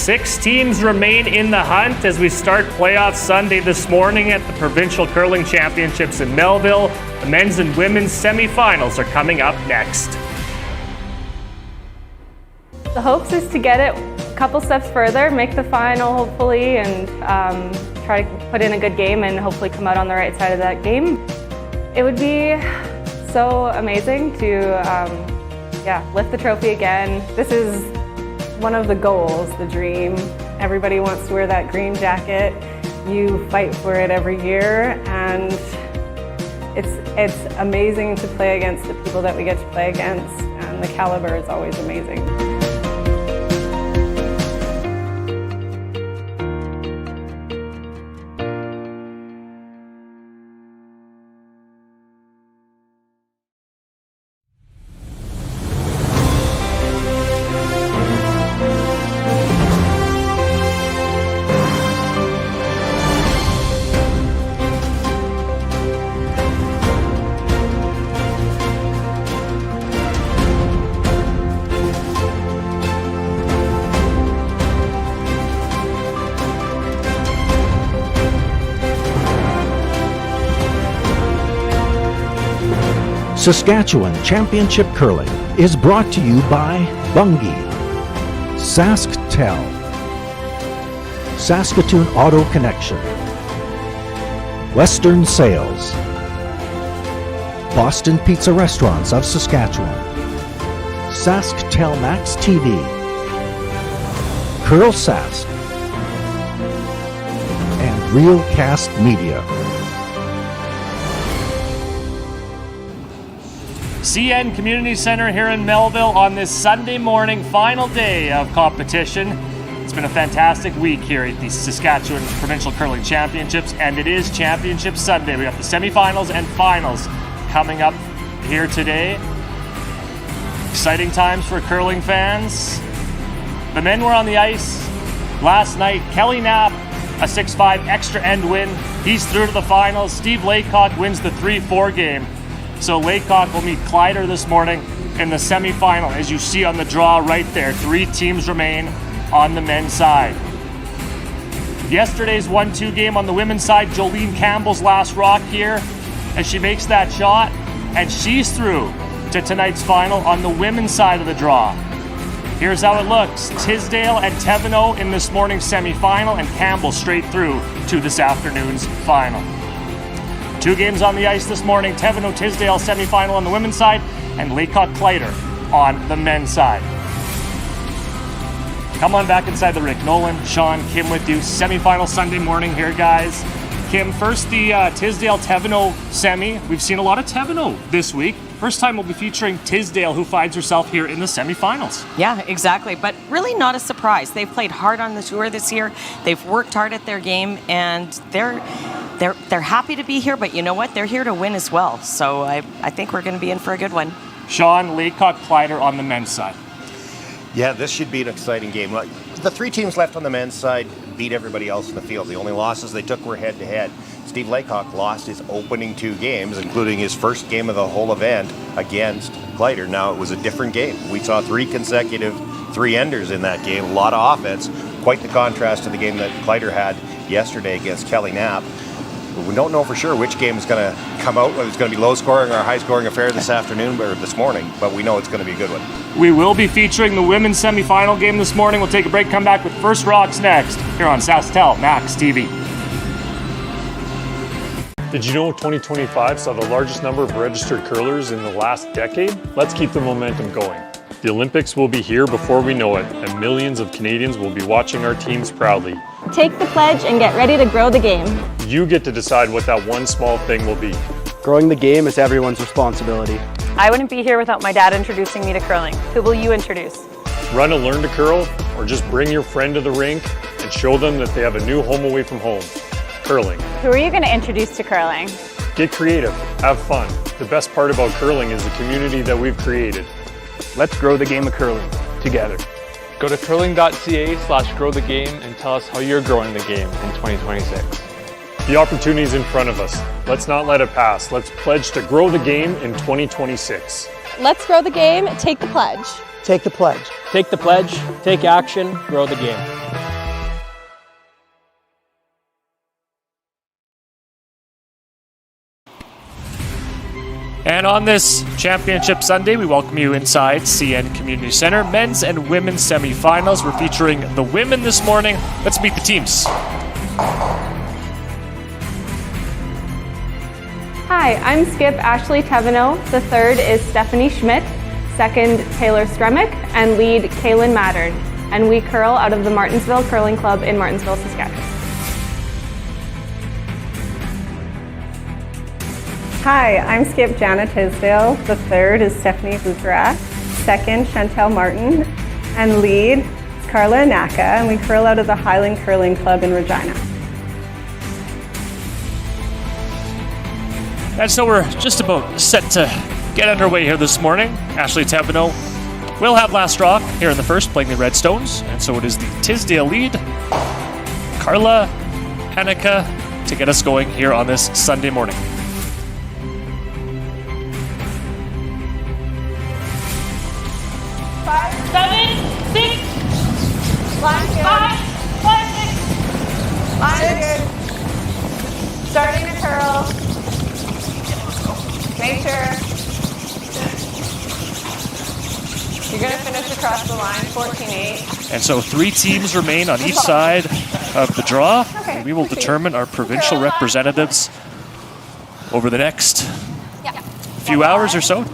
6 teams remain in the hunt as we start playoff Sunday this morning at the Provincial Curling Championships in Melville. The men's and women's semifinals are coming up next. The hopes is to get it a couple steps further, make the final hopefully, and try to put in a good game and hopefully come out on the right side of that game. It would be so amazing to lift the trophy again. This is one of the goals, the dream. Everybody wants to wear that green jacket. You fight for it every year, and it's amazing to play against the people that we get to play against, and the caliber is always amazing. Saskatchewan Championship Curling is brought to you by Bunge, SaskTel, Saskatoon Auto Connection, Western Sales, Boston Pizza Restaurants of Saskatchewan, SaskTel Max TV, Curl Sask, and Realcast Media. CN Community Center here in Melville on this Sunday morning, final day of competition. It's been a fantastic week here at the Saskatchewan Provincial Curling Championships, and it is Championship Sunday. We have the semifinals and finals coming up here today. Exciting times for curling fans. The men were on the ice last night. Kelly Knapp, a 6-5 extra end win. He's through to the finals. Steve Laycock wins the 3-4 game. So Laycock will meet Kleiter this morning in the semifinal. As you see on the draw right there, 3 teams remain on the men's side. Yesterday's 1-2 game on the women's side, Jolene Campbell's last rock here as she makes that shot, and she's through to tonight's final on the women's side of the draw. Here's how it looks. Tisdalel and Thevenot in this morning's semifinal, and Campbell straight through to this afternoon's final. 2 games on the ice this morning. Thevenot Tisdalel semifinal on the women's side, and Laycock Kleiter on the men's side. Come on back inside the rink. Nolan, Sean, Kim with you. Semifinal Sunday morning here, guys. Kim, first the Tisdalel Thevenot semi. We've seen a lot of Thevenot this week. First time we'll be featuring Tisdalel, who finds herself here in the semifinals. Yeah, exactly. But really not a surprise. They've played hard on the tour this year. They've worked hard at their game, and they're happy to be here, but you know what? They're here to win as well. So I think we're going to be in for a good one. Sean, Laycock, Kleiter on the men's side. Yeah, this should be an exciting game. The 3 teams left on the men's side beat everybody else in the field. The only losses they took were head-to-head. Steve Laycock lost his opening 2 games, including his first game of the whole event against Kleiter. Now, it was a different game. We saw 3 consecutive 3-enders in that game. A lot of offense. Quite the contrast to the game that Kleiter had yesterday against Kelly Knapp. We don't know for sure which game is going to come out, whether it's going to be low-scoring or a high-scoring affair this afternoon or this morning, but we know it's going to be a good one. We will be featuring the women's semifinal game this morning. We'll take a break, come back with First Rocks next here on SaskTel Max TV. Did you know 2025 saw the largest number of registered curlers in the last decade? Let's keep the momentum going. The Olympics will be here before we know it, and millions of Canadians will be watching our teams proudly. Take the pledge and get ready to grow the game. You get to decide what that one small thing will be. Growing the game is everyone's responsibility. I wouldn't be here without my dad introducing me to curling. Who will you introduce? Run a Learn to Curl, or just bring your friend to the rink and show them that they have a new home away from home. Curling. Who are you going to introduce to curling? Get creative, have fun. The best part about curling is the community that we've created. Let's grow the game of curling together. Go to curling.ca/growthegame and tell us how you're growing the game in 2026. The opportunity is in front of us. Let's not let it pass. Let's pledge to grow the game in 2026. Let's grow the game. Take the pledge. Take the pledge. Take the pledge, take action, grow the game. And on this Championship Sunday, we welcome you inside CN Community Center. Men's and women's semifinals. We're featuring the women this morning. Let's meet the teams. Hi, I'm Skip Ashley Thevenot. The third is Stephanie Schmidt, second Taylor Stremick, and lead Kaylin Mattern. And we curl out of the Martinsville Curling Club in Martinsville, Saskatchewan. Hi, I'm Skip Jana Tisdalel. The third is Stephanie McGrath, second Chantel Martin, and lead is Carla Anaka, and we curl out of the Highland Curling Club in Regina. And so we're just about set to get underway here this morning. Ashley Thevenot will have last draw here in the first, playing the Redstones. And so it is the Tisdale lead, Carla Anaka, to get us going here on this Sunday morning. 5, 7, 6. Line 5, 6. Starting to curl. Make sure. You're going to finish across the line, 14-8. And so 3 teams remain on each side of the draw. And we will determine our provincial representatives over the next few hours or so.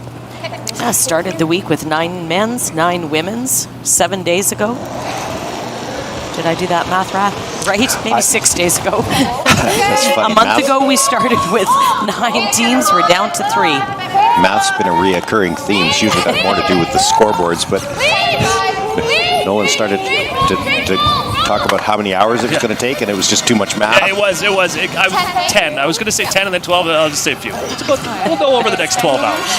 I started the week with 9 men's, 9 women's, 7 days ago. Did I do that math right? Maybe 6 days ago. That's funny. A month ago, we started with 9 teams. We're down to 3. Math's been a reoccurring theme. It's usually got more to do with the scoreboards, but Nolan started to talk about how many hours it's going to take, and it was just too much math. Yeah, it was. I was 10. I was going to say 10 and then 12, and I'll just say a few. We'll go over the next 12 hours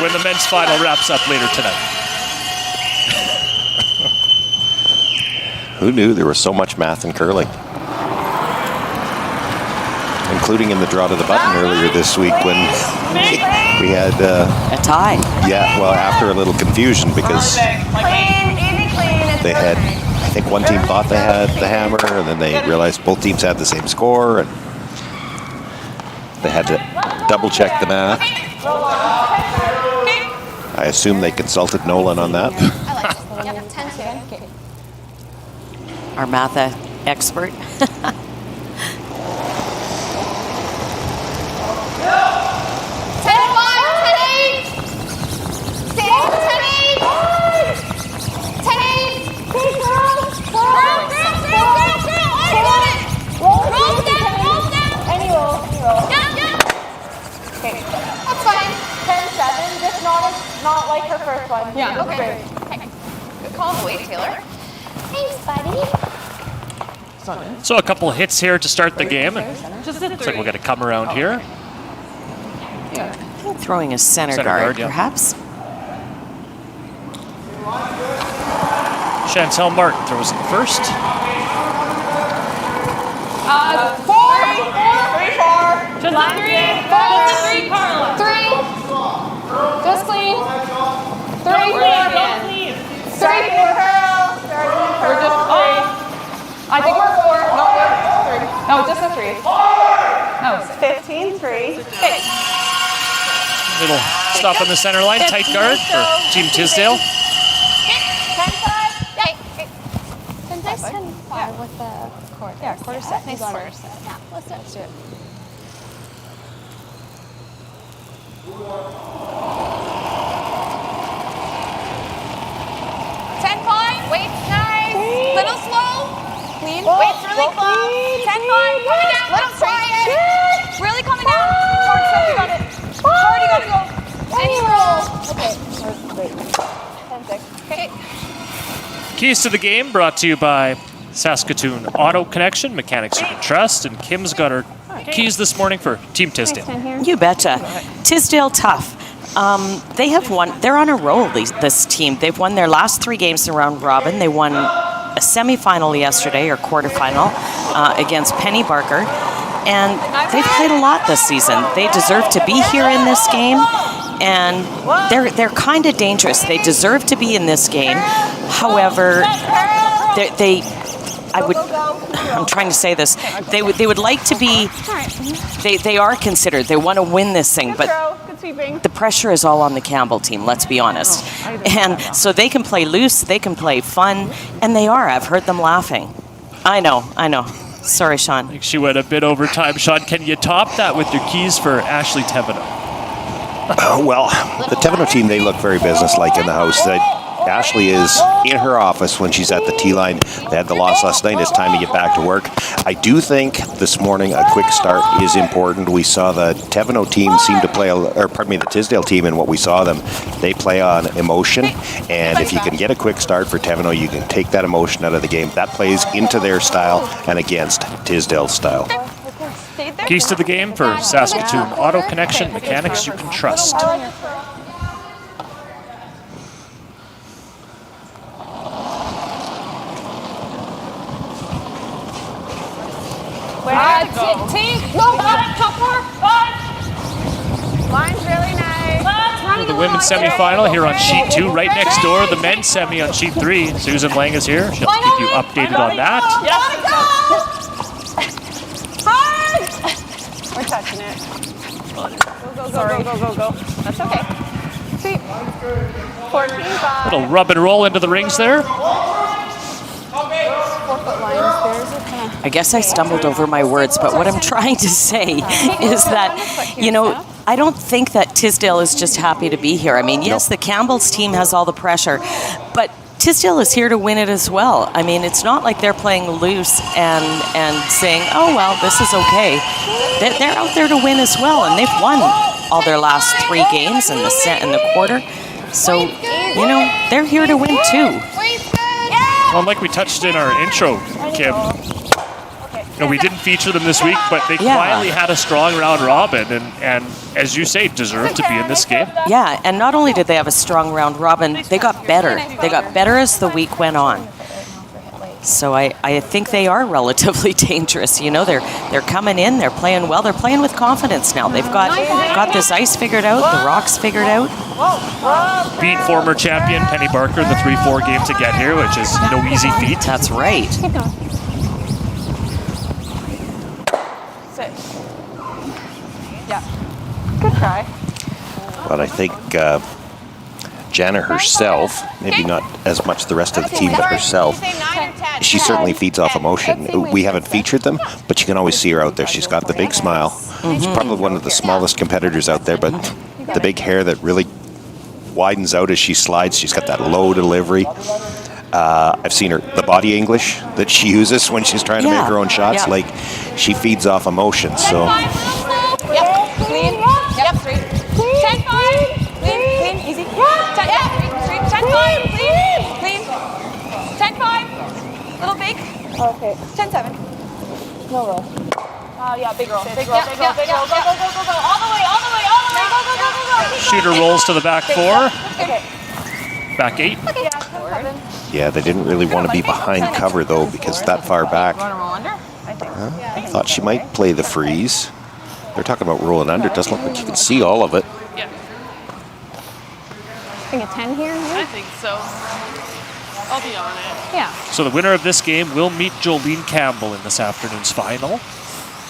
when the men's final wraps up later tonight. Who knew there was so much math in curling? Including in the draw to the button earlier this week when we had a tie. Yeah, well, after a little confusion because they had, I think one team thought they had the hammer, and then they realized both teams had the same score, and they had to double check the math. I assume they consulted Nolan on that. Our math expert. 10, 5, 10-7, just not like her first one. Yeah, okay. Good call on the weight, Taylor. Thanks, buddy. So a couple hits here to start the game. Looks like we're going to come around here. Throwing a center guard, perhaps. Chantel Martin throws it first. 4. Just 3, Carla. 3. Just clean. 3, 4. 3, 4, Carl. We're just 3. I think we're 4. No, we're 3. No, just a 3. No, 15-3. Little stop on the center line. Tight guard for Team Tisdale. 10-5. 10-5 with the quarter. Yeah, quarter set. Nice quarter set. Yeah, let's do it. Weight's nice. Little slow. Clean. Weight's really close. 10-5. Coming down. Let him try it. Really coming down. Hard, you got it. Hard, you gotta go. And you roll. Okay. 10-6. Okay. Keys to the game brought to you by Saskatoon Auto Connection, mechanics you can trust, and Kim's got her keys this morning for Team Tisdale. You betcha. Tisdale tough. They have won. They're on a roll, this team. They've won their last 3 games in round robin. They won a semifinal yesterday, or quarterfinal, against Penny Barker. And they've played a lot this season. They deserve to be here in this game. And they're kind of dangerous. They deserve to be in this game. However, I'm trying to say this. They would like to be. They are considered. They want to win this thing, but sweeping. the pressure is all on the Campbell team, let's be honest. And so they can play loose, they can play fun, and they are. I've heard them laughing. I know. Sorry, Sean. I think she went a bit over time. Sean, can you top that with your keys for Ashley Thevenot? Well, the Thevenot team, they look very businesslike in the house. Ashley is in her office when she's at the tee line. They had the loss last night. It's time to get back to work. I do think this morning a quick start is important. We saw the Thevenot team seem to play, the Tisdale team, and what we saw them, they play on emotion. And if you can get a quick start for Thevenot, you can take that emotion out of the game. That plays into their style and against Tisdale's style. Keys to the game for Saskatoon Auto Connection, mechanics you can trust. Top four. Line's really nice. The women's semifinal here on sheet 2, right next door, the men's semi on sheet 3. Susan Lang is here. She'll keep you updated on that. We're touching it. Go. That's okay. Sweet. 14-5. Little rub and roll into the rings there. 4-foot lines. There's a kind of... I guess I stumbled over my words, but what I'm trying to say is that, I don't think that Tisdale is just happy to be here. I mean, yes, the Campbell's team has all the pressure, but Tisdale is here to win it as well. I mean, it's not like they're playing loose and saying, oh, well, this is okay. They're out there to win as well, and they've won all their last 3 games in the set and the quarter. So, they're here to win too. Well, like we touched in our intro, Kim, we didn't feature them this week, but they quietly had a strong round robin, and as you say, deserved to be in this game. Yeah, and not only did they have a strong round robin, they got better. They got better as the week went on. So I think they are relatively dangerous. They're coming in, they're playing well, they're playing with confidence now. They've got this ice figured out, the rocks figured out. Beat former champion Penny Barker in the 3-4 game to get here, which is no easy feat. That's right. Yeah. Good try. But I think Jana herself, maybe not as much the rest of the team, but herself, she certainly feeds off emotion. We haven't featured them, but you can always see her out there. She's got the big smile. She's probably one of the smallest competitors out there, but the big hair that really widens out as she slides. She's got that low delivery. I've seen the body English that she uses when she's trying to make her own shots. Like, she feeds off emotion. So. Yep, clean. Yep, 3. 10-5. Clean, easy. 10-5, clean. 10-5. Little big. Okay. 10-7. No roll. Yeah, big roll. Big roll. Go. All the way. Go. Shooter rolls to the back 4. Okay. Back 8. Yeah, they didn't really want to be behind cover, though, because that far back. I thought she might play the freeze. They're talking about rolling under. It doesn't look like you can see all of it. I think a 10 here? I think so. I'll be on it. Yeah. So the winner of this game will meet Jolene Campbell in this afternoon's final.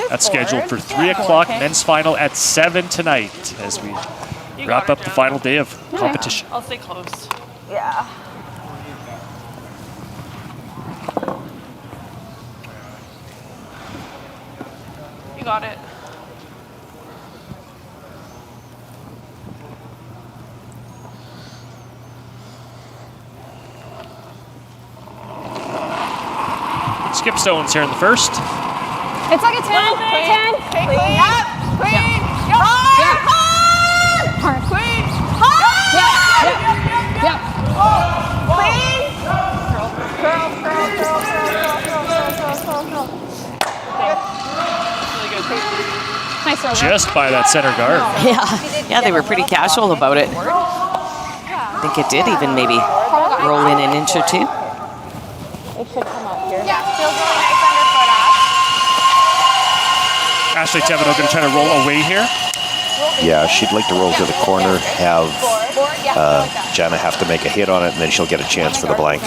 That's scheduled for 3 o'clock. Men's final at 7 tonight as we wrap up the final day of competition. I'll stay close. Yeah. You got it. Skip Stones here in the first. It's like a 10. Clean. Clean. Hard. Clean. Yep. Clean. Nice throw. Just by that center guard. Yeah, they were pretty casual about it. I think it did even maybe roll in an inch or 2. It should come up here. Yeah, feels really nice underfoot off. Ashley Thevenot going to try to roll away here. Yeah, she'd like to roll to the corner, have Jana have to make a hit on it, and then she'll get a chance for the blank.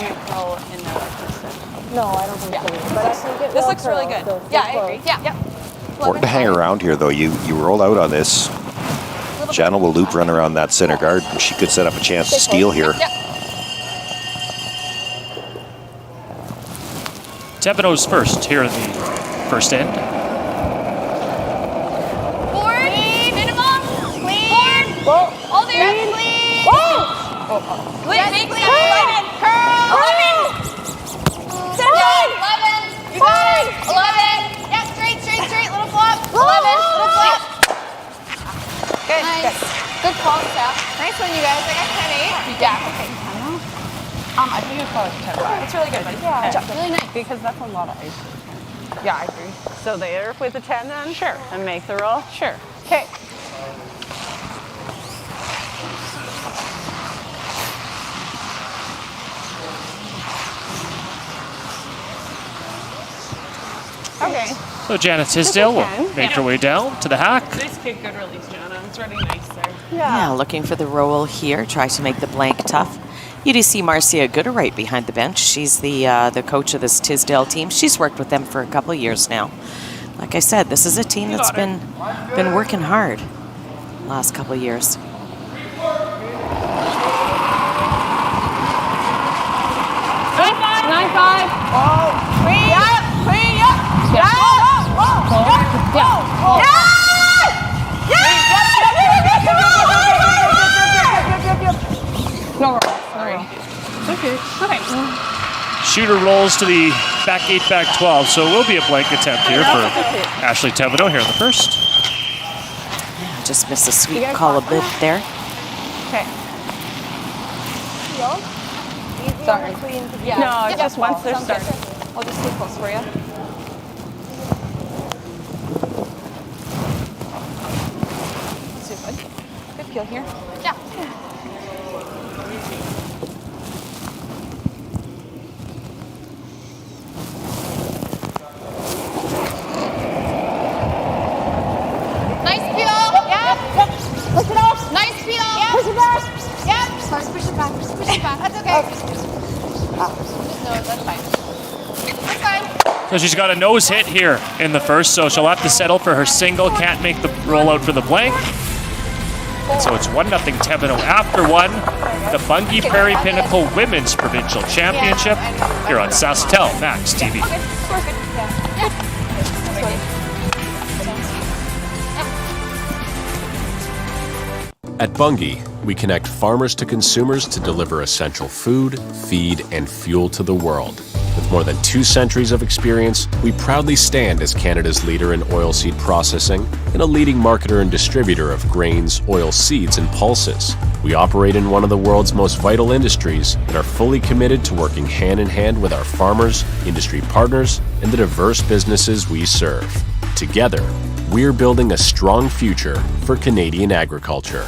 No, I don't think so. But I think it This looks really good. Yeah, I agree. Yeah. Important to hang around here, though. You roll out on this. Jana will loop run around that center guard. She could set up a chance to steal here. Thevenot's first here in the first end. Board. Minimum. Clean. All there. Clean. Good. Make 11. Curl. 11. 11. You got it. 11. Yeah, straight. Little flop. 11. Little flop. Good. Nice. Good call, Steph. Nice one, you guys. I got 10-8. Yeah. Okay. I think it's probably 10-5. It's really good, buddy. Yeah. Good job. Really nice. Because that's a lot of ice. Yeah, I agree. So there with the 10 then? Sure. And make the roll? Sure. Okay. Okay. So Janet Tisdale will make her way down to the hack. Nice kick, good release, Jana. It's really nice there. Yeah, looking for the roll here. Try to make the blank tough. You do see Marcia Gooder right behind the bench. She's the coach of this Tisdale team. She's worked with them for a couple of years now. Like I said, this is a team that's been working hard last couple of years. 9-5. Oh. Clean. Yeah. No, sorry. Okay. Shooter rolls to the back 8, back 12, so it will be a blank attempt here for Ashley Thevenot here in the first. Just missed a sweet call a bit there. Okay. Sorry. Yeah. No, it's just once they're started. I'll just stay close for you. Super. Good feel here. Yeah. Nice peel. Yeah. Lift it up. Nice peel. Yeah. Push it back. Yeah. Sorry, push it back. Push it back. That's okay. No, that's fine. That's fine. So she's got a nose hit here in the first, so she'll have to settle for her single. Can't make the rollout for the blank. And so it's 1-0 Thevenot after one. The Bunge Prairie Pinnacle Women's Provincial Championship here on Tisdalel Max TV. At Bunge, we connect farmers to consumers to deliver essential food, feed, and fuel to the world. With more than 2 centuries of experience, we proudly stand as Canada's leader in oilseed processing and a leading marketer and distributor of grains, oil seeds, and pulses. We operate in one of the world's most vital industries and are fully committed to working hand in hand with our farmers, industry partners, and the diverse businesses we serve. Together, we're building a strong future for Canadian agriculture.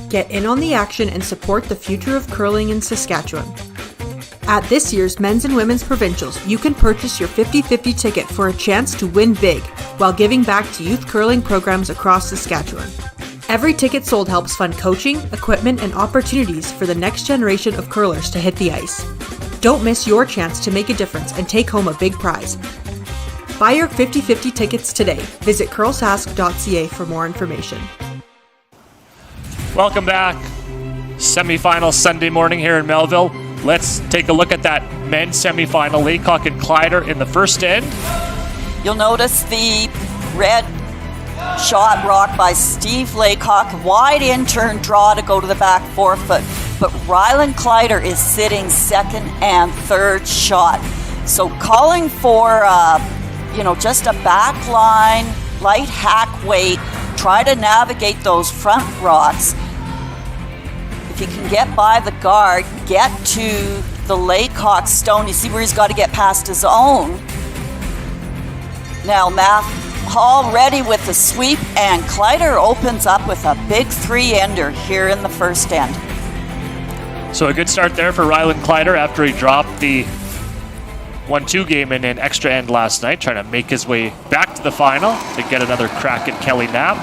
Get in on the action and support the future of curling in Saskatchewan. At this year's Men's and Women's Provincials, you can purchase your 50-50 ticket for a chance to win big while giving back to youth curling programs across Saskatchewan. Every ticket sold helps fund coaching, equipment, and opportunities for the next generation of curlers to hit the ice. Don't miss your chance to make a difference and take home a big prize. Buy your 50-50 tickets today. Visit curlsask.ca for more information. Welcome back. Semifinal Sunday morning here in Melville. Let's take a look at that men's semifinal. Laycock and Kleiter in the first end. You'll notice the red shot rocked by Steve Laycock. Wide in turn draw to go to the back 4 foot. But Rylan Kleiter is sitting second and third shot. So calling for, just a back line, light hack weight. Try to navigate those front rocks. If you can get by the guard, get to the Laycock stone. You see where he's got to get past his own. Now, Matt Paul ready with the sweep, and Kleiter opens up with a big 3-ender here in the first end. So a good start there for Ryland Kleiter after he dropped the 1-2 game in an extra end last night, trying to make his way back to the final to get another crack at Kelly Knapp.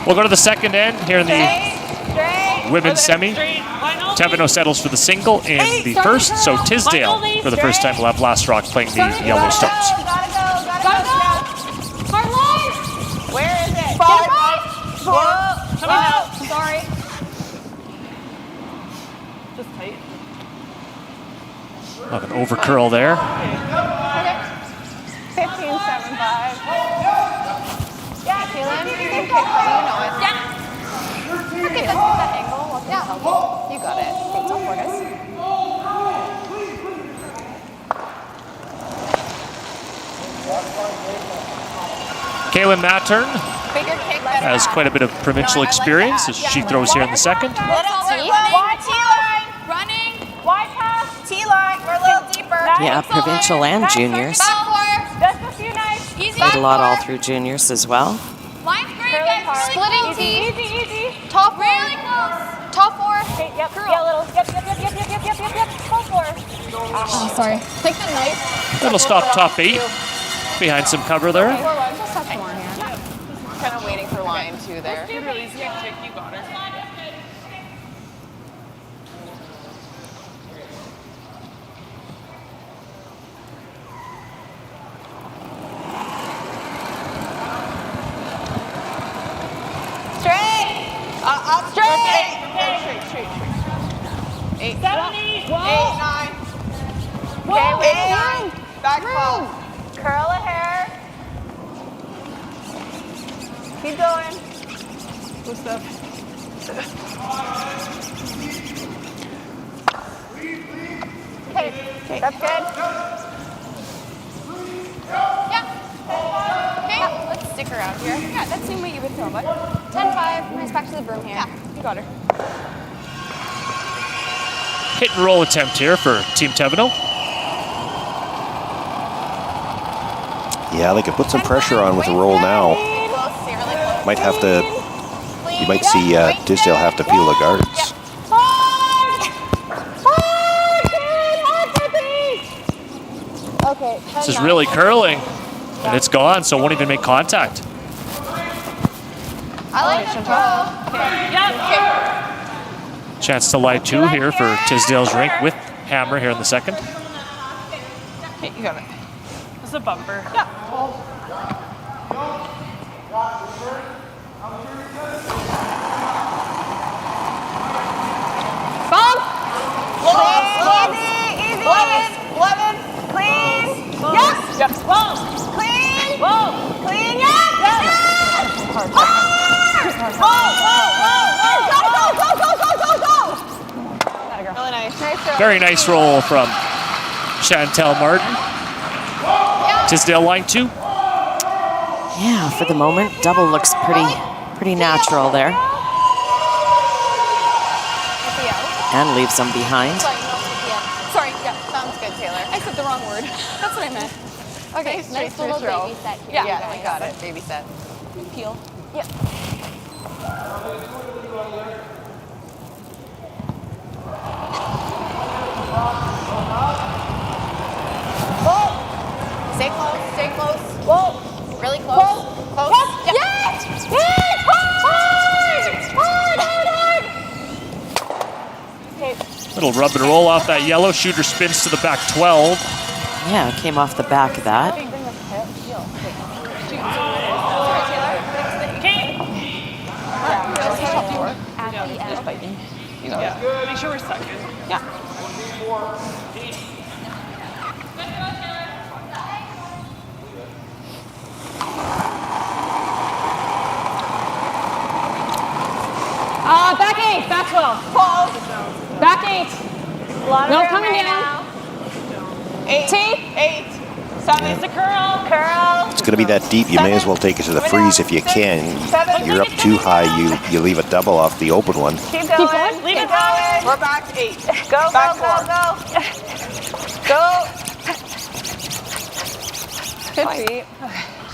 We'll go to the second end here in the women's semi. Thevenot settles for the single in the first, so Tisdalel for the first time will have Last Rock playing the Yellowstones. Gotta go. Hardline. Where is it? 5. 4. Coming out. Sorry. Just tight. Have an over curl there. 15, 7, 5. Yeah, Kaylin. You know it. Yeah. Okay, that angle. Yeah. You got it. Thanks, all for us. Kaylin Mattern Bigger kick. has quite a bit of provincial experience as she throws here in the second. Wide T-line. Running. Wide pass. T-line. We're a little deeper. Yeah, provincial and juniors. Back four. Just a few nice. Easy. Did a lot all through juniors as well. Line's great, guys. Splitting T. Easy. Top really close. Top 4. Okay, yep, Curl. yeah, little. Yep. Top 4. Oh, sorry. Take the knife. It'll stop top 8 behind some cover there. Just touch more here. Kind of waiting for line 2 there. You release it, kick, you got her. Straight. Up straight. Straight. 8, 7, 8, 9. Okay, 8, 9. Back fall. Curl a hair. Keep going. Good stuff. Okay, that's good. Yeah. Okay. Let's stick around here. Yeah, that's the same way you've been throwing, bud. 10-5. Nice back to the broom here. Yeah, you got her. Hit and roll attempt here for Team Thevenot. Yeah, they could put some pressure on with the roll now. Might have to, you might see Tisdalel have to peel the guards. Okay. This is really curling, and it's gone, so it won't even make contact. I like Chantal. Chance to light 2 here for Tisdale's rink with hammer here in the second. Hey, you got it. It's a bumper. Yeah. Bump. Easy. 11. Clean. Yes. Yep. Whoa. Clean. Whoa. Clean. Yes. Go. Really nice. Very nice roll from Chantal Martin. Tisdalel line 2. Yeah, for the moment, double looks pretty natural there. And leaves them behind. Sorry, yeah, sounds good, Taylor. I said the wrong word. That's what I meant. Okay, nice little baby set here. Yeah, I got it. Baby set. Peel. Yeah. Stay close, stay close. Whoa. Really close. Close. Yes. Yes. Hard. Okay. Little rub and roll off that yellow. Shooter spins to the back 12. Yeah, came off the back of that. Yeah, make sure we're second. Yeah. Back 8, back 12. Pause. Back 8. No, coming down. 8. 8. 7 is the curl. It's going to be that deep, you may as well take it to the freeze if you can. You're up too high, you leave a double off the open one. Keep going. Leave it going. We're back 8. Go, back go. Good feet.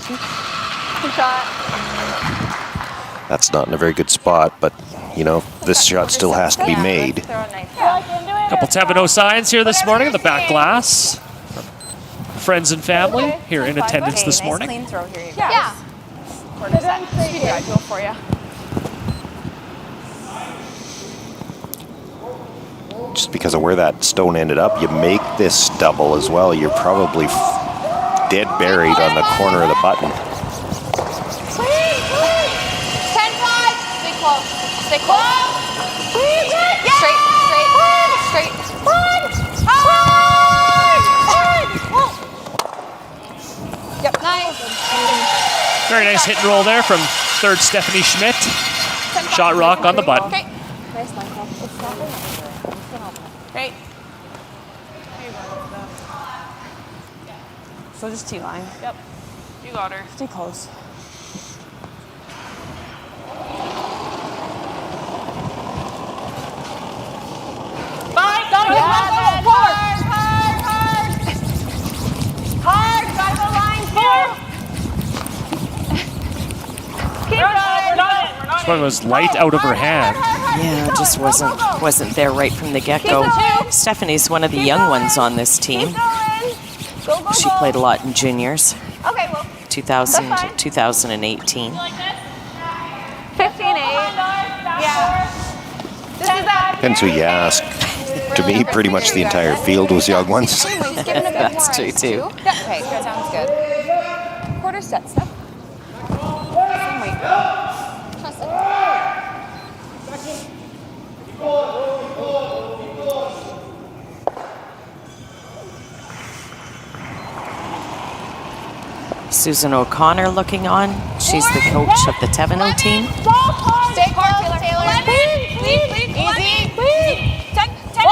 Good shot. That's not in a very good spot, but, you know, this shot still has to be made. Couple Thevenot signs here this morning in the back glass. Friends and family here in attendance this morning. Clean throw here, you guys. Yeah. Quarter set. Speed gradual for you. Just because of where that stone ended up, you make this double as well. You're probably dead buried on the corner of the button. 10-5. Stay close. Stay close. Straight, straight, straight. Yep, nice. Very nice hit and roll there from third Stephanie Schmidt. Shot rock on the button. Okay. Nice line call. It's stopping. Great. So just T-line. Yep. You got her. Stay close. Five, go, hard, gotta go line two. Keep going. This one was light out of her hand. Yeah, just wasn't there right from the get-go. Stephanie's one of the young ones on this team. She played a lot in juniors. Okay, well. 2000 to 2018. 15-8. Yeah. This is that. Depends who you ask. To me, pretty much the entire field was young ones. That's true too. Okay, that sounds good. Quarter set, Steph. Same weight. Trust it. Susan O'Connor looking on. She's the coach of the Thevenot team. Stay hard, Taylor. Please. Easy. 10-8.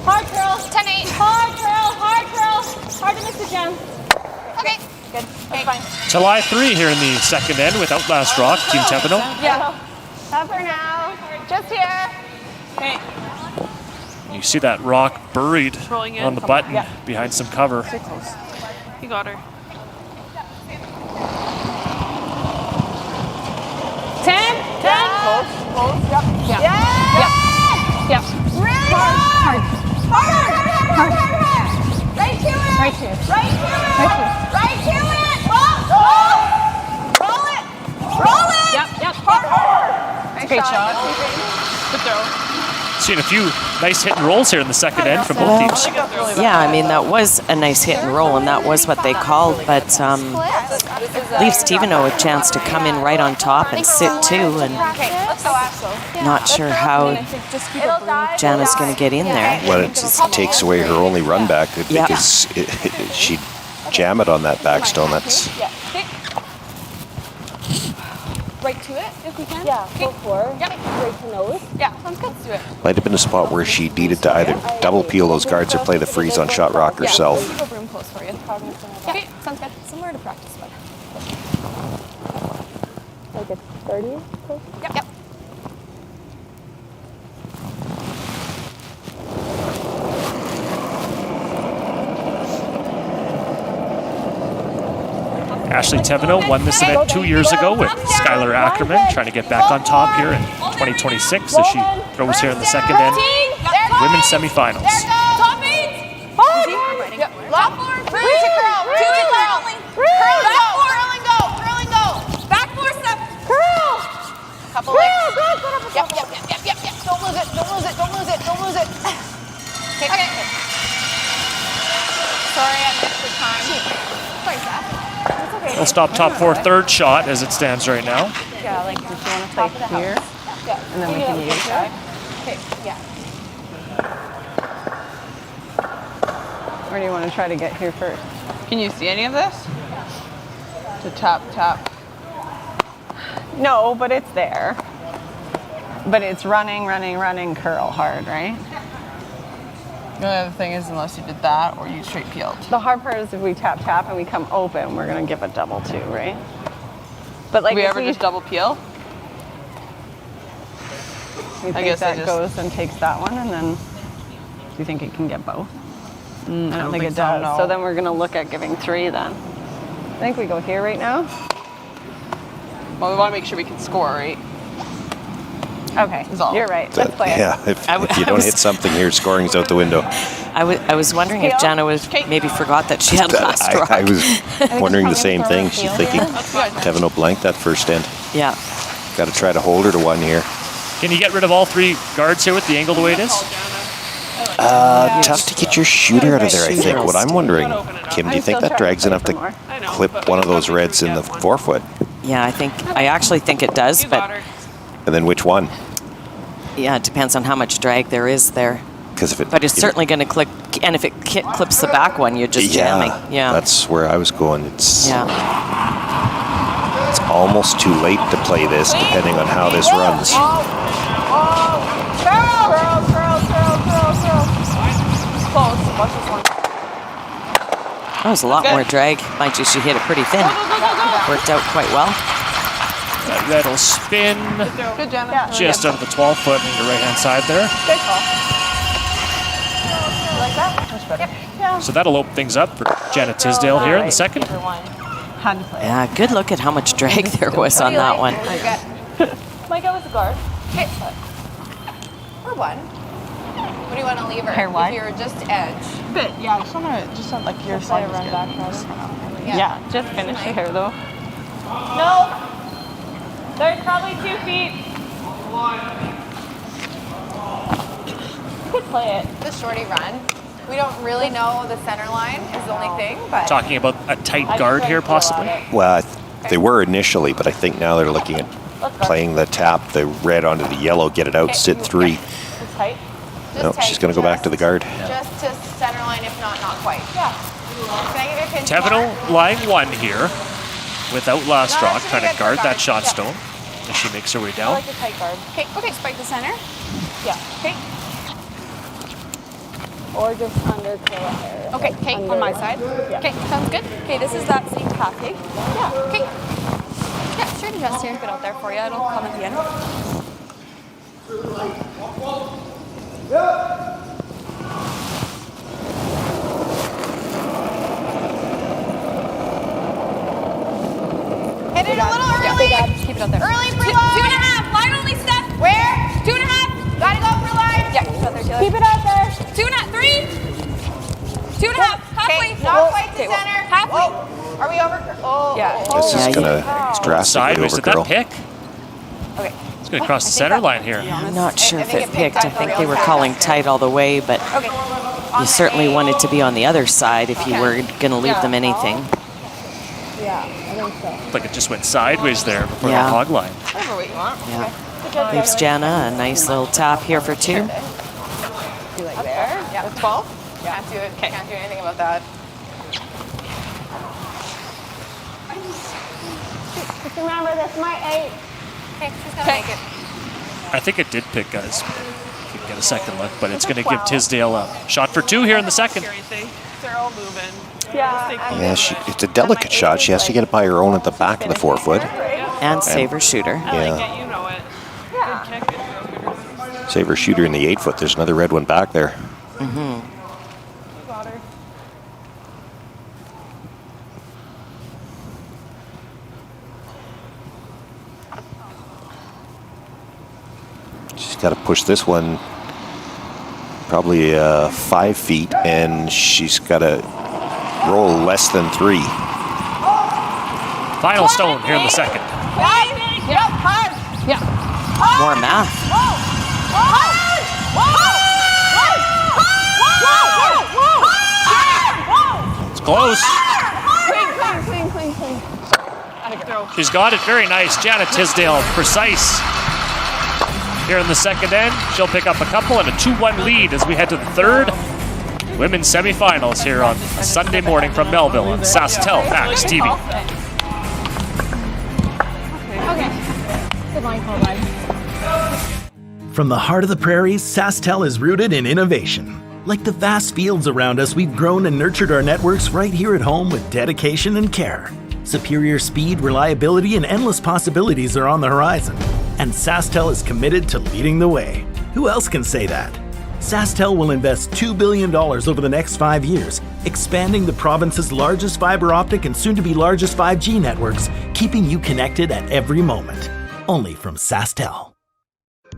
Hard curl. 10-8. Hard curl. Hard to miss the gem. Okay. Good. That's fine. July 3 here in the second end with Outlast Rock, Team Thevenot. Yeah. Up for now. Just here. Okay. You see that rock buried Rolling in. on the button behind some cover. Stay close. You got her. 10. Close. Yep. Yep. Really hard. Right to it. Right to it. Roll it. Yep. Hard. Great shot. Good throw. Seeing a few nice hit and rolls here in the second end from both teams. Yeah, I mean, that was a nice hit and roll, and that was what they called, but leaves Thevenot a chance to come in right on top and sit too, and not sure how Jana's going to get in there. Well, it takes away her only run back because she'd jam it on that backstone. That's Right to it, if we can. Yeah. Full floor. Yep. Right to nose. Yeah, sounds good. Let's do it. might have been a spot where she needed to either double peel those guards or play the freeze on shot rock herself. Keep a room close for you. Okay, sounds good. Somewhere to practice with. Like a 30 close? Yep. Ashley Thevenot won this event 2 years ago with Skylar Ackerman, trying to get back on top here in 2026 as she throws here in the second end. Women's semifinals. Top eight. Hard. Yep. Lock forward. Three to curl. Two to curl. Curl and go. Curl and go. Back four step. Curl. Couple legs. Yep. Don't lose it. Okay. Sorry, I missed the time. Sorry, Seth. We'll stop top four third shot as it stands right now. Yeah, like, if you want to play here, and then we can use that. Okay, yeah. Or do you want to try to get here first? Can you see any of this? To tap. No, but it's there. But it's running, curl hard, right? The only other thing is unless you did that or you straight peeled. The hard part is if we tap and we come open, we're going to give a double too, right? But like, we ever just double peel? You think that goes and takes that one, and then do you think it can get both? I don't think it does. So then we're going to look at giving 3 then. I think we go here right now. Well, we want to make sure we can score, right? Okay, you're right. Let's play it. Yeah, if you don't hit something here, scoring's out the window. I was wondering if Jana maybe forgot that she had last rock. I was wondering the same thing. She's thinking Thevenot blanked that first end. Yeah. Got to try to hold her to 1 here. Can you get rid of all 3 guards here with the angle the way it is? Tough to get your shooter out of there, I think. What I'm wondering, Kim, do you think that drags enough to clip one of those reds in the forefoot? Yeah, I actually think it does, but... And then which one? Yeah, it depends on how much drag there is there. But it's certainly going to clip, and if it clips the back one, you're just jamming. Yeah, that's where I was going. It's almost too late to play this, depending on how this runs. That was a lot more drag. Mind you, she hit it pretty thin. Worked out quite well. That red will spin just under the 12-foot on the right-hand side there. Good call. Like that? Much better. Yeah. So that'll open things up for Jana Tisdalel here in the second. Yeah, good look at how much drag there was on that one. Might go with the guard. Okay. Or 1. What do you want to leave her? Hair wide? If you're just edge. Bit, yeah. Just want like your side run back. Yeah, just finish the hair though. No. There's probably 2 feet. Could play it. The shorty run. We don't really know the center line is the only thing, but... Talking about a tight guard here, possibly? Well, they were initially, but I think now they're looking at playing the tap, the red onto the yellow, get it out, sit 3. Tight. Nope, she's going to go back to the guard. Just to center line, if not quite. Yeah. Can I get your pinch? Thevenot lying 1 here without last rock, trying to guard that shot stone as she makes her way down. I like the tight guard. Okay, spike the center. Yeah. Okay. Or just under curl hair. Okay, okay, on my side. Okay, sounds good. Okay, this is that same path, okay? Yeah. Okay. Yeah, sure to adjust here. Put it out there for you. It'll come at the end. Hit it a little early. Keep it out there. Early preload. 2.5. Line only, Steph. Where? 2.5. Gotta go for line. Yeah, keep it out there, Taylor. Keep it out there. 2.5. 3. 2.5. Halfway. Okay, not quite the center. Halfway. Oh, are we over? Oh. Yeah. This is going to drastically Sideways, did that overcurl. pick? Okay. It's going to cross the center line here. I'm not sure if it picked. I think they were calling tight all the way, but you certainly wanted to be on the other side if you were going to leave them anything. Yeah, I think so. Looks like it just went sideways there before Yeah. the hog line. Whatever weight you want. Yeah. Leaves Jana a nice little tap here for 2. Do like there. Yeah. 12. Can't do it. Can't do anything about that. Just remember, this might 8. Okay, she's gonna make it. I think it did pick, guys. You can get a second look, but it's going to give Tisdalel a shot for 2 here in the second. They're all moving. Yeah, it's a delicate shot. She has to get it by her own at the back of the forefoot. And save her shooter. Yeah. You know it. Good kick. Save her shooter in the 8-foot. There's another red one back there. Mm-hmm. She's got to push this one probably 5 feet, and she's got to roll less than 3. Final stone here in the second. More math. It's close. Clean. She's got it very nice. Jana Tisdalel, precise. Here in the second end, she'll pick up a couple and a 2-1 lead as we head to the third women's semifinals here on a Sunday morning from Melville on SaskTel Max TV. Okay. Good line, call line. From the heart of the prairies, SaskTel is rooted in innovation. Like the vast fields around us, we've grown and nurtured our networks right here at home with dedication and care. Superior speed, reliability, and endless possibilities are on the horizon. And SaskTel is committed to leading the way. Who else can say that? SaskTel will invest $2 billion over the next 5 years, expanding the province's largest fiber optic and soon-to-be largest 5G networks, keeping you connected at every moment. Only from SaskTel.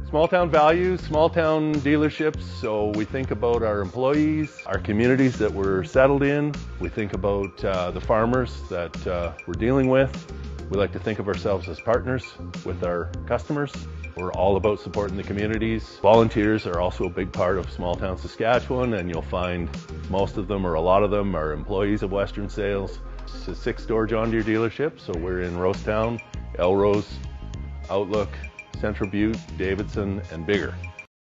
Small town values, small town dealerships, so we think about our employees, our communities that we're settled in, we think about the farmers that we're dealing with. We like to think of ourselves as partners with our customers. We're all about supporting the communities. Volunteers are also a big part of small town Saskatchewan, and you'll find most of them or a lot of them are employees of Western Sales. It's a 6-store John Deere dealership, so we're in Rosetown, Elrose, Outlook, Central Butte, Davidson, and Bigger.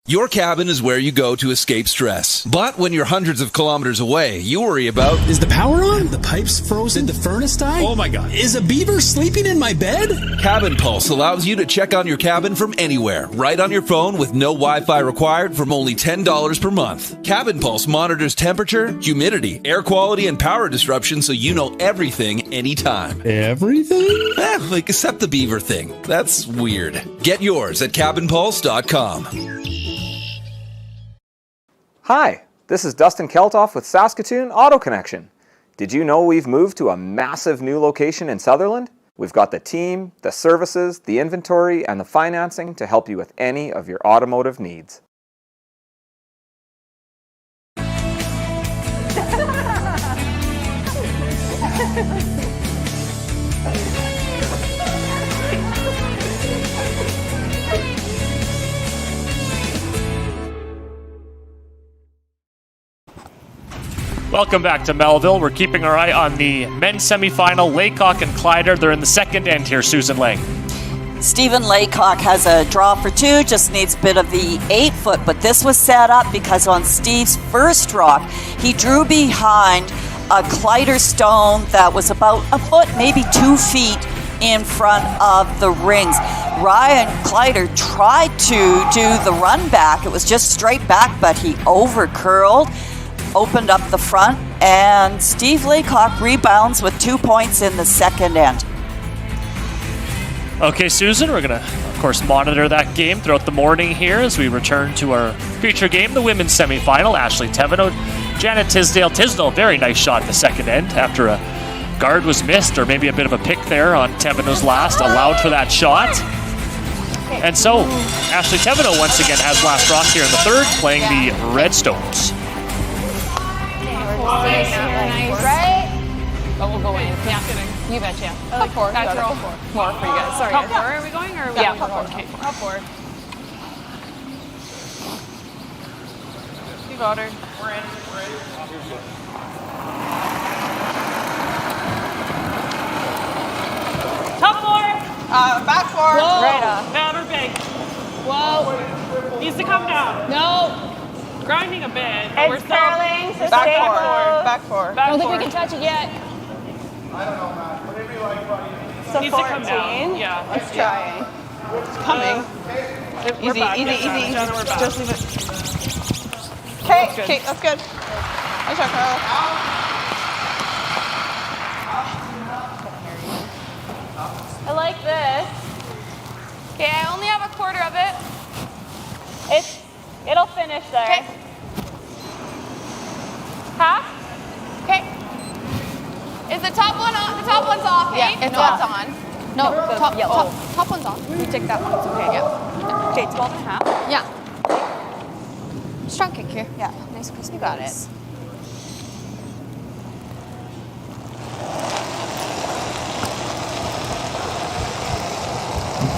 Your cabin is where you go to escape stress. But when you're hundreds of kilometers away, you worry about... Is the power on? The pipes frozen? Did the furnace die? Oh my God. Is a beaver sleeping in my bed? Cabin Pulse allows you to check on your cabin from anywhere, right on your phone with no Wi-Fi required from only $10 per month. Cabin Pulse monitors temperature, humidity, air quality, and power disruption so you know everything anytime. Everything? Like except the beaver thing. That's weird. Get yours at cabinpulse.com. Hi, this is Dustin Keltoff with Saskatoon Auto Connection. Did you know we've moved to a massive new location in Sutherland? We've got the team, the services, the inventory, and the financing to help you with any of your automotive needs. Welcome back to Melville. We're keeping our eye on the men's semifinal, Laycock and Kleiter. They're in the second end here, Susan Lang. Stephen Laycock has a draw for 2, just needs a bit of the 8-foot, but this was set up because on Steve's first rock, he drew behind a Kleiter stone that was about a foot, maybe 2 feet in front of the rings. Ryan Kleiter tried to do the run back. It was just straight back, but he over-curled, opened up the front, and Steve Laycock rebounds with 2 points in the second end. Okay, Susan, we're going to, of course, monitor that game throughout the morning here as we return to our feature game, the women's semifinal. Ashley Thevenot, Janet Tisdalel. Tisdalel, very nice shot at the second end after a guard was missed, or maybe a bit of a pick there on Thevenot's last, allowed for that shot. And so, Ashley Thevenot once again has last rock here in the third, playing the Redstones. Nice. Right? But we'll go in. Yeah. You betcha. Top 4. That's roll 4. More for you guys. Sorry. Top 4 are we going? Or yeah, top 4. Okay. Top 4. You got her. We're in. Top 4. Back 4. Whoa. Right up. Never big. Whoa. Needs to come down. No. Grinding a bit. It's curling, so stay close. Back 4. I don't think we can touch it yet. I don't know, Matt. Whatever you like, buddy. So needs 14. To come down. Yeah. It's trying. It's coming. Easy. Just leave it. Okay, that's good. Nice shot, Carl. I like this. Okay, I only have a quarter of it. It'll finish there. Okay. Half? Okay. Is the top one on? The top one's off, yeah, it's on. No, top one's off. We take that one, it's okay. Yeah. Okay, 12 and a half? Yeah. Strong kick here. Yeah, nice crispy. You got it.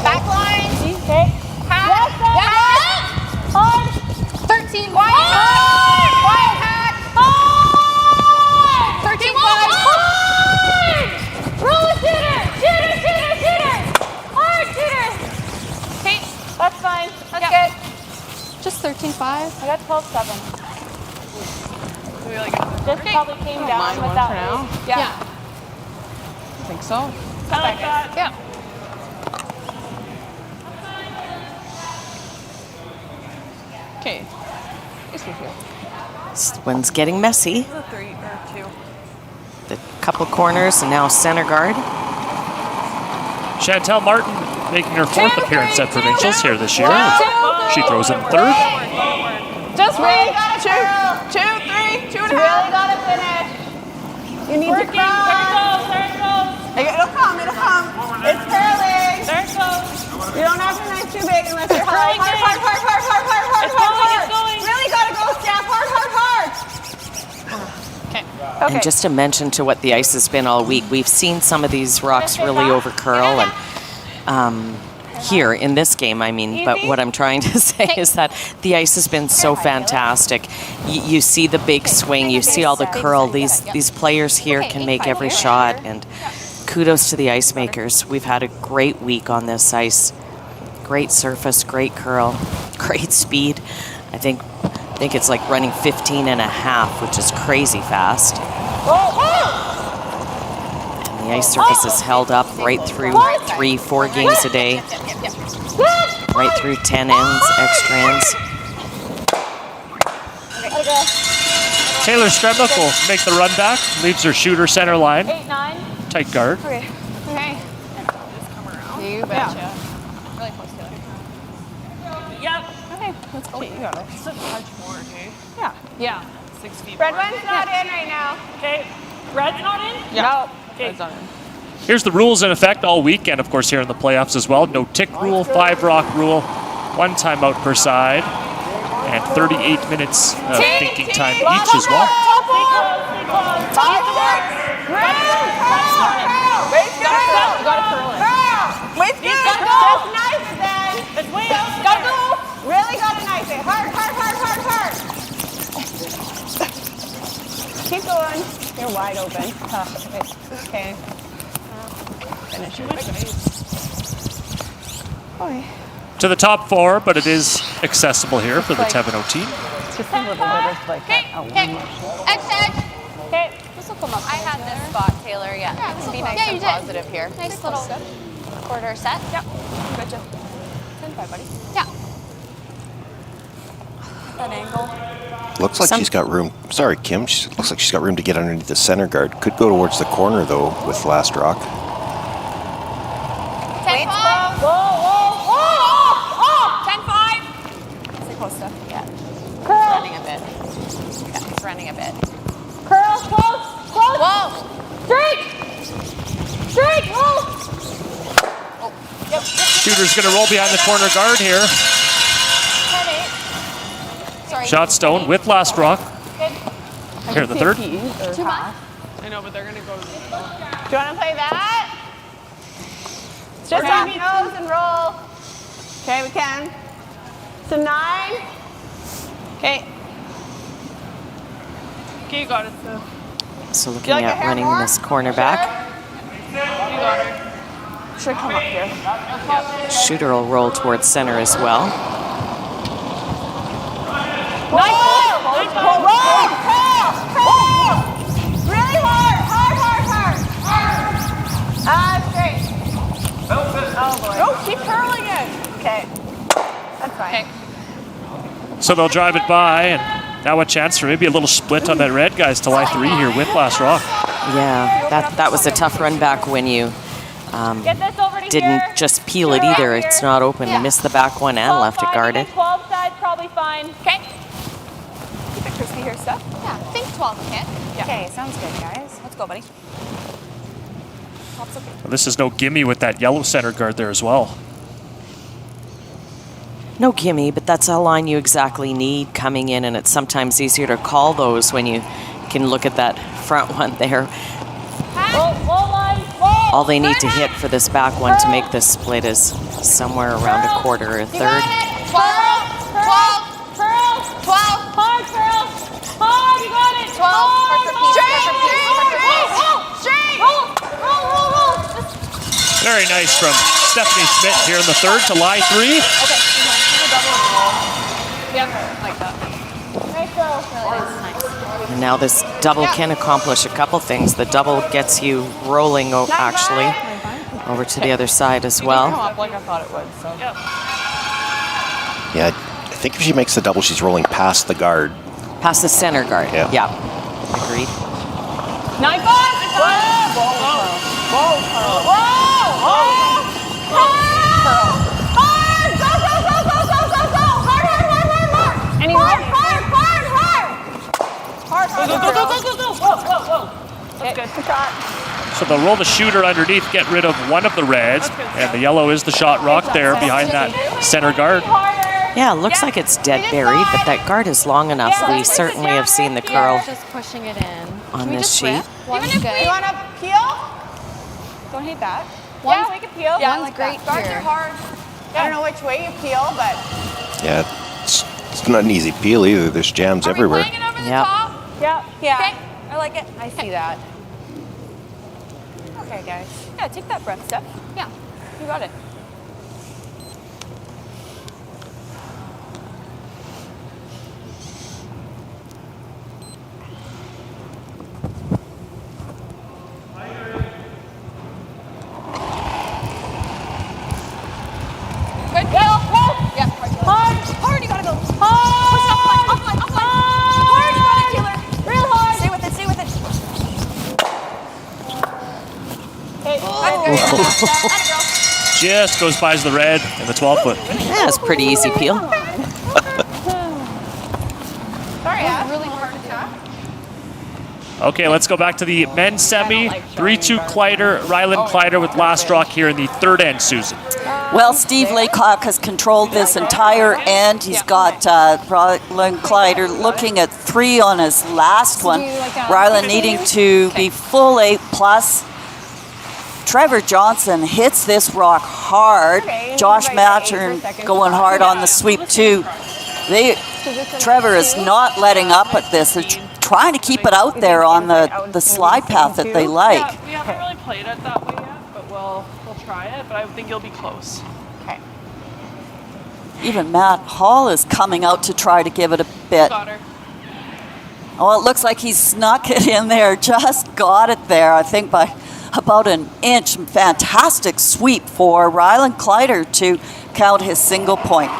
Back line. Okay. Half. Yeah. Hard. 13. Quiet hack. Hard. 13. Hard. Roll a shooter. Hard shooter. Okay. That's fine. That's good. Just 13.5. I got 12.7. Just probably came down with that one. Yeah. I think so. I like that. Yeah. Okay. This one's getting messy. 3 or 2. The couple corners and now center guard. Chantel Martin making her 4th appearance at provincials here this year. She throws in third. Just really gotta two, 3, 2 and a half. Really gotta finish. You need to cross. There it goes. It'll come. It's curling. There it goes. You don't have to knife too big unless you're hard. It's going. Really gotta go, Steph. Hard. Okay. And just to mention to what the ice has been all week, we've seen some of these rocks really overcurl, and here in this game, I mean, but what I'm trying to say is that the ice has been so fantastic. You see the big swing, you see all the curl. These players here can make every shot, and kudos to the ice makers. We've had a great week on this ice. Great surface, great curl, great speed. I think it's like running 15 and a half, which is crazy fast. And the ice surface is held up right through 3-4 games a day. Right through 10 ends, extra ends. Taylor Strebnick will make the run back, leaves her shooter center line. 8, 9. Tight guard. Okay. You betcha. Really close, Taylor. Yep. Okay, let's go. You got it. Just a touch more, okay? Yeah. 6 feet Red more. one's not in right now. Okay. Red's not in? Yeah. Okay. Red's not in. Here's the rules in effect all week, and of course here in the playoffs as well. No tick rule, 5 rock rule, 1 timeout per side, and 38 minutes of thinking time each as well. Really gotta knife it. Hard. Keep going. You're wide open. Okay. Finish it. To the top 4, but it is accessible here for the Thevenot team. Just a little bit of like Edge. Okay. This will come up. I had this spot, Taylor. Yeah. This will Be come nice up. and positive here. Nice little quarter set. Yep. Gotcha. 10-5, buddy. Yeah. That angle. Looks like she's got room. Sorry, Kim. Looks like she's got room to get underneath the center guard. Could go towards the corner, though, with last rock. 10-5. Whoa. 10-5. Stay close stuff. Yeah. Curl. Running a bit. Yeah, it's running a bit. Curl. Close. Whoa. Straight. Whoa. Oh. Yep. Shooter's going to roll behind the corner guard here. 10-8. Sorry. Shot stone with last rock. Good. Here, the third. Too much? I know, but they're going to go. Do you want to play that? It's just off nose and roll. Okay, we can. So 9. Okay. Okay, you got it, so. So looking at running this corner back. You got her. Should come up here. Shooter will roll towards center as well. Really hard. Straight. Oh boy. Oh, keep curling it. Okay. That's fine. So they'll drive it by, and now a chance for maybe a little split on that red guys to lie 3 here with last rock. Yeah, that was a tough run back when you Get this over to didn't here. just peel it either. It's not open. You missed the back one and left it guarded. 12 side's probably fine. Okay. Keep it crispy here, Steph. Yeah, think 12, Kit. Okay, sounds good, guys. Let's go, buddy. Well, this is no gimme with that yellow center guard there as well. No gimme, but that's a line you exactly need coming in, and it's sometimes easier to call those when you can look at that front one there. All they need to hit for this back one to make this split is somewhere around a quarter or a third. 12. Hard, curl. Hard, you got it. 12. Straight. Roll. Very nice from Stephanie Schmidt here in the third to lie 3. Okay. Yep, like that. Nice throw. And now this double can accomplish a couple things. The double gets you rolling actually over to the other side as well. Come up like I thought it would. So. Yeah, I think if she makes the double, she's rolling past the guard. Past the center guard. Yeah. Agreed. 9-5. Hard. Go. Hard. Good shot. So they'll roll the shooter underneath, get rid of one of the reds, and the yellow is the shot rock there behind that center guard. Yeah, it looks like it's dead buried, but that guard is long enough. We certainly have seen the curl Just pushing it in. on this sheet. One's You good. want to peel? Don't hate that. One's, we can peel. yeah, one's great Guards here. are hard. I don't know which way you peel, but. Yeah, it's not an easy peel either. There's jams everywhere. Yeah. Yeah. Okay, I like it. I see that. Okay, guys. Yeah, take that breath, Steph. Yeah, you got it. Good. Go. Yeah, hard. You gotta go. Hard. Push offline. Hard. You got it, Taylor. Real hard. Stay with it. Just goes by the red and the 12-foot. Yeah, it's pretty easy peel. Sorry, really hard attack. Okay, let's go back to the men's semi. 3-2 Kleiter, Ryland Kleiter with last rock here in the third end, Susan. Well, Steve Laycock has controlled this entire end. He's got Ryland Kleiter looking at 3 on his last one. Ryland needing to be full 8+. Trevor Johnson hits this rock hard. Josh Mattern going hard on the sweep too. Trevor is not letting up at this. They're trying to keep it out there on the slide path that they like. Yeah, we haven't really played it that way yet, but we'll try it, but I think you'll be close. Okay. Even Matt Hall is coming out to try to give it a bit. Got her. Oh, it looks like he snuck it in there, just got it there, I think by about an inch. Fantastic sweep for Ryland Kleiter to count his single point.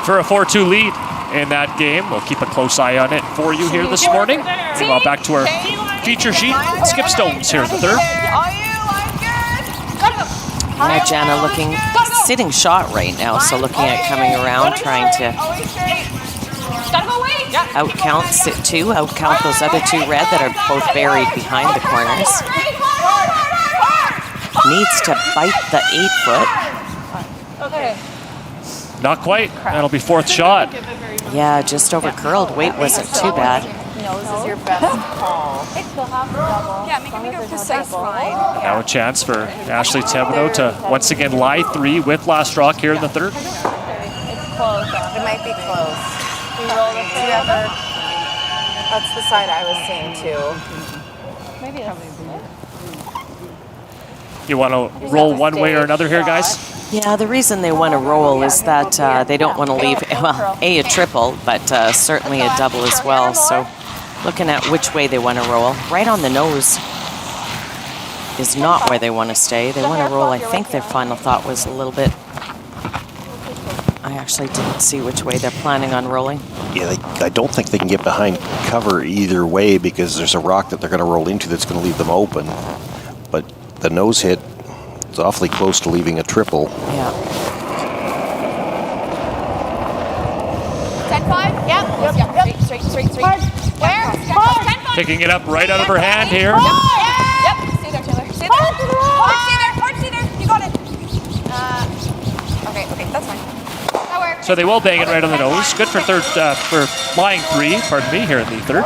For a 4-2 lead in that game, we'll keep a close eye on it for you here this morning. Meanwhile, back to our feature sheet. Skip Stones here in the third. Now Jana looking, sitting shot right now, so looking at coming around, trying to out-count, sit 2, out-count those other 2 red that are both buried behind the corners. Needs to bite the 8-foot. Okay. Not quite. That'll be 4th shot. Yeah, just over curled. Weight wasn't too bad. Nose is your best call. Yeah, make a precise ride. Now a chance for Ashley Thevenot to once again lie 3 with last rock here in the third. It's close. It might be close. We roll the together. That's the side I was seeing too. Maybe that's You want to roll one way or another here, guys? Yeah, the reason they want to roll is that they don't want to leave, well, a triple, but certainly a double as well. So looking at which way they want to roll. Right on the nose is not where they want to stay. They want to roll, I think their final thought was a little bit, I actually didn't see which way they're planning on rolling. Yeah, I don't think they can get behind cover either way because there's a rock that they're going to roll into that's going to leave them open. But the nose hit is awfully close to leaving a triple. Yeah. 10-5? Yep. Straight. Where? 10-5. Picking it up right out of her hand here. Yep. Stay there, Taylor. Stay there. Hard, stay there. You got it. Okay, that's fine. That works. So they will bang it right on the nose. Good for for flying 3, pardon me, here in the third.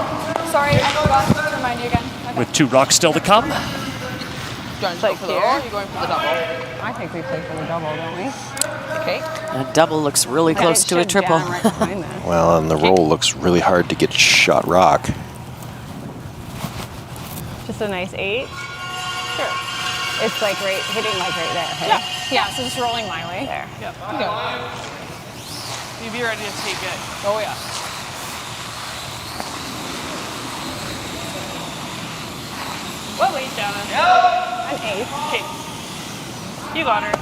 Sorry, I forgot to remind you again. Okay. With 2 rocks still to come. Going for the roll, or are you going for the double? I think we play for the double, don't we? Okay. A double looks really close to a triple. Well, and the roll looks really hard to get shot rock. Just a nice 8. Sure. It's like hitting like right there, hey? Yeah, so just rolling my way. There. Yep. Okay. You be ready to take it. Oh yeah. What weight, Jana? An 8. Okay. You got her.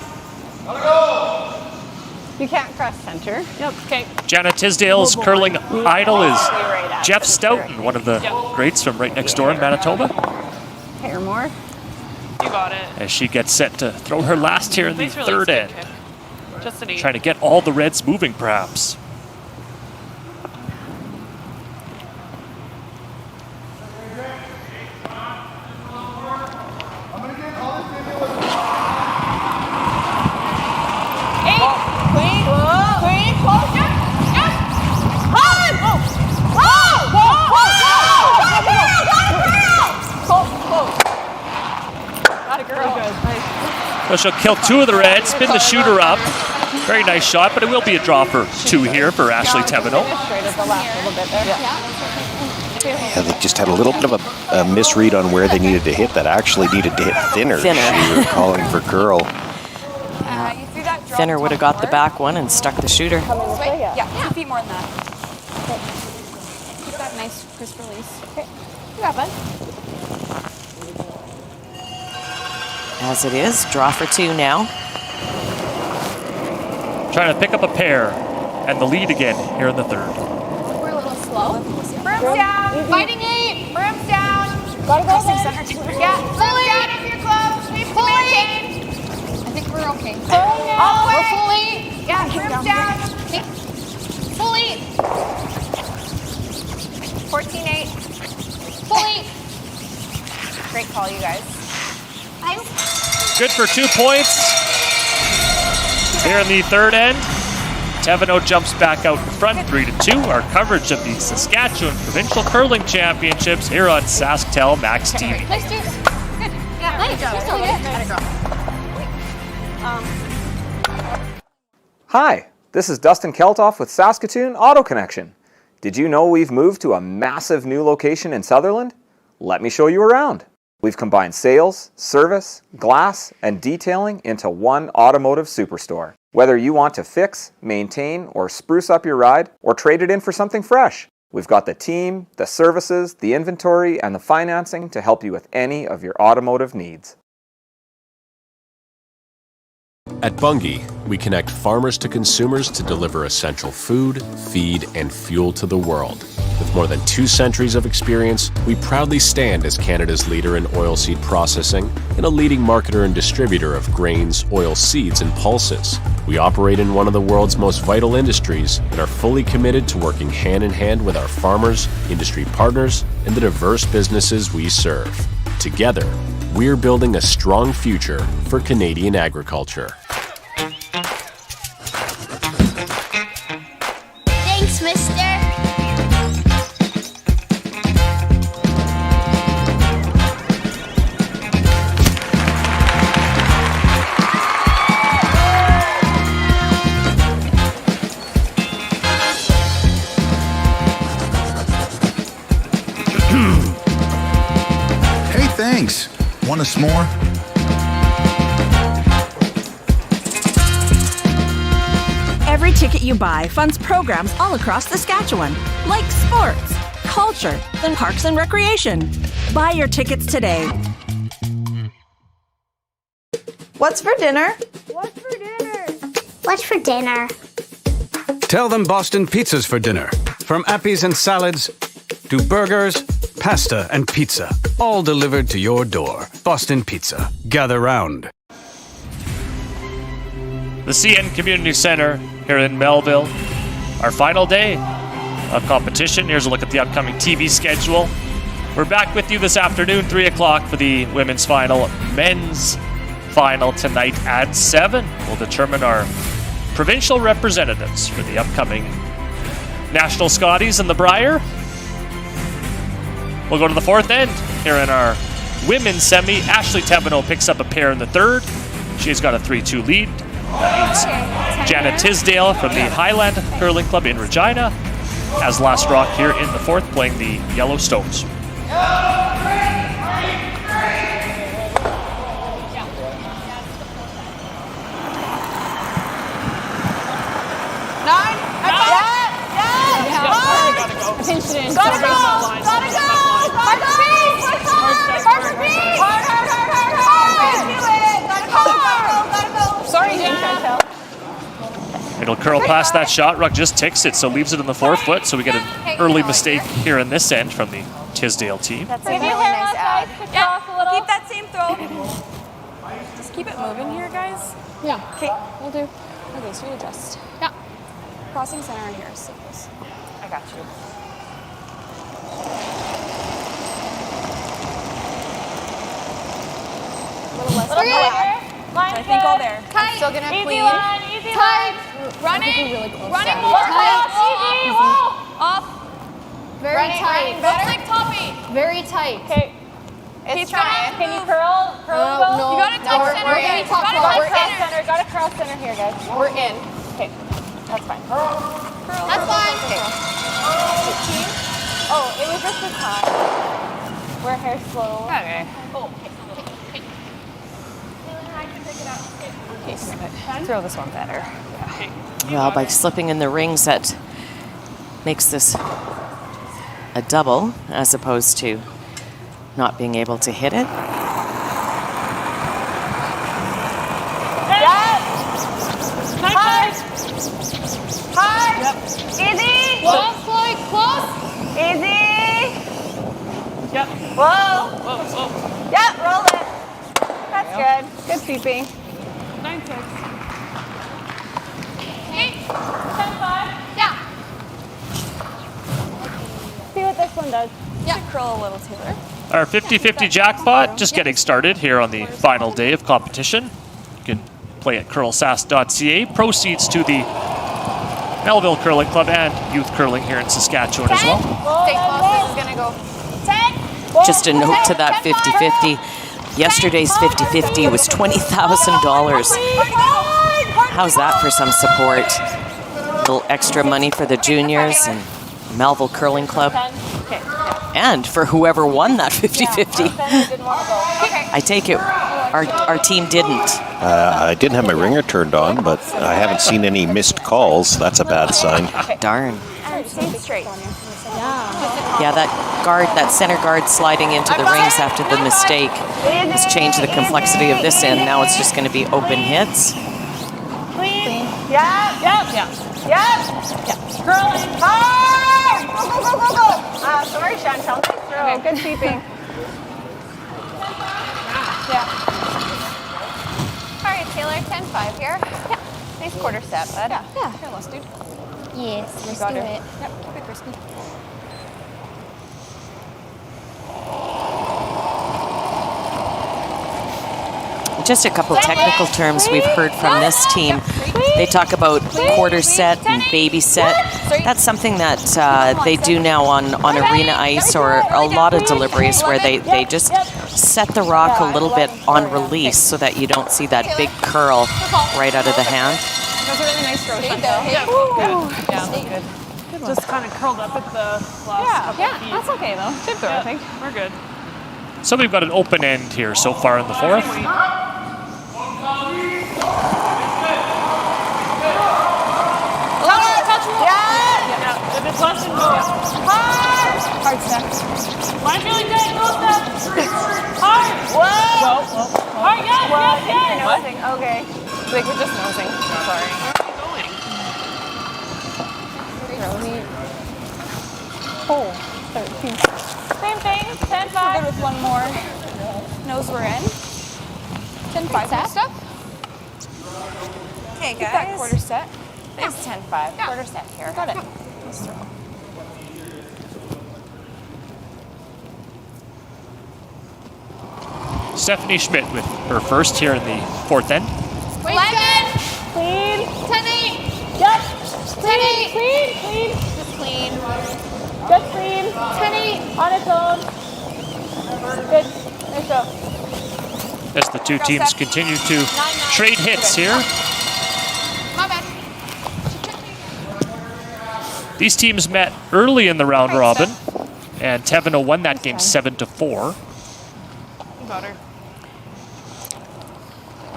You can't cross center. Yep. Okay. Jana Tisdale's curling idol is Jeff Stoughton, one of the greats from right next door in Manitoba. Hair more. You got it. As she gets set to throw her last here in the Thanks for third end. Just an 8. Trying to get all the reds moving, perhaps. So she'll kill 2 of the reds, spin the shooter up. Very nice shot, but it will be a draw for 2 here for Ashley Thevenot. Yeah, they just had a little bit of a misread on where they needed to hit. That actually needed to hit thinner. She was calling for curl. Thinner would have got the back one and stuck the shooter. Yeah, 2 feet more than that. Keep that nice crisp release. Okay. You got it, bud. As it is, draw for 2 now. Trying to pick up a pair and the lead again here in the third. We're a little slow. Broom's down. Fighting 8. Broom's down. Gotta go center. Yeah. Fully. Down if you're close. Keep maintain. I think we're okay. All the way. We're fully. Yeah. Broom's down. Fully. 14-8. Fully. Great call, you guys. Good for 2 points. Here in the third end, Thevenot jumps back out in front, 3-2. Our coverage of the Saskatchewan Provincial Curling Championships here on SaskTel Max TV. Nice, dude. Good. Yeah, nice. Hi, this is Dustin Keltoff with Saskatoon Auto Connection. Did you know we've moved to a massive new location in Sutherland? Let me show you around. We've combined sales, service, glass, and detailing into one automotive superstore. Whether you want to fix, maintain, or spruce up your ride, or trade it in for something fresh, we've got the team, the services, the inventory, and the financing to help you with any of your automotive needs. At Bunge, we connect farmers to consumers to deliver essential food, feed, and fuel to the world. With more than 2 centuries of experience, we proudly stand as Canada's leader in oilseed processing and a leading marketer and distributor of grains, oil seeds, and pulses. We operate in one of the world's most vital industries and are fully committed to working hand in hand with our farmers, industry partners, and the diverse businesses we serve. Together, we're building a strong future for Canadian agriculture. Thanks, mister. Hey, thanks. Want a s'more? Every ticket you buy funds programs all across Saskatchewan, like sports, culture, and parks and recreation. Buy your tickets today. What's for dinner? What's for dinner? What's for dinner? Tell them Boston Pizza's for dinner. From appies and salads to burgers, pasta, and pizza, all delivered to your door. Boston Pizza. Gather round. The CN Community Center here in Melville. Our final day of competition. Here's a look at the upcoming TV schedule. We're back with you this afternoon, 3 o'clock for the women's final. Men's final tonight at 7. We'll determine our provincial representatives for the upcoming National Scotties in the Brier. We'll go to the fourth end here in our women's semi. Ashley Thevenot picks up a pair in the third. She's got a 3-2 lead. That means Janet Tisdalel from the Highland Curling Club in Regina has last rock here in the fourth, playing the Yellow Stones. 9. Gotta go! Hard speed! Gotta go! Sorry, Jenna. It'll curl past that shot. Ruck just ticks it, so leaves it in the forefoot. So we get an early mistake here in this end from the Tisdale team. That's a really nice ad. Yeah, keep that same throw. Just keep it moving here, guys. Yeah. Okay. We'll do. Okay, so you adjust. Yeah. Crossing center here, so close. I got you. A little less. I think all there. Tight. Still gonna Easy clean. one. Easy tight. Running. Really close. Running Yeah. more. Tight. Easy. Whoa. Off. Very Running, tight. running. Looks like toppy. Very tight. Okay. It's trying. Can you curl? No. You gotta touch center. We're You in. gotta Gotta touch cross center. center. Gotta cross center here, guys. We're in. Okay. That's fine. That's fine. Okay. Oh, it was just a time. We're hair slow. Okay. Oh, okay. I can pick it up. Okay. Throw this one better. Well, by slipping in the rings, that makes this a double as opposed to not being able to hit it. Hard. Yep. Easy. Close, like close. Easy. Yep. Whoa. Whoa, whoa. Yep, roll it. That's good. Good sweeping. 9-6. 10-5. Yeah. See what this one does. Yeah. Curl a little, Taylor. Our 50-50 jackpot just getting started here on the final day of competition. You can play at curlsask.ca. Proceeds to the Melville Curling Club and Youth Curling here in Saskatchewan as well. Stay close. This is gonna go. 10. Just a note to that 50-50. Yesterday's 50-50 was $20,000. How's that for some support? A little extra money for the juniors and Melville Curling Club. And for whoever won that 50-50. I take it our team didn't. I didn't have my ringer turned on, but I haven't seen any missed calls. That's a bad sign. Darn. And stay straight. Yeah, that center guard sliding into the rings after the mistake has changed the complexity of this end. Now it's just going to be open hits. Clean. Yeah. Yep. Yeah. Yep. Yeah. Curling. Hard. Go. Sorry, Chantal. Nice throw. Good sweeping. Yeah. All right, Taylor. 10-5 here. Yeah. Nice quarter step, bud. Yeah. Here, let's do. Yes, let's got do her. it. Yep. Keep it crispy. Just a couple technical terms we've heard from this team. They talk about quarter set and baby set. That's something that they do now on arena ice or a lot of deliveries where they just set the rock a little bit on release so that you don't see that big curl right out of the hand. That was a really nice throw, Chantal. Yeah, good. Just kind of curled up at the last couple feet. That's okay though. Good throw, I think. We're good. So we've got an open end here so far in the fourth. If it's less than hard step. Mine's really good. Go step. Hard. Whoa. Hard. Yes. Nosing. Okay. Like we're just nosing. Sorry. Oh, 13. Same thing. 10-5. Good with one more. Nose we're in. 10-5 step. Okay, Keep that guys. quarter set. It's 10-5. Quarter set here. Got it. Let's throw. Stephanie Schmidt with her first here in the fourth end. 11. Clean. 10-8. Yep. 10-8. Clean. Just clean. Just clean. 10-8. On its own. Good. Nice go. As the two teams continue to trade hits here. My bad. These teams met early in the round robin, and Thevenot won that game 7-4. Got her.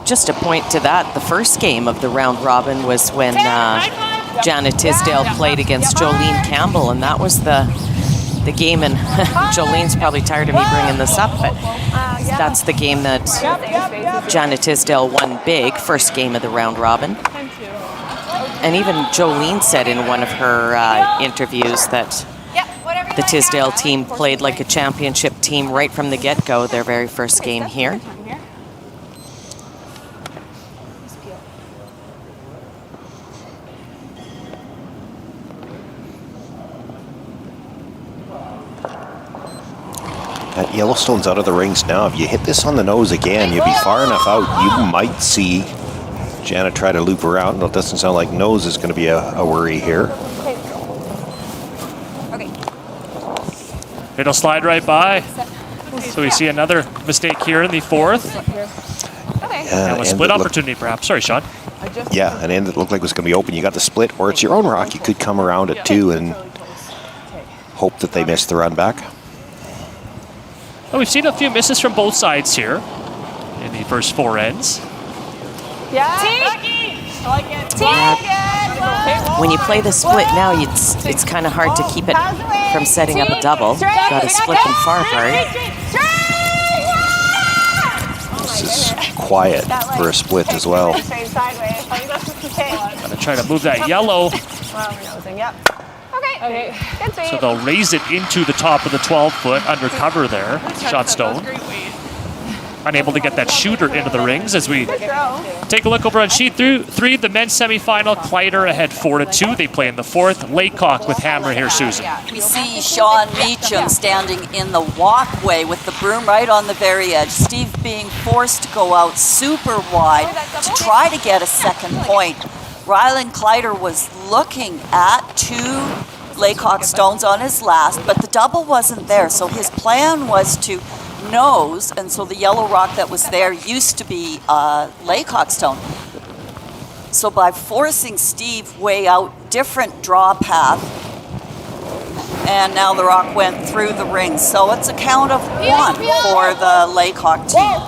Just to point to that, the first game of the round robin was when Janet Tisdale played against Jolene Campbell, and that was the game, and Jolene's probably tired of me bringing this up, but that's the game that Janet Tisdale won big, first game of the round robin. And even Jolene said in one of her interviews that the Tisdale team played like a championship team right from the get-go, their very first game here. That Yellowstone's out of the rings now. If you hit this on the nose again, you'll be far enough out. You might see Janet try to loop around. It doesn't sound like nose is going to be a worry here. Okay. It'll slide right by. So we see another mistake here in the fourth. Okay. And a split opportunity, perhaps. Sorry, Sean. Yeah, an end that looked like it was going to be open. You got the split, or it's your own rock. You could come around at 2 and hope that they miss the run back. Well, we've seen a few misses from both sides here in the first 4 ends. Yeah. When you play the split now, it's kind of hard to keep it from setting up a double. Got to split them far apart. This is quiet for a split as well. Gonna try to move that yellow. Okay. Good save. So they'll raise it into the top of the 12-foot under cover there. Shot Stone. Unable to get that shooter into the rings as we take a look over on sheet 3, the men's semifinal. Kleiter ahead 4-2. They play in the fourth. Laycock with hammer here, Susan. We see Sean Meacham standing in the walkway with the broom right on the very edge. Steve being forced to go out super wide to try to get a second point. Rylan Kleiter was looking at 2 Laycock stones on his last, but the double wasn't there, so his plan was to nose, and so the yellow rock that was there used to be Laycock stone. So by forcing Steve way out, different draw path, and now the rock went through the ring. So it's a count of 1 for the Laycock team.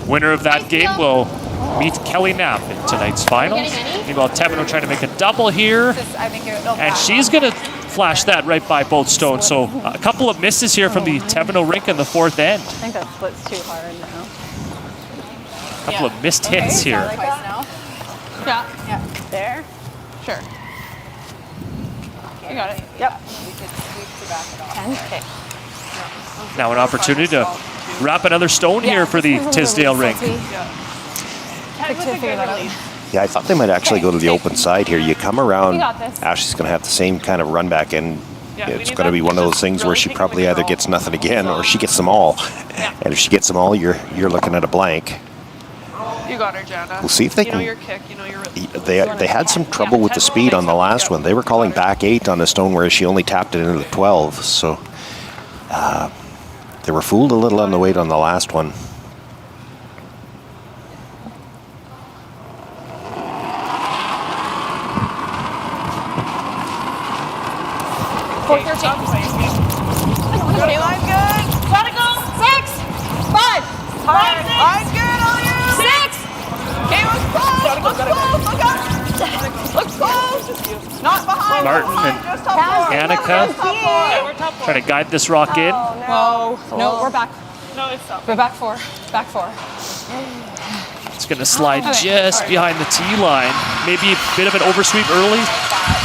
Winner of that game will meet Kelly Knapp in tonight's finals. Meanwhile, Thevenot trying to make a double here, and she's going to flash that right by both stones. So a couple of misses here from the Thevenot rink in the fourth end. I think that split's too hard now. A couple of missed hits here. Yeah. There? Sure. You got it. Yep. 10. Okay. Now an opportunity to wrap another stone here for the Tisdale rink. Yeah, I thought they might actually go to the open side here. You come around, Ashley's going to have the same kind of run back, and it's going to be one of those things where she probably either gets nothing again or she gets them all. And if she gets them all, you're looking at a blank. You got her, Jana. We'll see if they can. You know your kick. You know your. They had some trouble with the speed on the last one. They were calling back 8 on the stone, whereas she only tapped it into the 12. So they were fooled a little on the weight on the last one. Line's good. Gotta go. 6. 5. Line's good, all you. 6. Okay, looks close. Looks close. Look up. Looks close. Not behind. Martin and Just top 4. Annika trying to guide this rock in. No, we're back. No, it's up. We're back 4. Back 4. It's going to slide just behind the tee line. Maybe a bit of an oversweep early.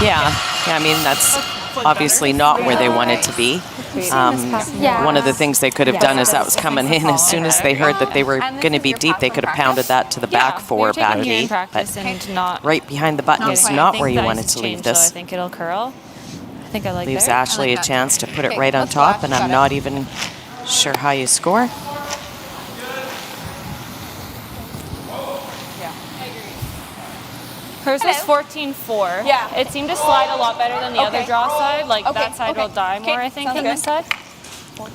Yeah, I mean, that's obviously not where they wanted to be. One of the things they could have done is that was coming in as soon as they heard that they were going to be deep, they could have pounded that to the back 4, back 8. But right behind the button is not where you wanted to leave this. So I think it'll curl. I think I like Leaves there. Ashley a chance to put it right on top, and I'm not even sure how you score. Hers was 14-4. Yeah. It seemed to slide a lot better than the other draw side. Like that side will die more, I think, than this side.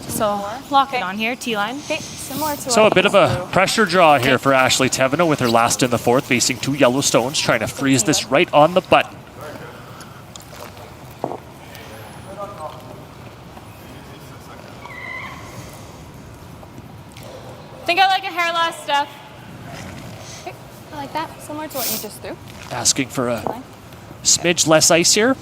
So lock it on here, T-line. Similar to So a bit of a pressure draw here for Ashley Thevenot with her last in the fourth, facing 2 yellow stones, trying to freeze this right on the button. I think I like a hair last step. I like that. Similar to what you just threw. Asking for a smidge less ice here.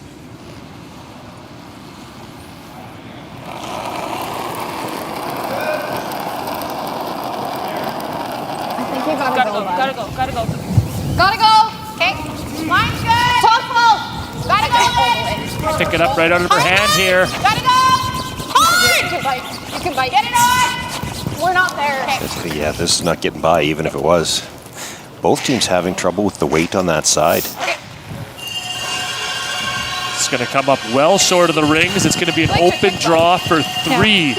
Gotta go. Gotta go. Okay. Line's good. Top full. Gotta go. Pick it up right out of her hand here. Gotta go. Hard. You can bite. Get it on. We're not there. Okay. Yeah, this is not getting by, even if it was. Both teams having trouble with the weight on that side. It's going to come up well short of the rings. It's going to be an open draw for 3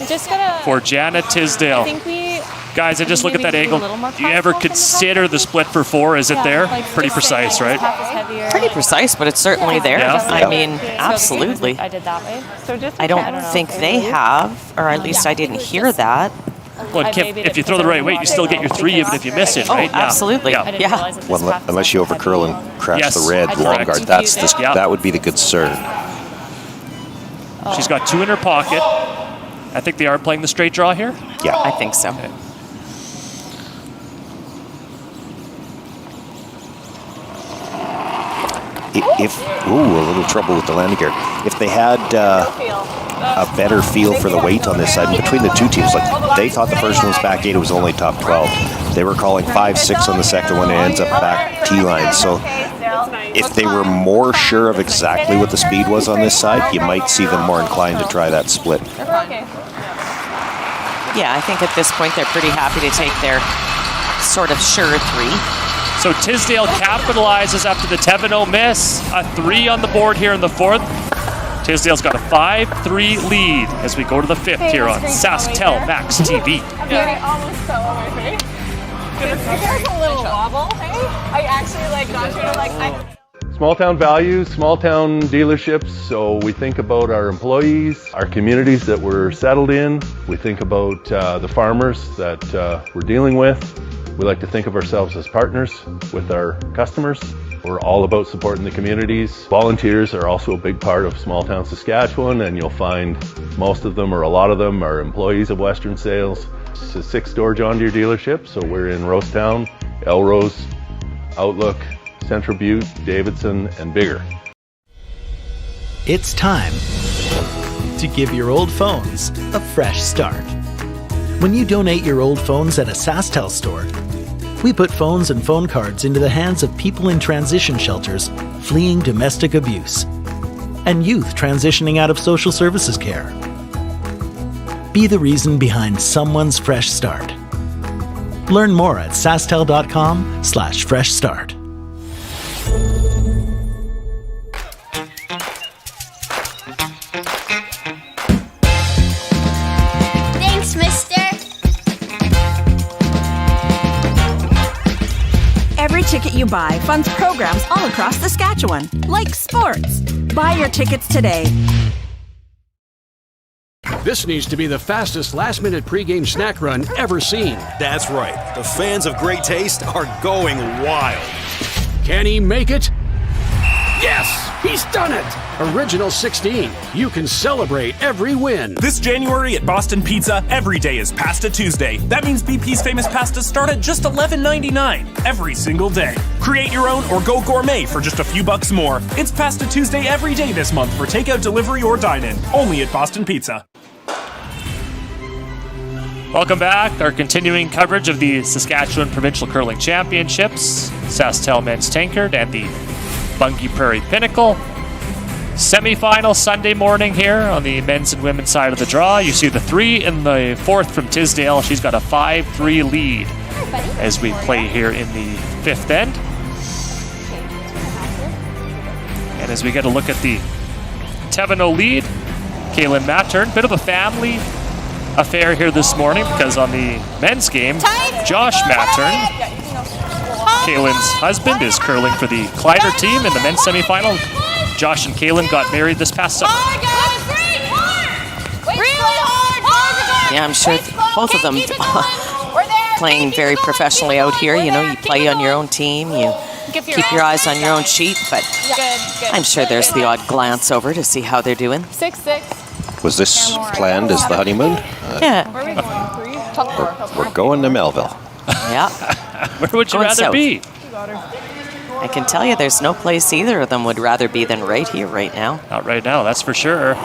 Just gotta. for Janet Tisdale. I think we Guys, I just look at that Maybe angle. a little more Do you ever powerful consider the split for 4? Is it there? like Pretty just precise, saying, right? half is heavier. Pretty precise, but it's certainly there. Yeah. I mean, absolutely. I did that way. So just I don't think they have, or at least I didn't hear that. Well, if you throw the right weight, you still get your 3 even if you miss it, right? Oh, absolutely. Yeah. Yeah. Well, unless you overcurl and crash Yes. the red long Correct. guard, that would be the concern. She's got 2 in her pocket. I think they are playing the straight draw here. Yeah, I think so. Okay. A little trouble with the landing gear. If they had a better feel for the weight on this side, and between the two teams, like they thought the first one was back 8, it was only top 12. They were calling 5-6 on the second one, and it ends up back T-line. So if they were more sure of exactly what the speed was on this side, you might see them more inclined to try that split. Yeah, I think at this point they're pretty happy to take their sort of sure 3. So Tisdale capitalizes after the Thevenot miss. A 3 on the board here in the 4th. Tisdale's got a 5-3 lead as we go to the 5th here on SaskTel Max TV. Danny almost fell on my face. There's a little wobble, hey? I actually got you to Small town values, small town dealerships, so we think about our employees, our communities that we're settled in, we think about the farmers that we're dealing with. We like to think of ourselves as partners with our customers. We're all about supporting the communities. Volunteers are also a big part of small town Saskatchewan, and you'll find most of them or a lot of them are employees of Western Sales. It's a 6-store John Deere dealership, so we're in Rosetown, Elrose, Outlook, Central Butte, Davidson, and Bigger. It's time to give your old phones a fresh start. When you donate your old phones at a SaskTel store, we put phones and phone cards into the hands of people in transition shelters fleeing domestic abuse and youth transitioning out of social services care. Be the reason behind someone's fresh start. Learn more at sastel.com/fresh start. Thanks, mister. Every ticket you buy funds programs all across Saskatchewan, like sports. Buy your tickets today. This needs to be the fastest last-minute pregame snack run ever seen. That's right. The fans of great taste are going wild. Can he make it? Yes! He's done it! Original 16. You can celebrate every win. This January at Boston Pizza, every day is Pasta Tuesday. That means BP's famous pastas start at just $11.99 every single day. Create your own or go gourmet for just a few bucks more. It's Pasta Tuesday every day this month for takeout, delivery, or dine-in. Only at Boston Pizza. Welcome back. Our continuing coverage of the Saskatchewan Provincial Curling Championships, SaskTel Men's Tankard and the Bunge Prairie Pinnacle. Semi-final Sunday morning here on the men's and women's side of the draw. You see the 3 in the 4th from Tisdale. She's got a 5-3 lead as we play here in the 5th end. And as we get a look at the Thevenot lead, Kaylin Mattern, bit of a family affair here this morning because on the men's game, Josh Mattern, Kaylin's husband, is curling for the Kleiter team in the men's semifinal. Josh and Kaylin got married this past summer. Yeah, I'm sure both of them playing very professionally out here. You know, you play on your own team, you keep your eyes on your own sheet, but I'm sure there's the odd glance over to see how they're doing. 6-6. Was this planned as the honeymoon? Yeah. We're going to Melville. Yeah. Where would you rather be? I can tell you there's no place either of them would rather be than right here, right now. Not right now, that's for sure.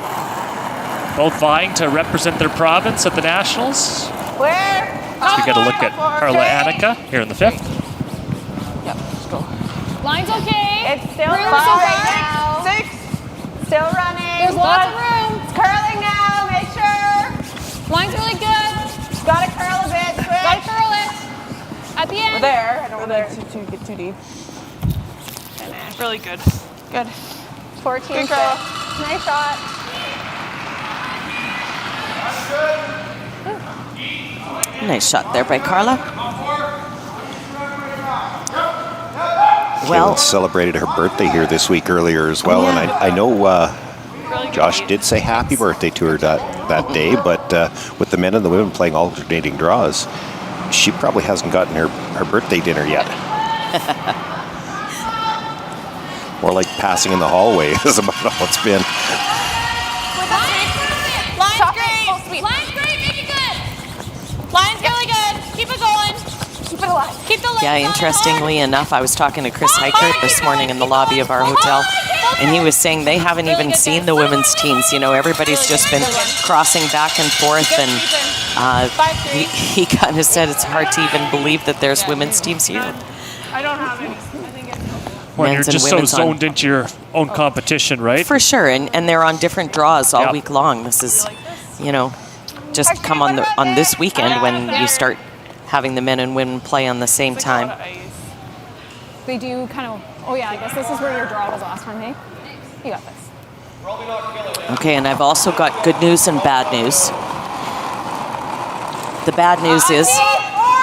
Both vying to represent their province at the Nationals. Where? So we get a look at Carla Annika here in the 5th. Yep, let's go. Line's okay. It's still Room fine so right far. now. 6. Still running. There's lots of room. It's curling now. Make sure. Line's really good. Gotta curl a bit. Switch. Gotta curl it. At the end. We're there. I don't want to get too deep. Finish. Really good. Good. 14. Good girl. Nice shot. Nice shot there by Carla. Well, celebrated her birthday here this week earlier as well, and I know Josh did say happy birthday to her that day, but with the men and the women playing alternating draws, she probably hasn't gotten her birthday dinner yet. More like passing in the hallway is about all it's been. Line's great. Line's great. Make it good. Line's really good. Keep it going. Keep it alive. Keep the legs Yeah, interestingly enough, I was talking to Chris Heikert this morning in the lobby of our hotel, and he was saying they haven't even seen the women's teams. You know, everybody's just been crossing back and forth, and he kind of said it's hard to even believe that there's women's teams here. I don't have any. When you're just so zoned into your own competition, right? For sure, and they're on different draws all week long. This is, you know, just come on this weekend when you start having the men and women play on the same time. They do kind of, oh yeah, I guess this is where your draw was last time, hey? You got this. Okay, and I've also got good news and bad news. The bad news is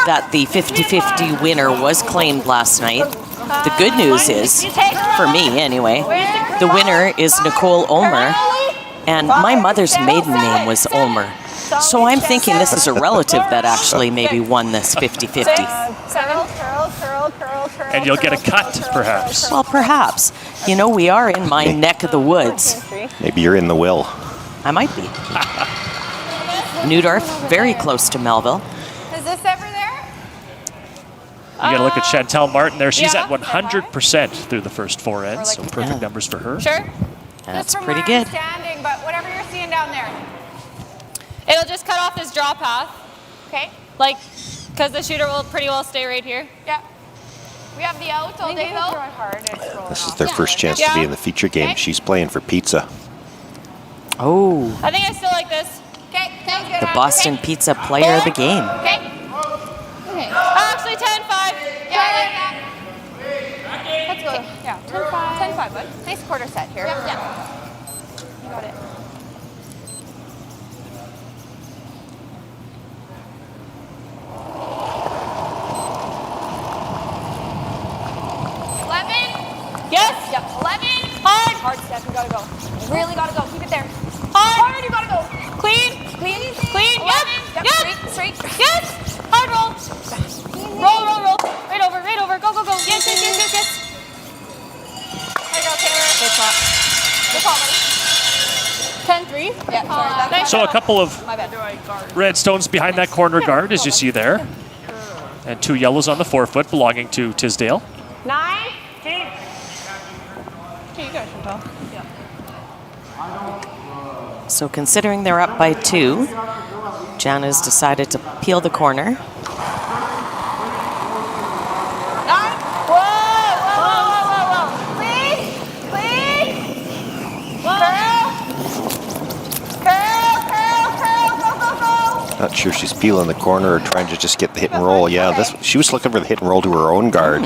that the 50-50 winner was claimed last night. The good news is, for me anyway, the winner is Nicole Ulmer, and my mother's maiden name was Ulmer. So I'm thinking this is a relative that actually maybe won this 50-50. And you'll get a cut, perhaps. Well, perhaps. You know, we are in my neck of the woods. Maybe you're in the will. I might be. Neudorf, very close to Melville. Is this ever there? You got to look at Chantel Martin there. She's at 100% through the first 4 ends, so perfect numbers for her. Sure. That's pretty good. Standing, but whatever you're seeing down there. It'll just cut off this draw path. Okay. Like, because the shooter will pretty well stay right here. Yeah. We have the out all day though. This is their first chance to be in the feature game. She's playing for pizza. Oh. I think I still like this. Okay. Sounds good. The Boston Pizza player of the game. Okay. Okay. Actually, 10-5. Yeah, I like that. Let's go. Yeah, 10-5. 10-5, bud. Nice quarter set here. Yeah. You got it. Yes. Yep. 11. Hard. Hard step. You gotta go. You really gotta go. Keep it there. Hard. You gotta go. Clean. Clean. Clean. Yep. Yep. Straight. Yes. Hard roll. Roll. Right over. Go. Yes. There you go, Taylor. Good shot. Good call, buddy. 10-3. Yeah. Sorry. So a couple of red stones behind that corner guard, as you see there. And 2 yellows on the forefoot belonging to Tisdale. 9. Okay, you guys can tell. Yeah. So considering they're up by 2, Jana's decided to peel the corner. 9. Whoa. Clean. Curl. Go. Not sure she's peeling the corner or trying to just get the hit and roll. Yeah, she was looking for the hit and roll to her own guard.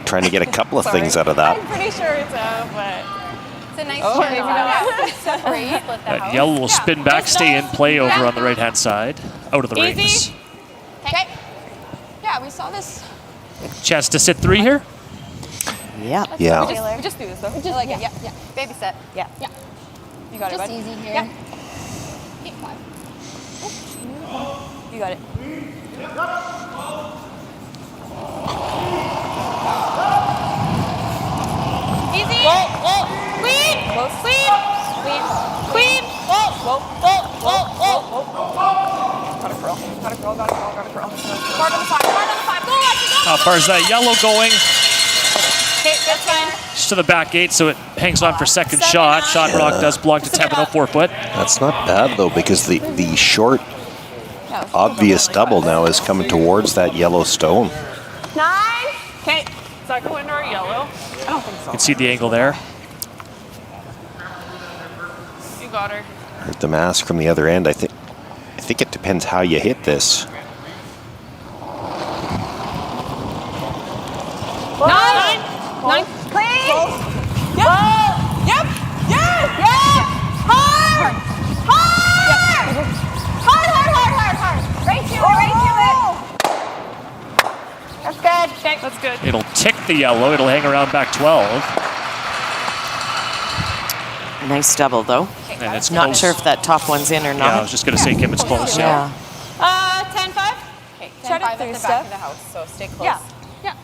Trying to get a couple of things out of that. I'm pretty sure it's out, but it's a nice shot. Separate. That yellow will spin back, stay in play over on the right-hand side, out of the rings. Okay. Yeah, we saw this. Chance to sit 3 here? Yeah. We just do this though. I like it. Yeah. Baby set. Yeah. You got it, bud. Just easy here. Yeah. 8-5. You got it. Easy. Whoa. Clean. Whoa. Gotta curl. Hard on the 5. Go. How far is that yellow going? Okay, that's fine. Just to the back gate, so it hangs on for second shot. Shot block does belong to Thevenot, forefoot. That's not bad though, because the short, obvious double now is coming towards that yellow stone. 9. Okay, second window or yellow? I don't think so. You can see the angle there. You got her. With the mask from the other end, I think it depends how you hit this. 9. Clean. Yep. Yep. Yes. Hard. Right to it. That's good. It'll tick the yellow. It'll hang around back 12. Nice double, though. And it's not close. sure if that top one's in or not. Yeah, I was just going to say, Kim, it's close. Yeah. 10-5. Okay, Try 10-5 to at through the step. back of the house, so stay close. Yeah. Yeah.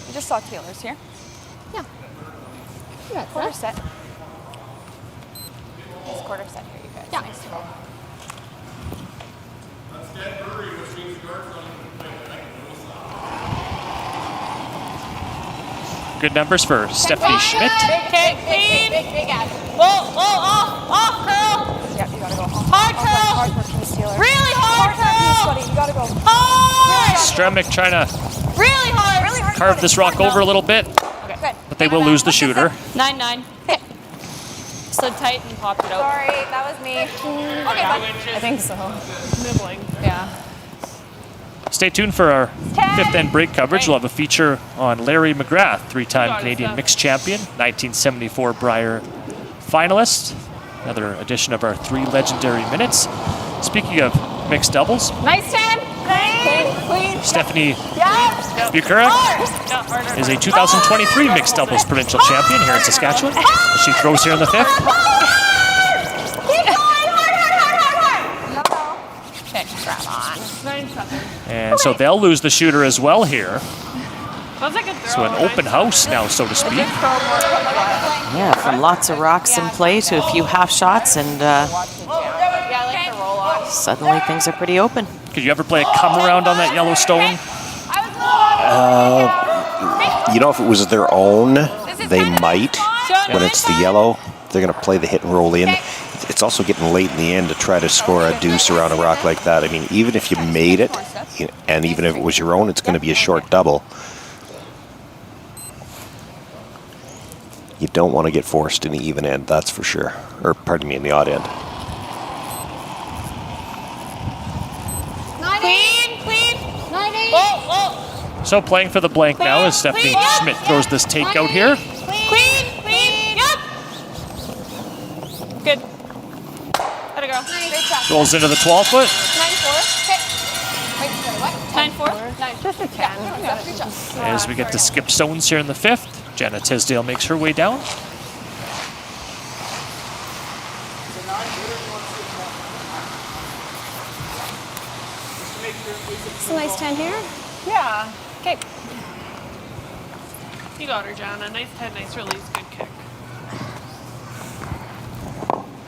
We just saw Taylor's here. Yeah. Quarter set. Nice quarter set here, you guys. Yeah. Nice to roll. Good numbers for Stephanie Schmidt. Okay, clean. Big ad. Whoa, off, curl. Yeah, you gotta go home. Hard curl. Hard work from Steeler. Really hard curl. You gotta go. Hard. Stremick trying to Really hard. carve this rock over a little bit, Okay. but they will lose the shooter. 9-9. Stood tight and popped it out. Sorry, that was me. Okay, I think so. Nibbling. Yeah. Stay tuned for our fifth end break coverage. We'll have a feature on Larry McGrath, three-time Got it, Canadian Steph. mixed champion, 1974 Brier finalist. Another edition of our 3 legendary minutes. Speaking of mixed doubles, Nice 10. Clean. Stephanie Yeah. Buchera is a 2023 mixed doubles provincial champion here in Saskatchewan. She throws here in the 5th. Okay, grab on. 9-7. And so they'll lose the shooter as well here. That was a good throw. So an open house now, so to speak. Yeah, from lots of rocks in play to a few half shots, and Yeah, I like the roll off. suddenly things are pretty open. Could you ever play a come around on that yellow stone? You know, if it was their own, they might. When it's the yellow, they're going to play the hit and roll in. It's also getting late in the end to try to score a deuce around a rock like that. I mean, even if you made it, and even if it was your own, it's going to be a short double. You don't want to get forced in the even end, that's for sure. Or, pardon me, in the odd end. Clean. 9-8. Whoa. So playing for the blank now as Stephanie Schmidt throws this takeout here. Clean. Yep. Good. Atta girl. Great job. Rolls into the 12-foot. 9-4. Okay. Wait, sorry, what? 9-4. Just a 10. Yeah, good job. As we get to skip stones here in the 5th, Jana Tisdale makes her way down. It's a nice 10 here. Yeah. Okay. You got her, Jana. Nice 10, nice release, good kick.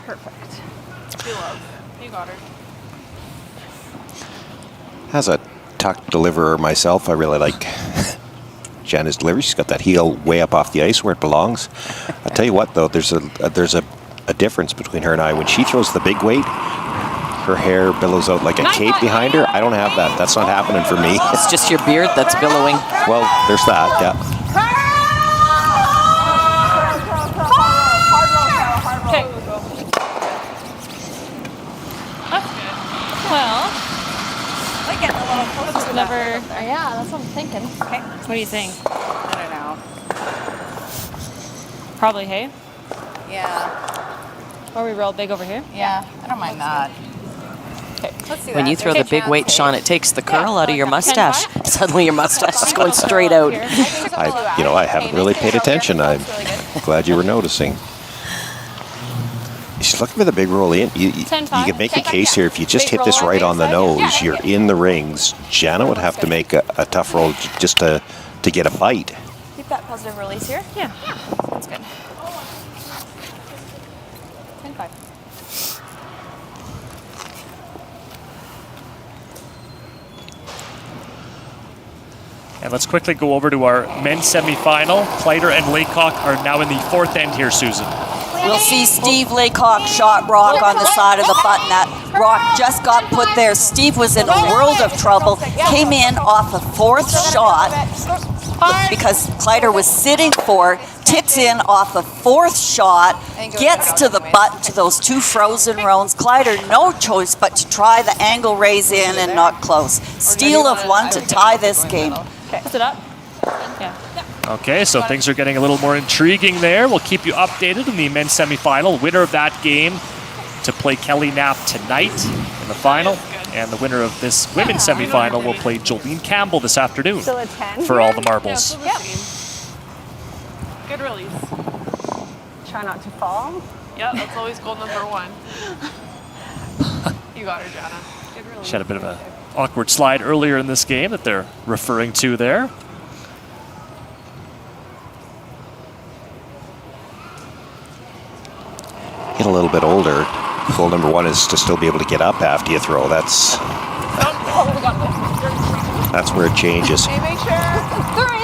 Perfect. You love. You got her. As a tuck deliverer myself, I really like Jana's delivery. She's got that heel way up off the ice where it belongs. I tell you what, though, there's a difference between her and I. When she throws the big weight, her hair billows out like a cape behind her. I don't have that. That's not happening for me. It's just your beard that's billowing. Well, there's that, yeah. Okay. That's good. Well, We're getting a little closer to never. that. Yeah, that's what I'm thinking. Okay. What do you think? I don't know. Probably hay. Yeah. Or we roll big over here. Yeah, I don't mind that. Okay, let's see When that. you throw the There's a big weight, chance. Sean, it takes the curl out of your 10-5. mustache. Suddenly your mustache is going straight out. I haven't really paid attention. I'm glad you were noticing. She's looking for the big roll in. You 10-5. can make a case here. If you just hit this right on the nose, you're in the rings. Jana would have to make a tough roll just to get a bite. Keep that positive release here. Yeah. That's good. 10-5. And let's quickly go over to our men's semifinal. Kleiter and Laycock are now in the 4th end here, Susan. We'll see Steve Laycock shot rock on the side of the button. That rock just got put there. Steve was in a world of trouble. Came in off a 4th shot because Kleiter was sitting 4. Ticks in off a 4th shot. Gets to the button to those 2 frozen rounds. Kleiter no choice but to try the angle raise in and not close. Steal of 1 to tie this game. Put it up. Yeah. Okay, so things are getting a little more intriguing there. We'll keep you updated in the men's semifinal. Winner of that game to play Kelly Knapp tonight in the final. And the winner of this women's semifinal will play Jolene Campbell this afternoon Still a 10 for all the marbles. Yep. Good release. Try not to fall. Yep, that's always goal number 1. You got her, Jana. Good release. She had a bit of an awkward slide earlier in this game that they're referring to there. Get a little bit older. Goal number 1 is to still be able to get up after you throw. That's where it changes. Okay, make sure. 3.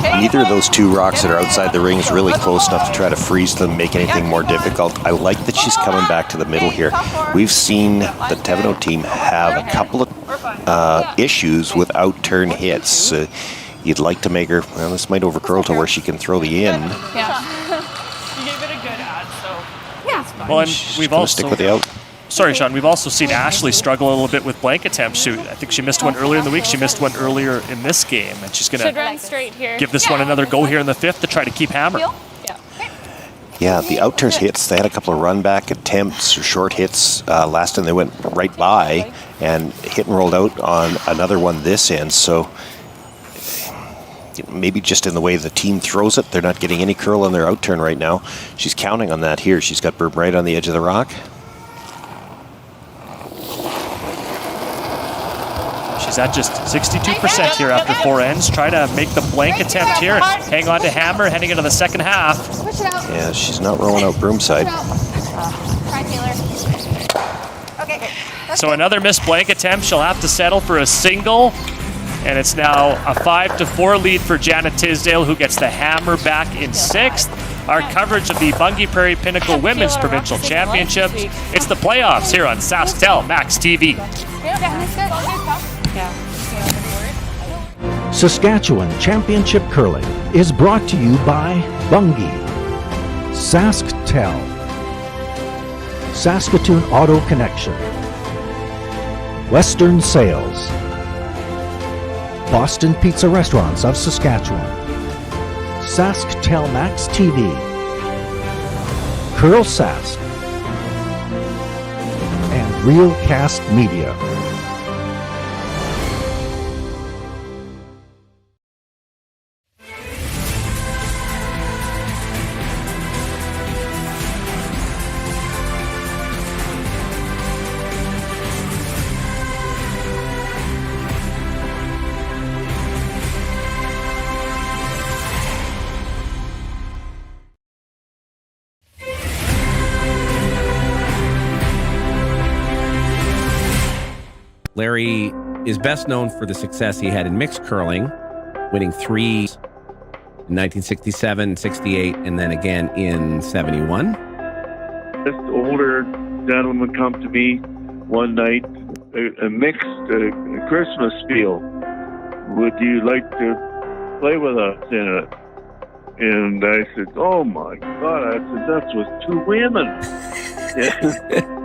Either of those 2 rocks that are outside the ring is really close enough to try to freeze them, make anything more difficult. I like that she's coming back to the middle here. We've seen the Thevenot team have a couple of issues with out-turn hits. You'd like to make her, well, this might overcurl to where she can throw the in. Yeah. You gave it a good ad, so yeah. Well, and we've also stick with the out. Sorry, Sean. We've also seen Ashley struggle a little bit with blank attempts. I think she missed one earlier in the week. She missed one earlier in this game, and she's going Should to run straight here. give this one another go here in the 5th to try to keep hammer. Yeah, the out-turn hits, they had a couple of run-back attempts or short hits last time they went right by and hit and rolled out on another one this end. So maybe just in the way the team throws it, they're not getting any curl on their out-turn right now. She's counting on that here. She's got Burb right on the edge of the rock. She's at just 62% here after 4 ends. Try to make the blank attempt here and hang on to hammer heading into the second half. Push it out. Yeah, she's not rolling out broomside. Try Taylor. Okay. So another missed blank attempt. She'll have to settle for a single. And it's now a 5-4 lead for Janet Tisdale, who gets the hammer back in 6th. Our coverage of the Bunge Prairie Pinnacle Women's Provincial Championships. It's the playoffs here on SaskTel Max TV. Saskatchewan Championship Curling is brought to you by Bunge, SaskTel, Saskatoon Auto Connection, Western Sales, Boston Pizza Restaurants of Saskatchewan, SaskTel Max TV, Curl Sask, and Realcast Media. Larry is best known for the success he had in mixed curling, winning 3 in 1967, 68, and then again in 71. This older gentleman would come to me one night, a mixed Christmas spiel. Would you like to play with us in it? And I said, oh my God, I said, that's with 2 women.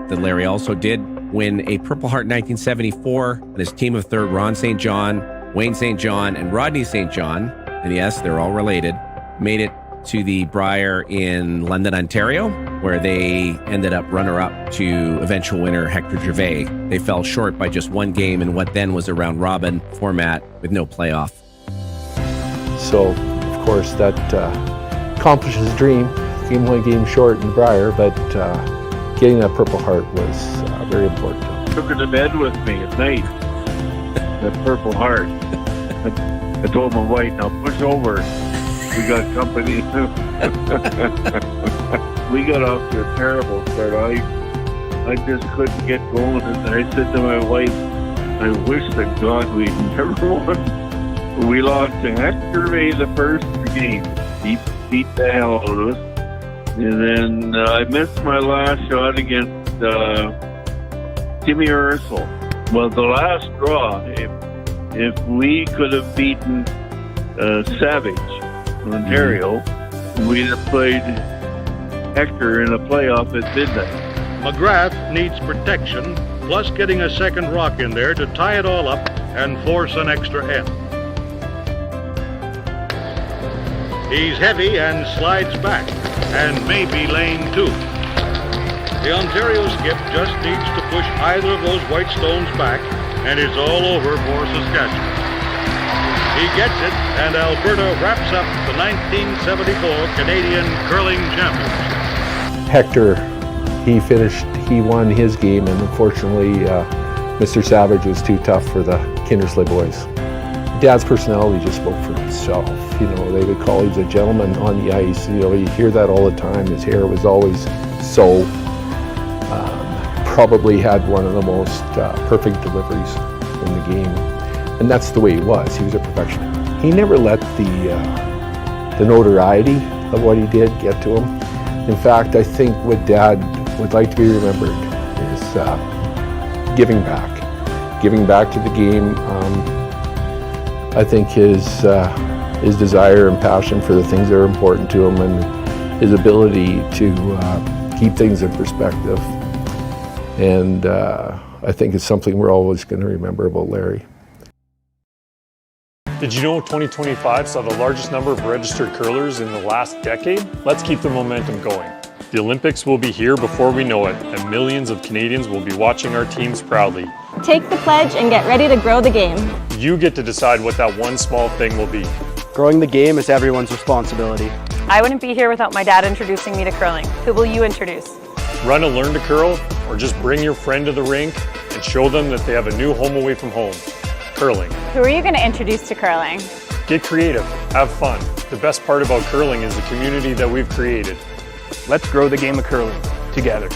That Larry also did win a Purple Heart 1974 and his team of 3rd, Ron St. John, Wayne St. John, and Rodney St. John, and yes, they're all related, made it to the Brier in London, Ontario, where they ended up runner-up to eventual winner Hector Gervais. They fell short by just 1 game in what then was a round-robin format with no playoff. So, of course, that accomplished his dream. Game 1 game short in Brier, but getting that Purple Heart was very important. Took her to bed with me at night. That Purple Heart. I told my wife, now push over. We got company. We got off to a terrible start. I just couldn't get going, and I said to my wife, I wish that God we'd never won. We lost to Hector Gervais the first game. He beat the hell out of us. And then I missed my last shot against Timmy Ursel. Well, the last draw, if we could have beaten Savage, Ontario, we'd have played Hector in a playoff at midnight. McGrath needs protection, plus getting a second rock in there to tie it all up and force an extra end. He's heavy and slides back, and maybe lane 2. The Ontario skip just needs to push either of those white stones back, and it's all over for Saskatchewan. He gets it, and Alberta wraps up the 1974 Canadian Curling Championship. Hector, he won his game, and unfortunately, Mr. Savage was too tough for the Kindersley boys. Dad's personality just spoke for himself. You know, they would call he's a gentleman on the ice. You know, you hear that all the time. His hair was always so. Probably had one of the most perfect deliveries in the game. And that's the way he was. He was a perfectionist. He never let the notoriety of what he did get to him. In fact, I think what Dad would like to be remembered is giving back. Giving back to the game. I think his desire and passion for the things that are important to him and his ability to keep things in perspective. And I think it's something we're always going to remember about Larry. Did you know 2025 saw the largest number of registered curlers in the last decade? Let's keep the momentum going. The Olympics will be here before we know it, and millions of Canadians will be watching our teams proudly. Take the pledge and get ready to grow the game. You get to decide what that one small thing will be. Growing the game is everyone's responsibility. I wouldn't be here without my dad introducing me to curling. Who will you introduce? Run a Learn to Curl, or just bring your friend to the rink and show them that they have a new home away from home. Curling. Who are you going to introduce to curling? Get creative, have fun. The best part about curling is the community that we've created. Let's grow the game of curling together.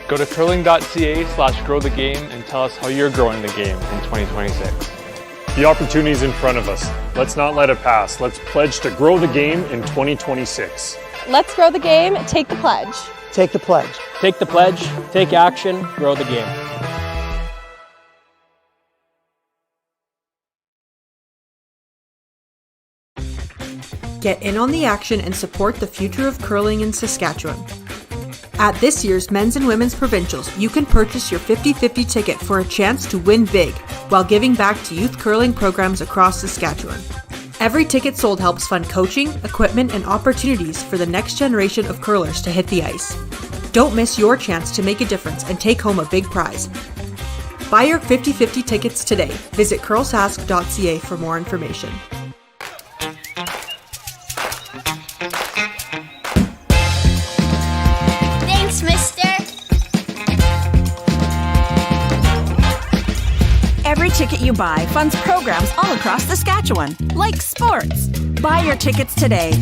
Go to curling.ca/growthegame and tell us how you're growing the game in 2026. The opportunity is in front of us. Let's not let it pass. Let's pledge to grow the game in 2026. Let's grow the game. Take the pledge. Take the pledge. Take the pledge, take action, grow the game. Get in on the action and support the future of curling in Saskatchewan. At this year's Men's and Women's Provincials, you can purchase your 50-50 ticket for a chance to win big while giving back to youth curling programs across Saskatchewan. Every ticket sold helps fund coaching, equipment, and opportunities for the next generation of curlers to hit the ice. Don't miss your chance to make a difference and take home a big prize. Buy your 50-50 tickets today. Visit curlsask.ca for more information. Thanks, mister. Every ticket you buy funds programs all across Saskatchewan, like sports. Buy your tickets today.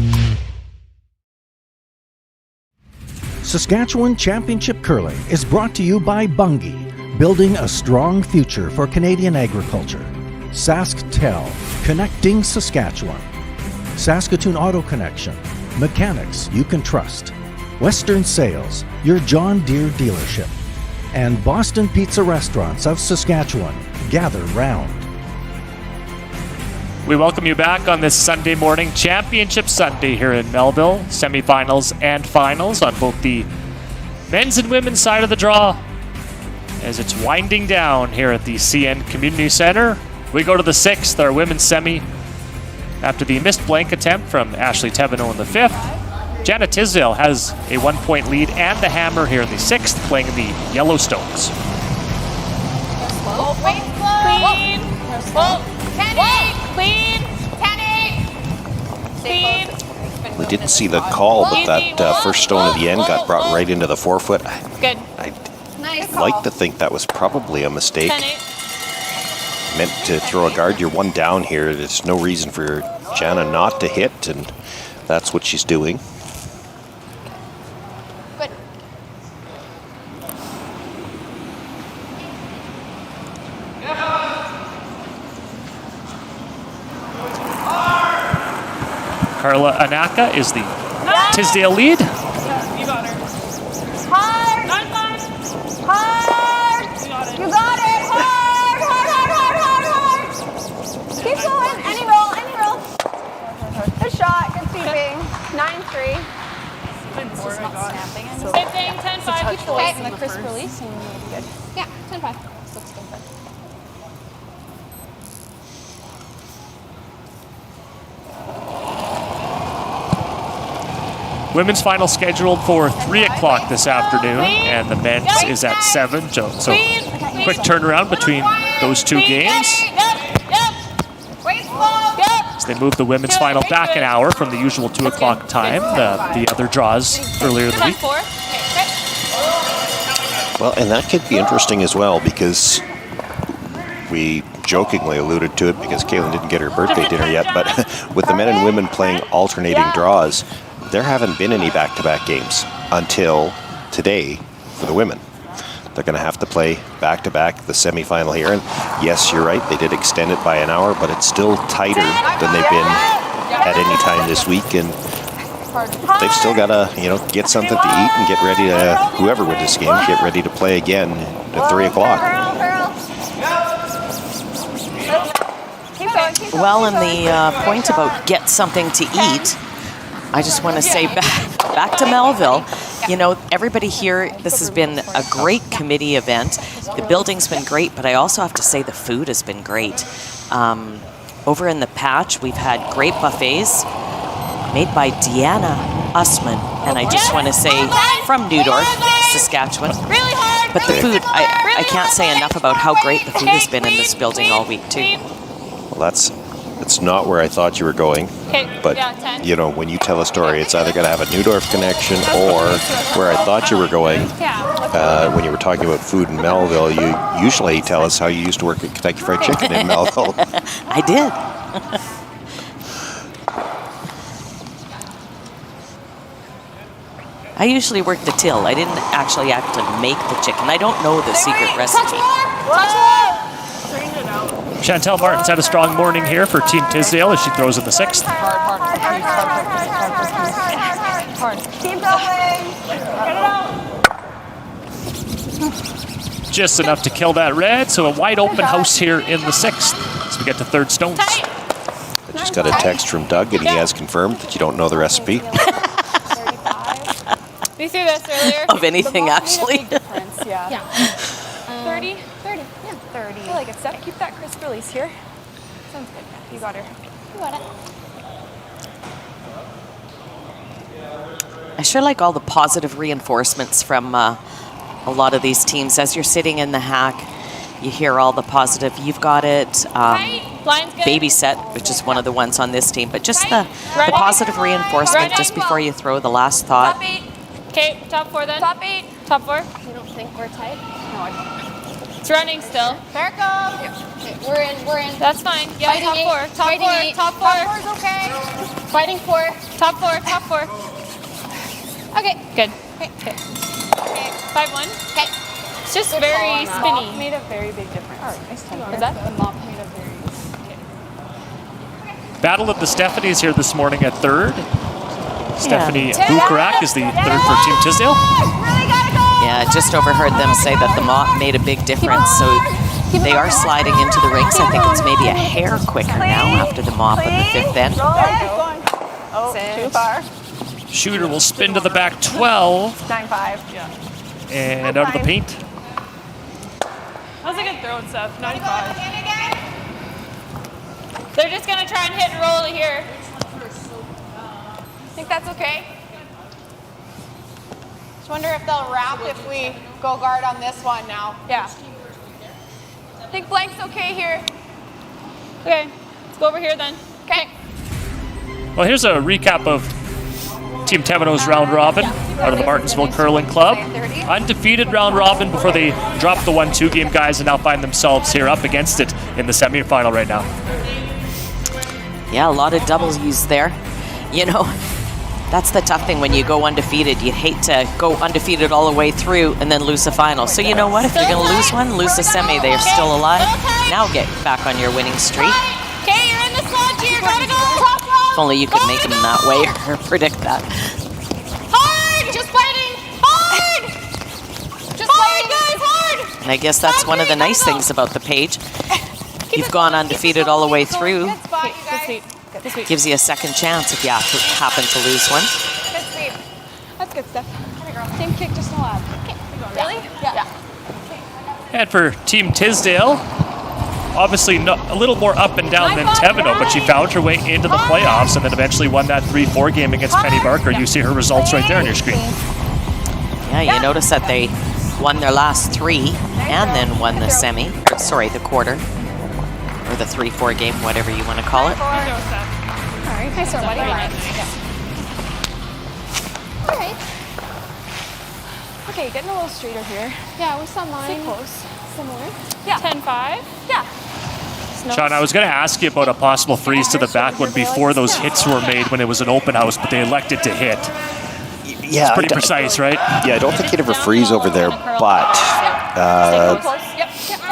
Saskatchewan Championship Curling is brought to you by Bunge, building a strong future for Canadian agriculture. SaskTel, connecting Saskatchewan. Saskatoon Auto Connection, mechanics you can trust. Western Sales, your John Deere dealership. And Boston Pizza Restaurants of Saskatchewan, gather round. We welcome you back on this Sunday morning, Championship Sunday here in Melville. Semifinals and finals on both the men's and women's side of the draw. As it's winding down here at the CN Community Center, we go to the sixth, our women's semi. After the missed blank attempt from Ashley Thevenot in the fifth, Janet Tisdalel has a 1-point lead and the hammer here in the sixth, playing the Yellowstones. Clean. 10-8. Clean. 10-8. Clean. We didn't see the call, but that first stone at the end got brought right into the forefoot. Good. I'd Nice. like to think that was probably a mistake. Meant to throw a guard. You're one down here. There's no reason for Jana not to hit, and that's what she's doing. Good. Carla Anaka is the Tisdale lead. You got her. Hard. Hard. You got it. Hard. Keep going. Any roll. Good shot. Good sweeping. 9-3. Same thing, 10-5. Keep the weight and the crisp release and we'll be good. Yeah, 10-5. Women's final scheduled for 3 o'clock this afternoon, and the men's is at 7. So quick turnaround between those two games. As they move the women's final back an hour from the usual 2 o'clock time, the other draws earlier in the week. Well, and that could be interesting as well, because we jokingly alluded to it because Kaylin didn't get her birthday dinner yet, but with the men and women playing alternating draws, there haven't been any back-to-back games until today for the women. They're going to have to play back-to-back the semifinal here. And yes, you're right, they did extend it by an hour, but it's still tighter than they've been at any time this week. And they've still got to, get something to eat and get ready to, whoever wins this game, get ready to play again at 3 o'clock. Well, and the point about get something to eat, I just want to say back to Melville, everybody here, this has been a great committee event. The building's been great, but I also have to say the food has been great. Over in the patch, we've had great buffets made by Deanna Usman, and I just want to say from Newdorf, Saskatchewan. But the food, I can't say enough about how great the food has been in this building all week too. Well, it's not where I thought you were going, but when you tell a story, it's either going to have a Newdorf connection or where I thought you were going. When you were talking about food in Melville, you usually tell us how you used to work at Kentucky Fried Chicken in Melville. I did. I usually work the till. I didn't actually have to make the chicken. I don't know the secret recipe. Chantel Martin's had a strong morning here for Team Tisdale as she throws in the 6th. Keep going. Just enough to kill that red, so a wide open house here in the 6th as we get to third stones. I just got a text from Doug, and he has confirmed that you don't know the recipe. We threw this earlier. Of anything, actually. Yeah. 30? 30. Yeah. 30. I feel like it's Steph. Keep that crisp release here. Sounds good. You got her. You got it. I sure like all the positive reinforcements from a lot of these teams. As you're sitting in the hack, you hear all the positive. You've got it. Baby set, which is one of the ones on this team, but just the positive reinforcement just before you throw the last thought. Top 8. Okay, top 4 then. Top 8. Top 4. You don't think we're tight? No, I don't. It's running still. There it goes. Okay, we're in. That's fine. Yeah, Fighting top 4. Top 4. Eight. Top 4. Top 4's okay. Fighting 4. Top 4. Top 4. Okay. Good. Okay. 5-1. Okay. It's just very spinny. Mop made a very big difference. All right, nice time. Is that? The mop made a very Battle of the Stephanies here this morning at 3rd. Stephanie Bukarak is the 3rd for Team Tisdale. Yeah, just overheard them say that the mop made a big difference, so they are sliding into the rings. I think it's maybe a hair quicker now after the mop at the 5th end. Oh, too far. Shooter will spin to the back 12. 9-5. Yeah. And out of the paint. That was a good throw, Steph. 95. They're just going to try and hit and roll it here. Think that's okay? Just wonder if they'll wrap if we go guard on this one now. Yeah. Think blank's okay here. Okay, let's go over here then. Okay. Well, here's a recap of Team Thevenot's round robin out of the Martinsville Curling Club. Undefeated round robin before they dropped the 1-2 game, guys, and now find themselves here up against it in the semifinal right now. Yeah, a lot of doubles used there. That's the tough thing when you go undefeated. You hate to go undefeated all the way through and then lose a final. So you know what? If you're going to lose one, lose a semi. They're still alive. Now get back on your winning streak. Okay, you're in the slot here. Gotta go. If only you could make them that way or predict that. Hard! Just fighting! Hard! Just hard, guys, hard! And I guess that's one of the nice things about the page. You've gone undefeated all the way through. Gives you a second chance if you happen to lose one. Good sweep. That's good stuff. Same kick, just no lab. Okay. Really? Yeah. And for Team Tisdale, obviously a little more up and down than Thevenot, but she found her way into the playoffs and then eventually won that 3-4 game against Penny Barker. You see her results right there on your screen. Yeah, you notice that they won their last 3 and then won the the quarter, or the 3-4 game, whatever you want to call it. All right. Nice one, buddy. All right. Okay, getting a little straighter here. Yeah, we saw mine. Stay close. Similar. Yeah. 10-5. Yeah. Sean, I was going to ask you about a possible freeze to the back one before those hits were made when it was an open house, but they elected to hit. Yeah, it's pretty precise, right? Yeah, I don't think you'd ever freeze over there, but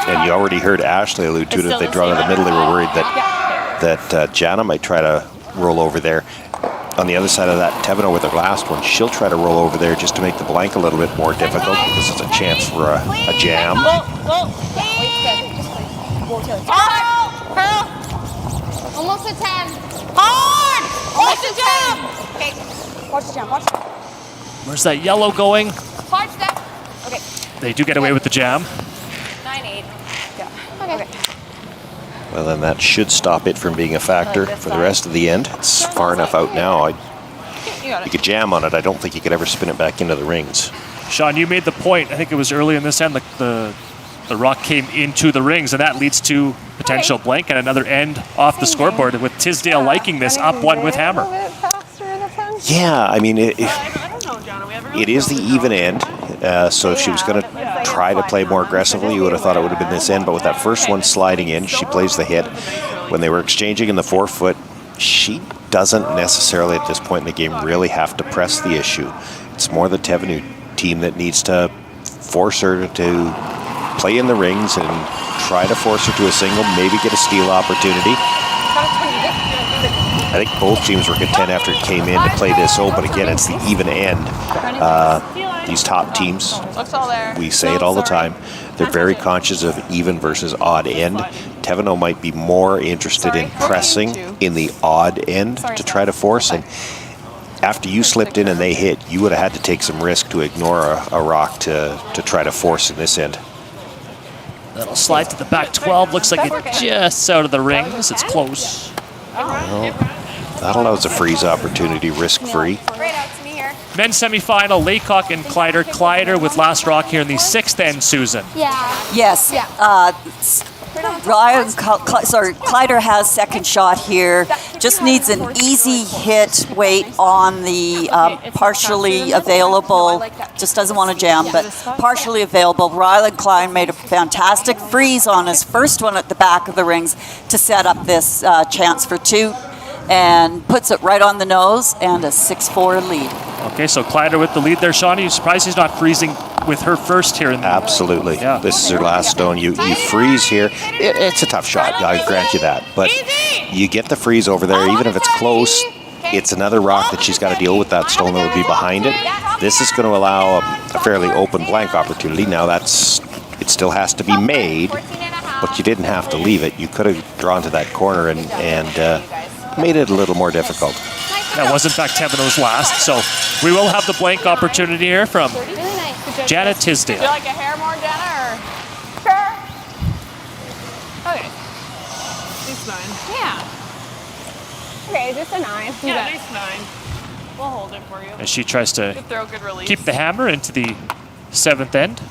and you already heard Ashley allude to it. If they draw in the middle, they were worried that Jana might try to roll over there. On the other side of that, Thevenot with her last one, she'll try to roll over there just to make the blank a little bit more difficult because it's a chance for a jam. Almost a 10. Hard! Almost a jam! Okay, watch the jam, watch the jam. Where's that yellow going? Hard step. Okay. They do get away with the jam. 9-8. Yeah. Okay. Well, then that should stop it from being a factor for the rest of the end. It's far enough out now. You could jam on it. I don't think you could ever spin it back into the rings. Sean, you made the point. I think it was early in this end. The rock came into the rings, and that leads to potential blank and another end off the scoreboard. With Tisdale liking this, up 1 with hammer. Yeah, I mean, it is the even end. So if she was going to try to play more aggressively, you would have thought it would have been this end. But with that first one sliding in, she plays the hit. When they were exchanging in the 4-foot, she doesn't necessarily at this point in the game really have to press the issue. It's more the Thevenot team that needs to force her to play in the rings and try to force her to a single, maybe get a steal opportunity. I think both teams were content after it came in to play this but again, it's the even end. These top teams, we say it all the time, they're very conscious of even versus odd end. Thevenot might be more interested in pressing in the odd end to try to force, and after you slipped in and they hit, you would have had to take some risk to ignore a rock to try to force in this end. That'll slide to the back 12. Looks like it's just out of the rings. It's close. Well, that allows a freeze opportunity, risk-free. Men's semifinal, Laycock and Kleiter. Kleiter with last rock here in the 6th end, Susan. Yes. Kleiter has second shot here. Just needs an easy hit weight on the partially available. Just doesn't want to jam, but partially available. Ryland Klein made a fantastic freeze on his first one at the back of the rings to set up this chance for 2, and puts it right on the nose, and a 6-4 lead. Okay, so Kleiter with the lead there. Sean, are you surprised he's not freezing with her first here? Absolutely. Yeah. This is her last stone. You freeze here. It's a tough shot, I grant you that. But you get the freeze over there, even if it's close, it's another rock that she's got to deal with, that stone that would be behind it. This is going to allow a fairly open blank opportunity. Now it still has to be made, but you didn't have to leave it. You could have drawn to that corner and made it a little more difficult. That was in fact Thevenot's last, so we will have the blank opportunity here from Jana Tisdale. Do you like a hair more, Jana, or? Sure. Okay. At least 9. Yeah. Okay, just a 9. Yeah, at least 9. We'll hold it for you. As she tries to Good throw, good release. keep the hammer into the 7th end.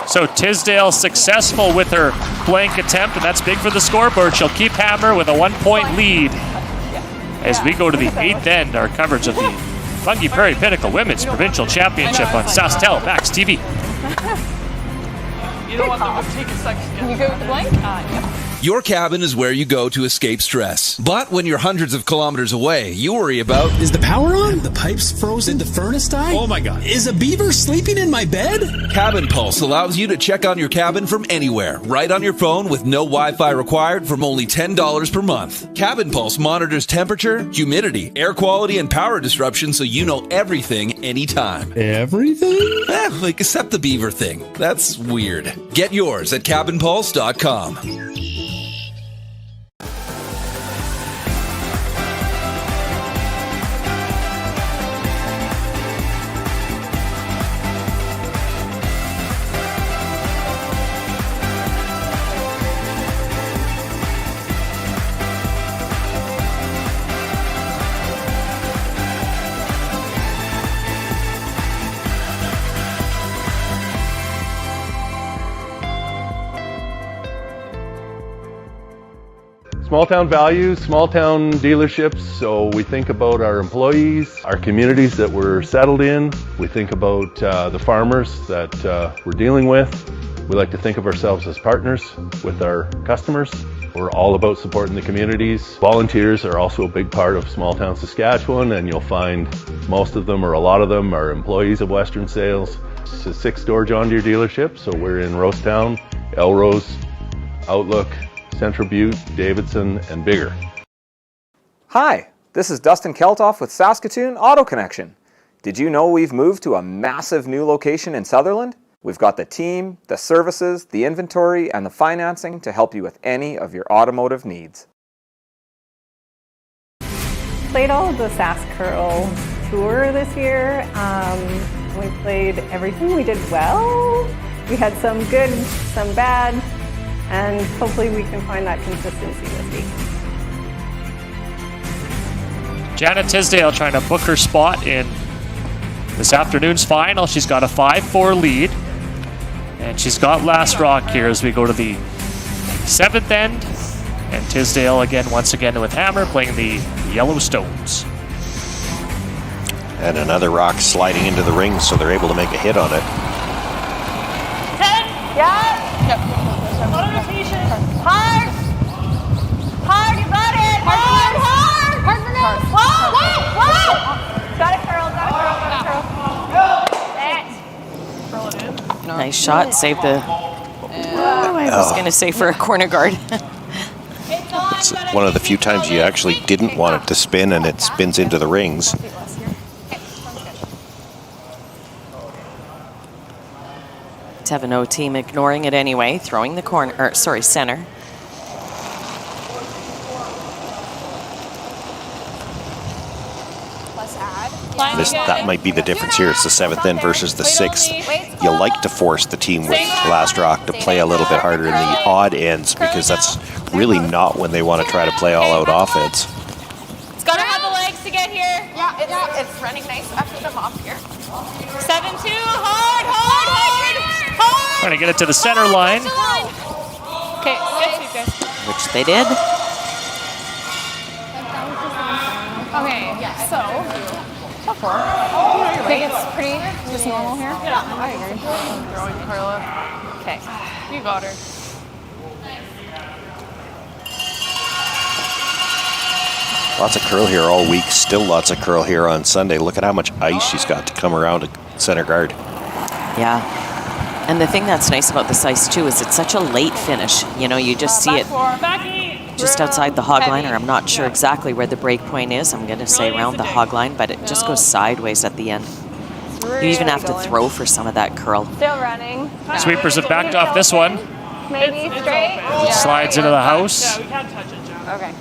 So Tisdale successful with her blank attempt, and that's big for the scoreboard. She'll keep hammer with a 1-point lead. As we go to the 8th end, our coverage of the Bunge Prairie Pinnacle Women's Provincial Championship on Tisdalel Max TV. You don't want them to take a second. Can you go with the blank? Yep. Your cabin is where you go to escape stress. But when you're hundreds of kilometers away, you worry about... Is the power on? The pipes frozen? Did the furnace die? Oh my God. Is a beaver sleeping in my bed? Cabin Pulse allows you to check on your cabin from anywhere, right on your phone with no Wi-Fi required from only $10 per month. Cabin Pulse monitors temperature, humidity, air quality, and power disruption so you know everything anytime. Everything? Like except the beaver thing. That's weird. Get yours at cabinpulse.com. Small town values, small town dealerships, so we think about our employees, our communities that we're settled in, we think about the farmers that we're dealing with. We like to think of ourselves as partners with our customers. We're all about supporting the communities. Volunteers are also a big part of small town Saskatchewan, and you'll find most of them or a lot of them are employees of Western Sales. It's a 6-store John Deere dealership, so we're in Rosetown, Elrose, Outlook, Central Butte, Davidson, and Bigger. Hi, this is Dustin Keltoff with Saskatoon Auto Connection. Did you know we've moved to a massive new location in Sutherland? We've got the team, the services, the inventory, and the financing to help you with any of your automotive needs. Played all of the Sask Curl Tour this year. We played everything. We did well. We had some good, some bad, and hopefully we can find that consistency this week. Janet Tisdalel trying to book her spot in this afternoon's final. She's got a 5-4 lead. And she's got last rock here as we go to the 7th end. And Tisdalel again, once again with hammer, playing the Yellowstones. And another rock sliding into the ring, so they're able to make a hit on it. 10. Yeah. Auto rotation. Hard. Hard, you got it. Hard. Hard for now. Whoa. Got it, Carl. Nice shot. Save the... I was going to say for a corner guard. It's one of the few times you actually didn't want it to spin, and it spins into the rings. Thevenot team ignoring it anyway, throwing the corner, or sorry, center. That might be the difference here. It's the 7th end versus the 6th. You like to force the team with last rock to play a little bit harder in the odd ends, because that's really not when they want to try to play all-out offense. It's got to have the legs to get here. Yeah, it's running nice after them off here. 7-2, hard. Trying to get it to the center line. Okay, good sweep, guys. Which they did. Okay, so I think it's pretty just normal here. Yeah, I agree. Throwing Carla. Okay, you got her. Lots of curl here all week. Still lots of curl here on Sunday. Look at how much ice she's got to come around to center guard. Yeah. And the thing that's nice about this ice too is it's such a late finish. You know, you just see it just outside the hog line, or I'm not sure exactly where the break point is. I'm going to say around the hog line, but it just goes sideways at the end. You even have to throw for some of that curl. Still running. Sweepers have backed off this one. Maybe straight. Slides into the house. Yeah, we can't touch it, Joe. Okay.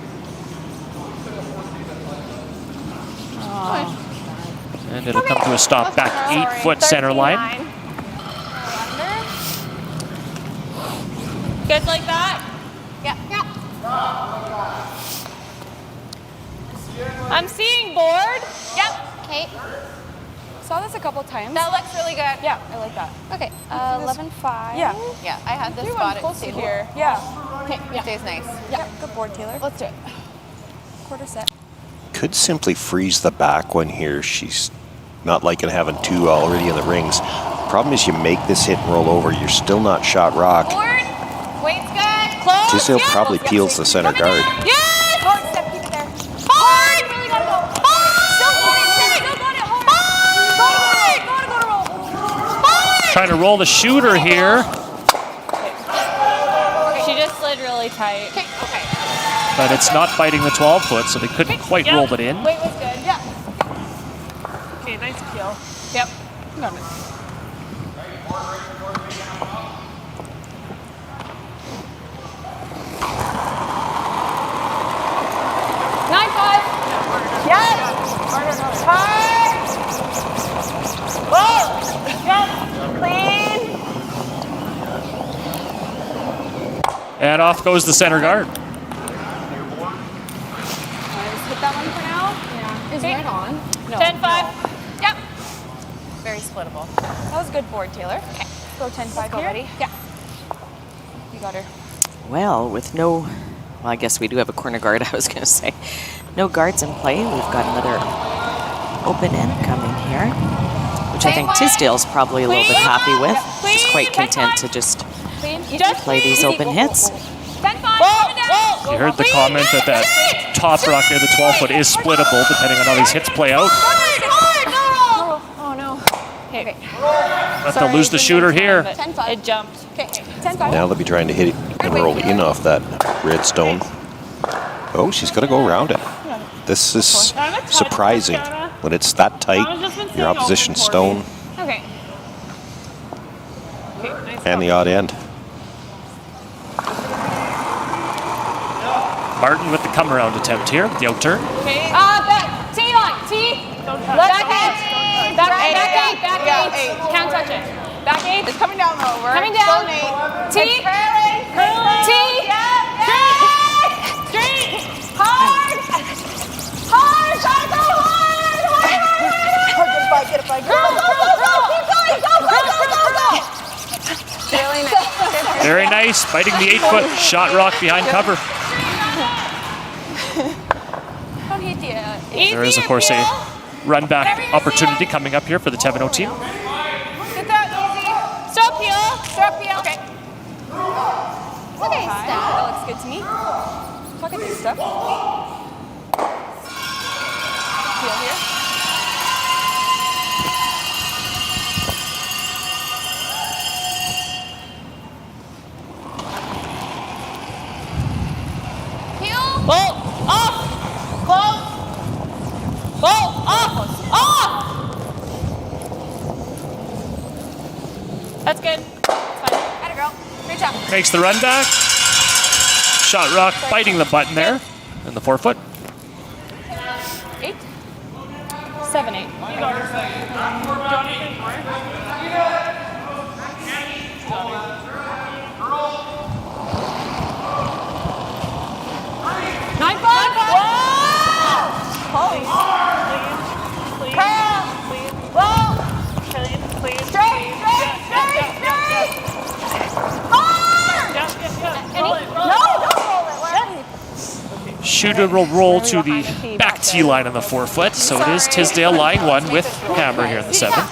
And it'll come to a stop back 8-foot center line. Good like that? Yeah. I'm seeing board. Yep. Okay. Saw this a couple times. That looks really good. Yeah, I like that. Okay. 11-5. Yeah. Yeah, I had this spot close here. Yeah. Okay. Yeah. Stays nice. Yeah. Good board, Taylor. Let's do it. Quarter set. Could simply freeze the back one here. She's not liking having two already in the rings. Problem is, you make this hit and roll over, you're still not shot rock. Board. Weight's good. Close. Tisdale probably peels the center guard. Yes! Hard step, keep it there. Hard! Really gotta go. Hard! Still got it, still got it. Hard! Gotta roll. Hard! Trying to roll the shooter here. She just slid really tight. Okay. But it's not biting the 12-foot, so they couldn't quite roll it in. Weight was good. Yeah. Okay, nice peel. Yep. Got it. Yes! Hard! Whoa! Yes! Clean! And off goes the center guard. Let's hit that one for now. Yeah. Is right on. No. 10-5. Yep. Very splittable. That was a good board, Taylor. Okay. Go 10-5 here. Ready? Yeah. You got her. Well, with no, well, I guess we do have a corner guard, I was going to say. No guards in play. We've got another open end coming here, which I think Tisdale's probably a little bit happy with. She's quite content to just play these open hits. You heard the comment that top rock near the 12-foot is splittable depending on how these hits play out. Oh no. Okay. But they'll lose the shooter here. It jumped. Okay. 10-5. Now they'll be trying to hit it and roll in off that redstone. Oh, she's got to go around it. This is surprising. When it's that tight, your opposition's stone Okay. and the odd end. Martin with the come-around attempt here, the out turn. Okay. Back. T line. T. Back 8. Back 8. Can't touch it. Back 8. It's coming down over. Coming down. T. T. Straight. Hard. Hard. Try to go hard. Hard. Get it by. Go. Keep going. Go. Really nice. Very nice, biting the 8-foot, shot rock behind cover. There is, of course, a run-back opportunity coming up here for the Thevenot team. Get that easy. Stop peel. Okay. Okay, stop. That looks good to me. Look at this stuff. Peel here. Peel. Whoa! Off! Close! Whoa! Off! Off! That's good. Atta girl. Great job. Makes the run back. Shot rock biting the button there in the 4-foot. 8. 7-8. Holy. Please. Whoa. Please. Straight. Hard. No, don't roll it. Shooter will roll to the back tee line on the 4-foot, so it is Tisdale line 1 with Hammer here in the 7th.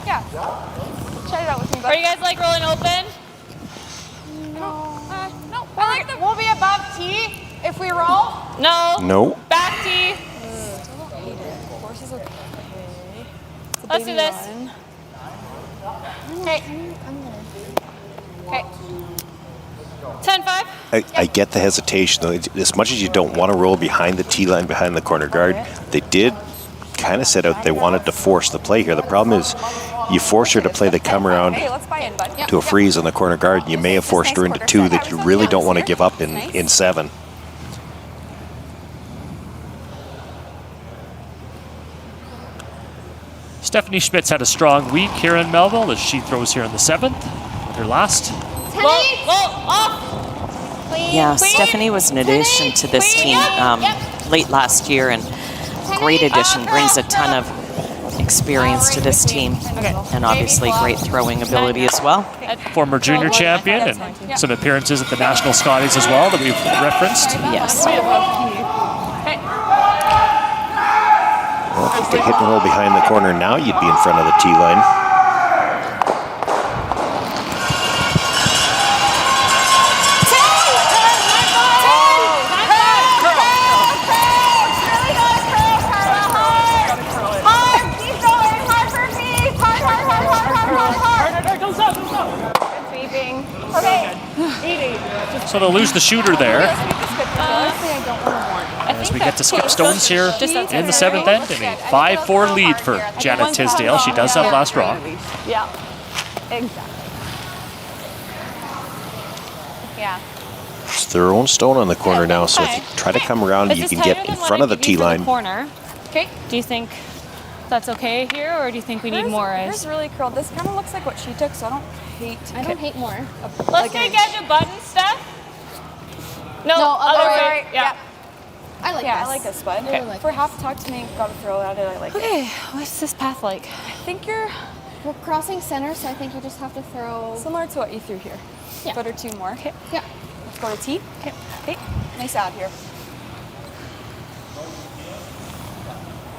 Yeah. Try it out with me, bud. Are you guys like rolling open? No. No. I like the. We'll be above T if we roll. No. No. Back tee. Horse is okay. Let's do this. Okay. Okay. 10-5. I get the hesitation, though. As much as you don't want to roll behind the tee line, behind the corner guard, they did kind of set out they wanted to force the play here. The problem is you force her to play the come around to a freeze on the corner guard. You may have forced her into 2 that you really don't want to give up in 7. Stephanie Schmitz had a strong week here in Melville as she throws here in the 7th with her last. Yeah, Stephanie was an addition to this team late last year, and great addition, brings a ton of experience to this team, and obviously great throwing ability as well. Former junior champion and some appearances at the National Scotties as well that we've referenced. Yes. Well, if they hit and roll behind the corner now, you'd be in front of the tee line. So they'll lose the shooter there. I As we get to skip stones here in the 7th end. I mean, 5-4 lead for Janet Tisdale. She does have last draw. Yeah, exactly. Yeah. It's their own stone on the corner now, so if you try to come around, you can get in front of the tee line. Corner. Okay. Do you think that's okay here, or do you think we need more ice? Here's really curled. This kind of looks like what she took, so I don't hate more. Let's take edge of button stuff. No, other way. Sorry. Yeah. I like this. I like this, bud. Okay. For half talk to me, gotta throw at it. I like it. Okay, what's this path like? I think we're crossing center, so I think you just have to throw similar to what you threw here. Yeah. Foot or two more. Okay. Yeah. Let's go to tee. Okay. Okay. Nice out here.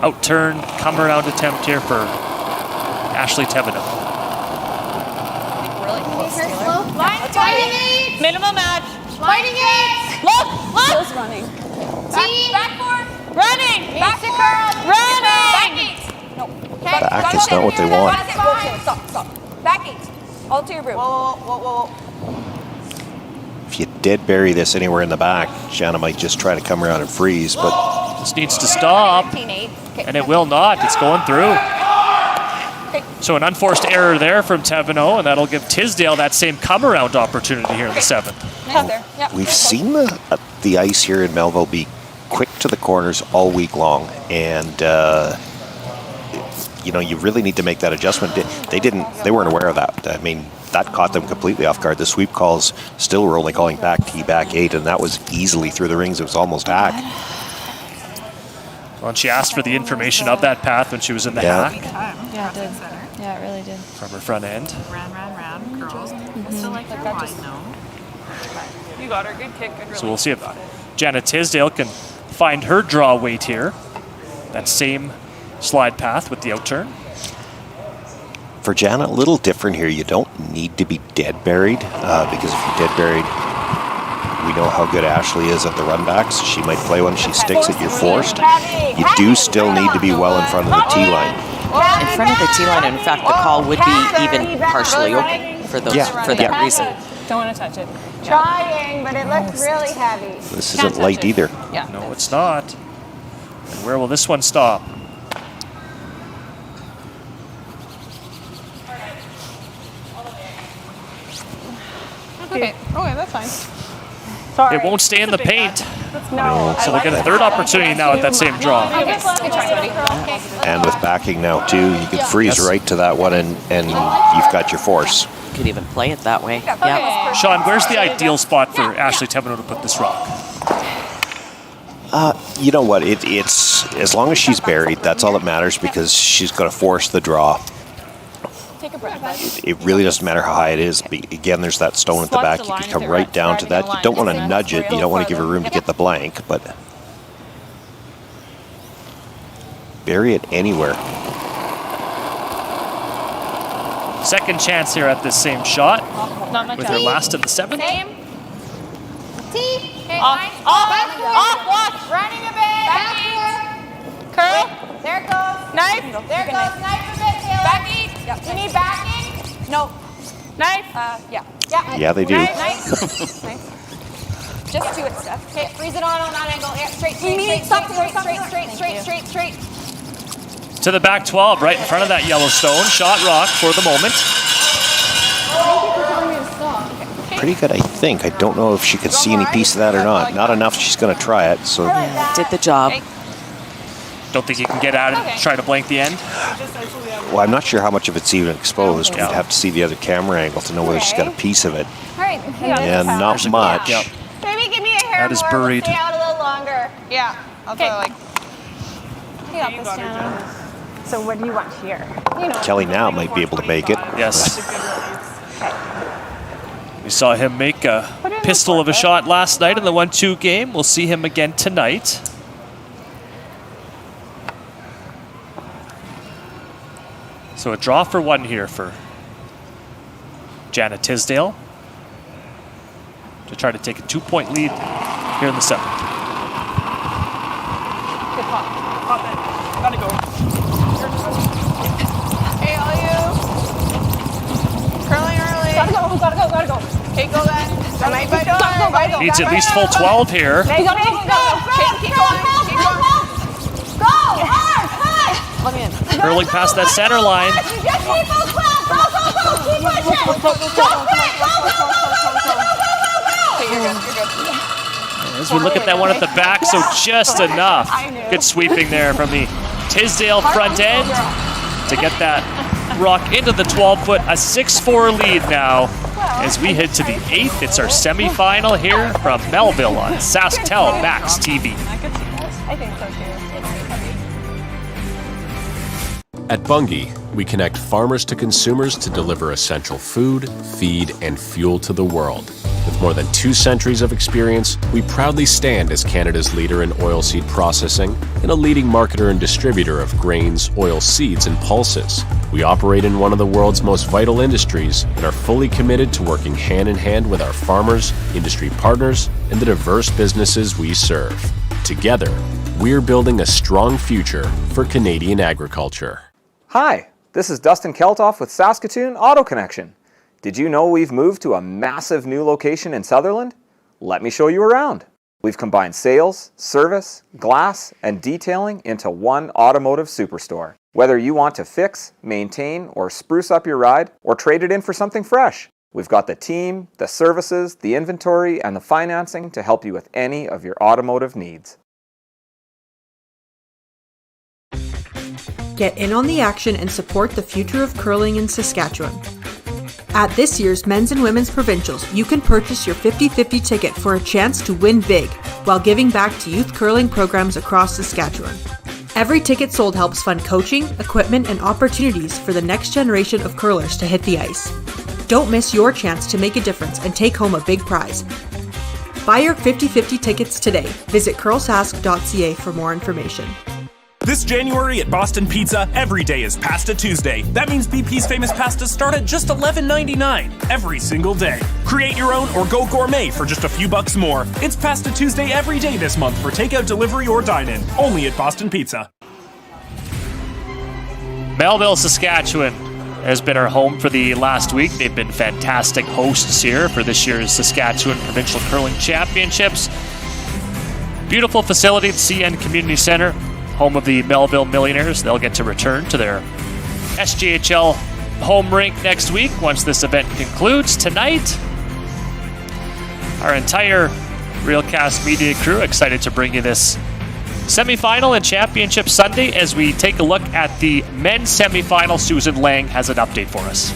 Out turn, come around attempt here for Ashley Thevenot. Really close. Line minimum match. Fighting it. Look. Feels running. Backboard. Running. Back to curl. Running. Back 8. No. Okay. Back is not what they want. Stop. Back 8. All to your room. Whoa. If you dead bury this anywhere in the back, Shanna might just try to come around and freeze, but this needs to stop. And it will not. It's going through. So an unforced error there from Thevenot, and that'll give Tisdale that same come-around opportunity here in the 7th. we've seen the ice here in Melville be quick to the corners all week long, and you really need to make that adjustment. They weren't aware of that. I mean, that caught them completely off guard. The sweep calls still were only calling back tee, back 8, and that was easily through the rings. It was almost hack. Well, and she asked for the information of that path when she was in the hack. Yeah, it did. Yeah, it really did. From her front end. Round, curls. Still like that just You got her. Good kick. Good release. So we'll see if Janet Tisdale can find her draw weight here. That same slide path with the out turn. For Janet, a little different here. You don't need to be dead buried, because if you're dead buried, we know how good Ashley is at the runbacks. She might play when she sticks it, you're forced. You do still need to be well in front of the tee line. In front of the tee line, in fact, the call would be even partially open for that reason. Don't want to touch it. Trying, but it looks really heavy. This isn't light either. Yeah. No, it's not. And where will this one stop? Okay, that's fine. Sorry. It won't stay in the paint. No. So we'll get a third opportunity now at that same draw. And with backing now too, you can freeze right to that one, and you've got your force. You could even play it that way. Yeah. Sean, where's the ideal spot for Ashley Thevenot to put this rock? You know what? It's as long as she's buried, that's all that matters, because she's going to force the draw. Take a breath. It really doesn't matter how high it is. Again, there's that stone at the back. You can come right down to that. You don't want to nudge it. You don't want to give her room to get the blank, but bury it anywhere. Second chance here at this same shot. Not much with her last of the 7th. Same. T. Okay, Off, watch. Running a bit. Curl. There it goes. Knife. There it goes. Knife a bit, Taylor. Back 8. You need backing? No. Knife. Yeah, they do. Nice. Just do it, Steph. Okay, freeze it on that angle. Yeah, straight. To the back 12, right in front of that Yellowstone. Shot rock for the moment. Pretty good, I think. I don't know if she could see any piece of that or not. Not enough. She's going to try it. So did the job. Don't think you can get at it and try to blank the end? Well, I'm not sure how much of it's even exposed. We'd have to see the other camera angle to know whether she's got a piece of it. All right. And not much. Yep. Maybe give me a hair That is more. buried. We'll stay out a little longer. Yeah. I'll go like. You got this, Jana. So what do you want here? Kelly now might be able to make it. Yes. We saw him make a pistol of a shot last night in the 1-2 game. We'll see him again tonight. So a draw for one here for Janet Tisdale to try to take a 2-point lead here in the 7th. Good pop. Pop in. Gotta go. Hey, all you. Curling early. Gotta go. Okay, go then. That might be done. go. Needs at least full 12 here. Keep going. Go. Hard. Let me in. Curling past that center line. Just keep those 12. Go. Keep pushing. Go. Okay, you're good. As we look at that one at the back, so just enough. Good sweeping there from the Tisdale front end to get that rock into the 12-foot. A 6-4 lead now as we head to the 8th. It's our semifinal here from Melville on SaskTel Max TV. I think so too. At Bunge, we connect farmers to consumers to deliver essential food, feed, and fuel to the world. With more than 2 centuries of experience, we proudly stand as Canada's leader in oilseed processing and a leading marketer and distributor of grains, oil seeds, and pulses. We operate in one of the world's most vital industries and are fully committed to working hand in hand with our farmers, industry partners, and the diverse businesses we serve. Together, we're building a strong future for Canadian agriculture. Hi, this is Dustin Keltoff with Saskatoon Auto Connection. Did you know we've moved to a massive new location in Sutherland? Let me show you around. We've combined sales, service, glass, and detailing into one automotive superstore. Whether you want to fix, maintain, or spruce up your ride, or trade it in for something fresh, we've got the team, the services, the inventory, and the financing to help you with any of your automotive needs. Get in on the action and support the future of curling in Saskatchewan. At this year's Men's and Women's Provincials, you can purchase your 50-50 ticket for a chance to win big while giving back to youth curling programs across Saskatchewan. Every ticket sold helps fund coaching, equipment, and opportunities for the next generation of curlers to hit the ice. Don't miss your chance to make a difference and take home a big prize. Buy your 50-50 tickets today. Visit curlsask.ca for more information. This January at Boston Pizza, every day is Pasta Tuesday. That means BP's famous pastas start at just $11.99 every single day. Create your own or go gourmet for just a few bucks more. It's Pasta Tuesday every day this month for takeout, delivery, or dine-in. Only at Boston Pizza. Melville, Saskatchewan has been our home for the last week. They've been fantastic hosts here for this year's Saskatchewan Provincial Curling Championships. Beautiful facility at CN Community Centre, home of the Melville Millionaires. They'll get to return to their SJHL home rink next week once this event concludes. Tonight, our entire Realcast media crew excited to bring you this semifinal and championship Sunday as we take a look at the men's semifinal. Susan Lang has an update for us.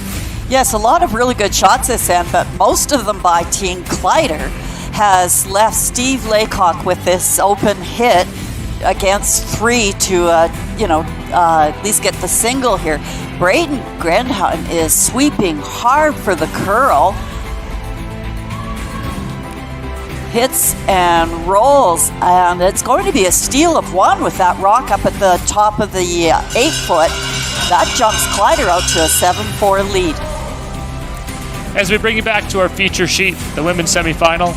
Yes, a lot of really good shots this end, but most of them by Team Kleiter has left Steve Laycock with this open hit against 3 to, at least get the single here. Braden Grandhound is sweeping hard for the curl. Hits and rolls, and it's going to be a steal of 1 with that rock up at the top of the 8-foot. That jumps Kleiter out to a 7-4 lead. As we bring you back to our feature sheet, the women's semifinal,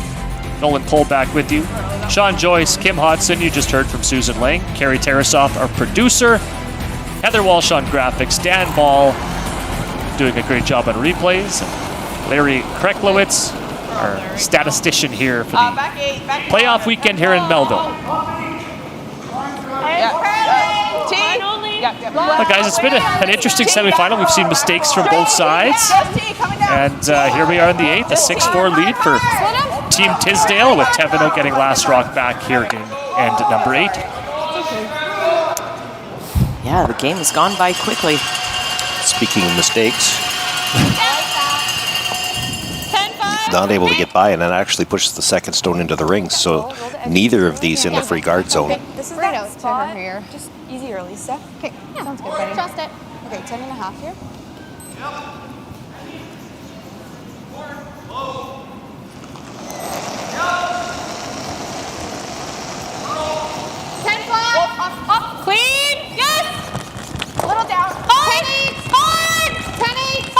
Nolan Cole back with you. Sean Joyce, Kim Hodson, you just heard from Susan Lang. Carrie Tarasoff, our producer. Heather Walsh on graphics. Dan Ball doing a great job on replays. Larry Kreklowitz, our statistician here for the playoff weekend here in Melville. Look, guys, it's been an interesting semifinal. We've seen mistakes from both sides. And here we are in the 8th, a 6-4 lead for Team Tisdale, with Thevenot getting last rock back here in end number 8. Yeah, the game has gone by quickly. Speaking of mistakes, not able to get by, and then actually pushes the second stone into the ring. So neither of these in the free guard zone. This is right out to her here. Just easy early stuff. Okay, sounds good, buddy. Trust it. Okay, 10.5 here. 10-5. Up. Clean. Yes. A little down. Hard. 10-8. 10-8.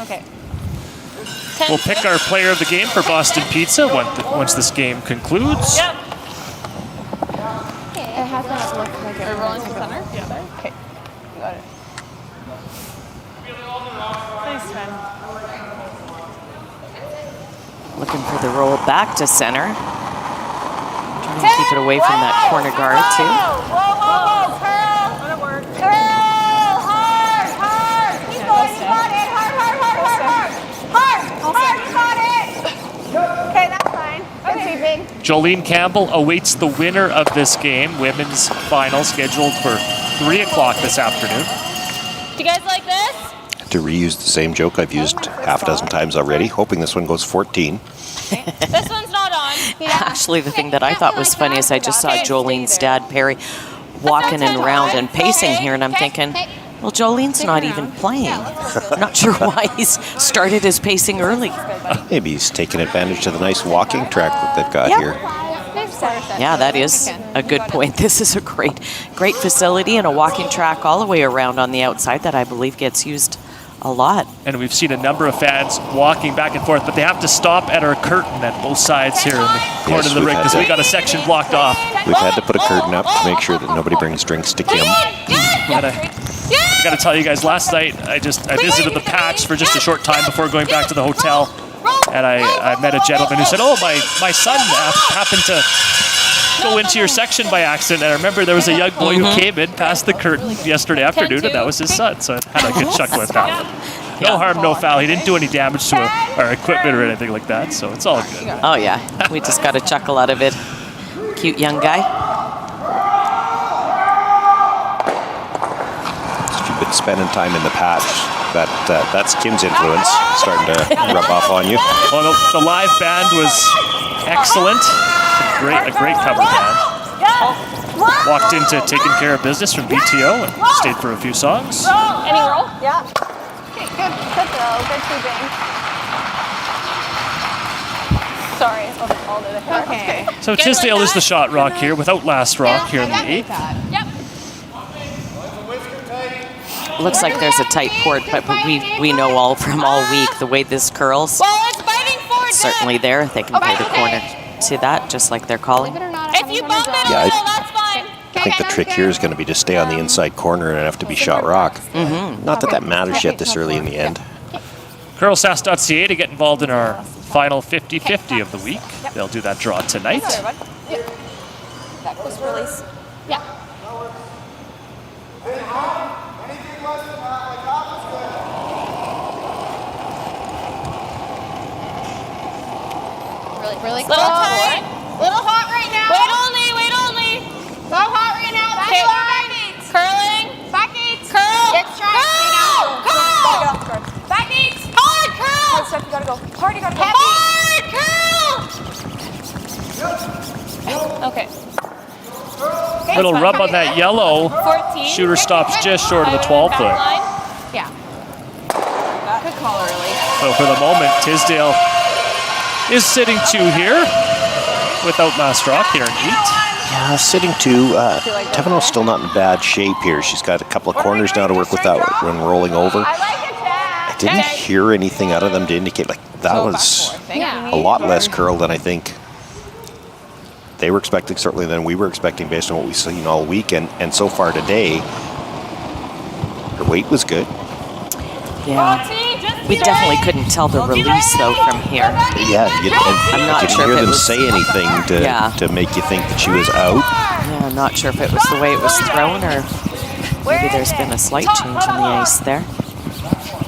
Okay. We'll pick our player of the game for Boston Pizza once this game concludes. Yep. It has not looked like it. Are we rolling to center? Yeah. Okay. You got it. the roll back to center. Trying to keep it away from that corner guard, too. Whoa, curl. Curl, hard. Keep going, you got it. Hard, you got it. Okay, that's fine. Good sweeping. Jolene Campbell awaits the winner of this game. Women's final scheduled for 3 o'clock this afternoon. Do you guys like this? To reuse the same joke I've used half a dozen times already, hoping this one goes 14. This one's not on. Actually, the thing that I thought was funny is I just saw Jolene's dad, Perry, walking in around and pacing here, and I'm thinking, well, Jolene's not even playing. I'm not sure why he's started his pacing early. Maybe he's taking advantage of the nice walking track that they've got here. Yeah, that is a good point. This is a great facility and a walking track all the way around on the outside that I believe gets used a lot. And we've seen a number of fans walking back and forth, but they have to stop at our curtain at both sides here in the corner of the ring because we got a section blocked off. We've had to put a curtain up to make sure that nobody brings drinks to Kim. I gotta tell you guys, last night I visited the patch for just a short time before going back to the hotel, and I met a gentleman who said, "Oh, my son happened to go into your section by accident." And I remember there was a young boy who came in past the curtain yesterday afternoon, and that was his son. So I had a good chuckle at that. No harm, no foul. He didn't do any damage to our equipment or anything like that, so it's all good. Oh yeah, we just got a chuckle out of it. Cute young guy. You've been spending time in the patch. That's Kim's influence starting to rub off on you. Well, the live band was excellent. A great cover band. Walked into taking care of business from BTO and stayed for a few songs. Any roll? Yeah. Okay, good throw, good sweeping. Sorry, I'll do it. Okay. So Tisdale is the shot rock here without last rock here in the 8th. Yep. Looks like there's a tight port, but we know all from all week the way this curls. Well, it's biting forward. Certainly there, they can play the corner to that, just like they're calling. If you bump it a little, that's fine. I think the trick here is going to be to stay on the inside corner and have to be shot rock. Not that matters yet this early in the end. Curlsass.ca to get involved in our final 50-50 of the week. They'll do that draw tonight. That close release. Yeah. Really Little tight. Little hot right now. Wait only. Little hot right now. Okay. Curling. Back eights. Curl. Get strong. Curl. Back eights. Hard curl. Steph, you gotta go. Hard, you gotta go. Hard curl. Okay. Little rub on that yellow. 14. Shooter stops just short of the 12-foot. Yeah. Good call early. So for the moment, Tisdale is sitting 2 here without last rock here in 8. Yeah, sitting 2. Thevenot's still not in bad shape here. She's got a couple of corners now to work with that when rolling over. I didn't hear anything out of them to indicate that was a lot less curl than I think they were expecting, certainly than we were expecting based on what we've seen all week. And so far today, her weight was good. Yeah. We definitely couldn't tell the release, though, from here. Yeah, I'm not didn't sure hear if it them was, say anything to make you think that she was out. Yeah, I'm not sure if it was the way it was thrown or maybe there's been a slight change in the ice there.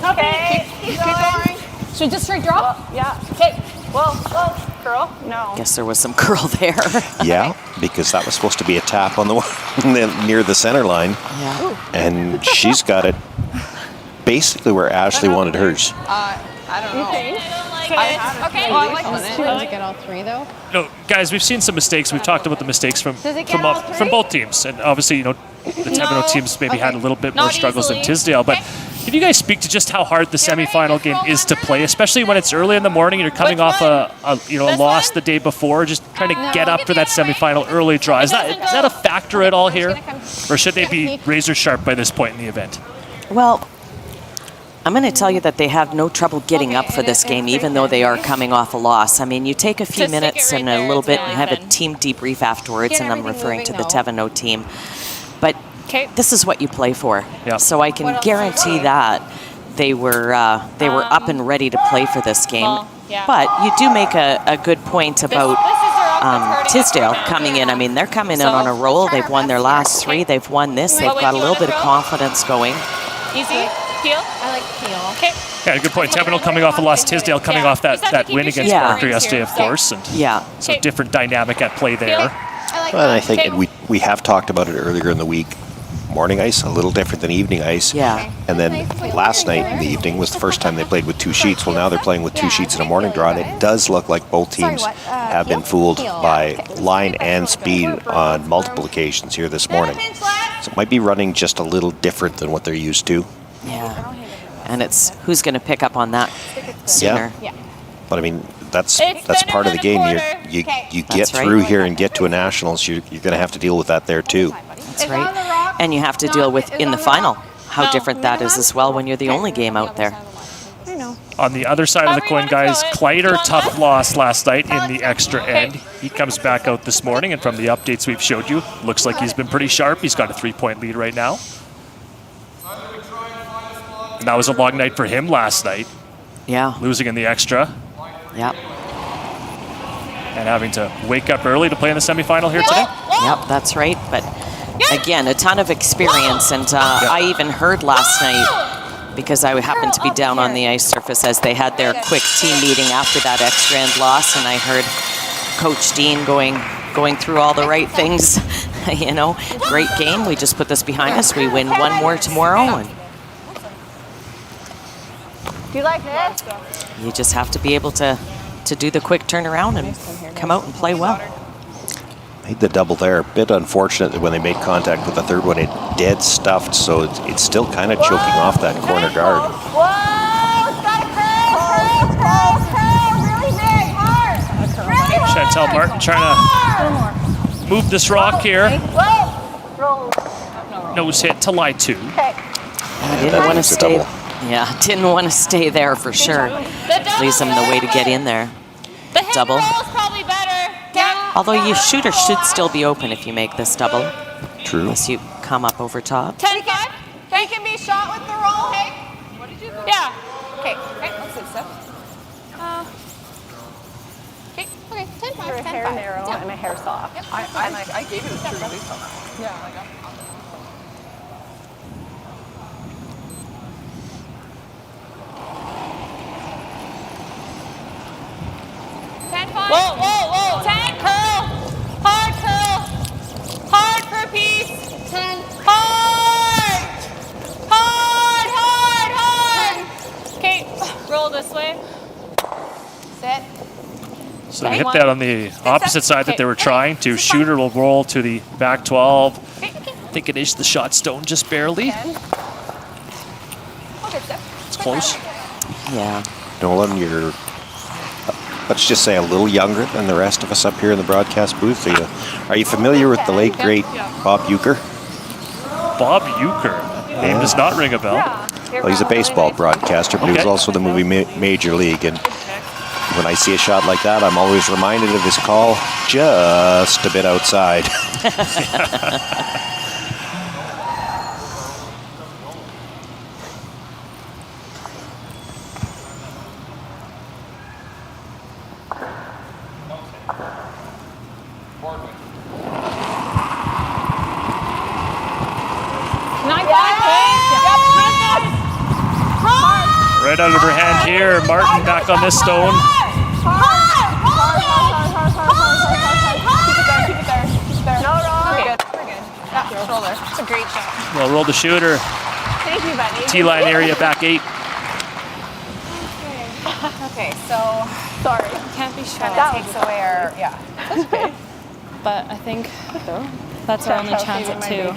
Okay. Keep going. Should we just straight draw? Yeah. Okay. Whoa. Curl? No. Guess there was some curl there. Yeah, because that was supposed to be a tap on the near the center line. Yeah. And she's got it basically where Ashley wanted hers. I don't know. Okay. Okay. Well, I like Does it get all 3 though? No, guys, we've seen some mistakes. We've talked about the mistakes from both teams, and obviously, the Thevenot teams maybe had a little bit more struggles than Tisdale. But can you guys speak to just how hard the semifinal game is to play, especially when it's early in the morning and you're coming off a loss the day before, just trying to get up for that semifinal early draw? Is that a factor at all here, or should they be razor sharp by this point in the event? Well, I'm going to tell you that they have no trouble getting up for this game, even though they are coming off a loss. I mean, you take a few minutes and a little bit and have a team debrief afterwards, and I'm referring to the Thevenot team. But this is what you play for. Yep. So I can guarantee that they were up and ready to play for this game. But you do make a good point about Tisdale coming in. I mean, they're coming in on a roll. They've won their last 3. They've won this. They've got a little bit of confidence going. Easy. Peel? I like peel. Okay. Yeah, good point. Thevenot coming off a loss. Tisdale coming off that win against Parker yesterday, of course. And so different dynamic at play there. Well, and I think and we have talked about it earlier in the week. Morning ice, a little different than evening ice. Yeah. And then last night in the evening was the first time they played with 2 sheets. Well, now they're playing with 2 sheets in a morning draw, and it does look like both teams have been fooled by line and speed on multiple occasions here this morning. So it might be running just a little different than what they're used to. Yeah. And it's who's going to pick up on that sooner. Yeah. But I mean, that's part of the game. You get through here and get to a nationals. You're going to have to deal with that there too. That's right. And you have to deal with in the final how different that is as well when you're the only game out there. On the other side of the coin, guys, Kleiter, tough loss last night in the extra end. He comes back out this morning, and from the updates we've showed you, looks like he's been pretty sharp. He's got a 3-point lead right now. And that was a long night for him last night. Yeah. Losing in the extra. Yeah. And having to wake up early to play in the semifinal here today. Yep, that's right. But again, a ton of experience. And I even heard last night, because I happened to be down on the ice surface as they had their quick team meeting after that extra end loss, and I heard Coach Dean going through all the right things. You know, great game. We just put this behind us. We win 1 more tomorrow. And Do you like this? you just have to be able to do the quick turnaround and come out and play well. Made the double there. A bit unfortunate that when they made contact with the third one, it dead stuffed, so it's still kind of choking off that corner guard. Whoa! It's got a curl, really big, hard. Really hard. Chantel Martin trying to move this rock here. Nose hit to line 2. I didn't want to stay. Yeah, didn't want to stay there for sure. Leaves them the way to get in there. Double. Probably better. Although your shooter should still be open if you make this double. True. Unless you come up over top. 10-5. He can be shot with the roll, hey? What did you do? Yeah. Okay, let's do stuff. Okay, 10-5. Your hair narrow and a hair soft. Yep. I gave it a true release on that. Yeah. Whoa. 10 curl. Hard for a piece. 10. Hard. Okay, roll this way. Sit. So they hit that on the opposite side that they were trying to. Shooter will roll to the back 12. I think it is the shot stone just barely. It's close. Yeah. Nolan, you're, let's just say, a little younger than the rest of us up here in the broadcast booth. Are you familiar with the late, great Bob Euchre? Bob Euchre? Name does not ring a bell. Well, he's a baseball broadcaster, but he was also the movie Major League. And when I see a shot like that, I'm always reminded of his call just a bit outside. Right out of her hand here. Martin back on this stone. Keep it there. No, we're good. Yeah, shoulder. It's a great shot. Well, roll the shooter. Thank you, buddy. T-line area back 8. Okay, so sorry. Can't be shot. That takes away our That's okay. But I think that's our only chance at 2.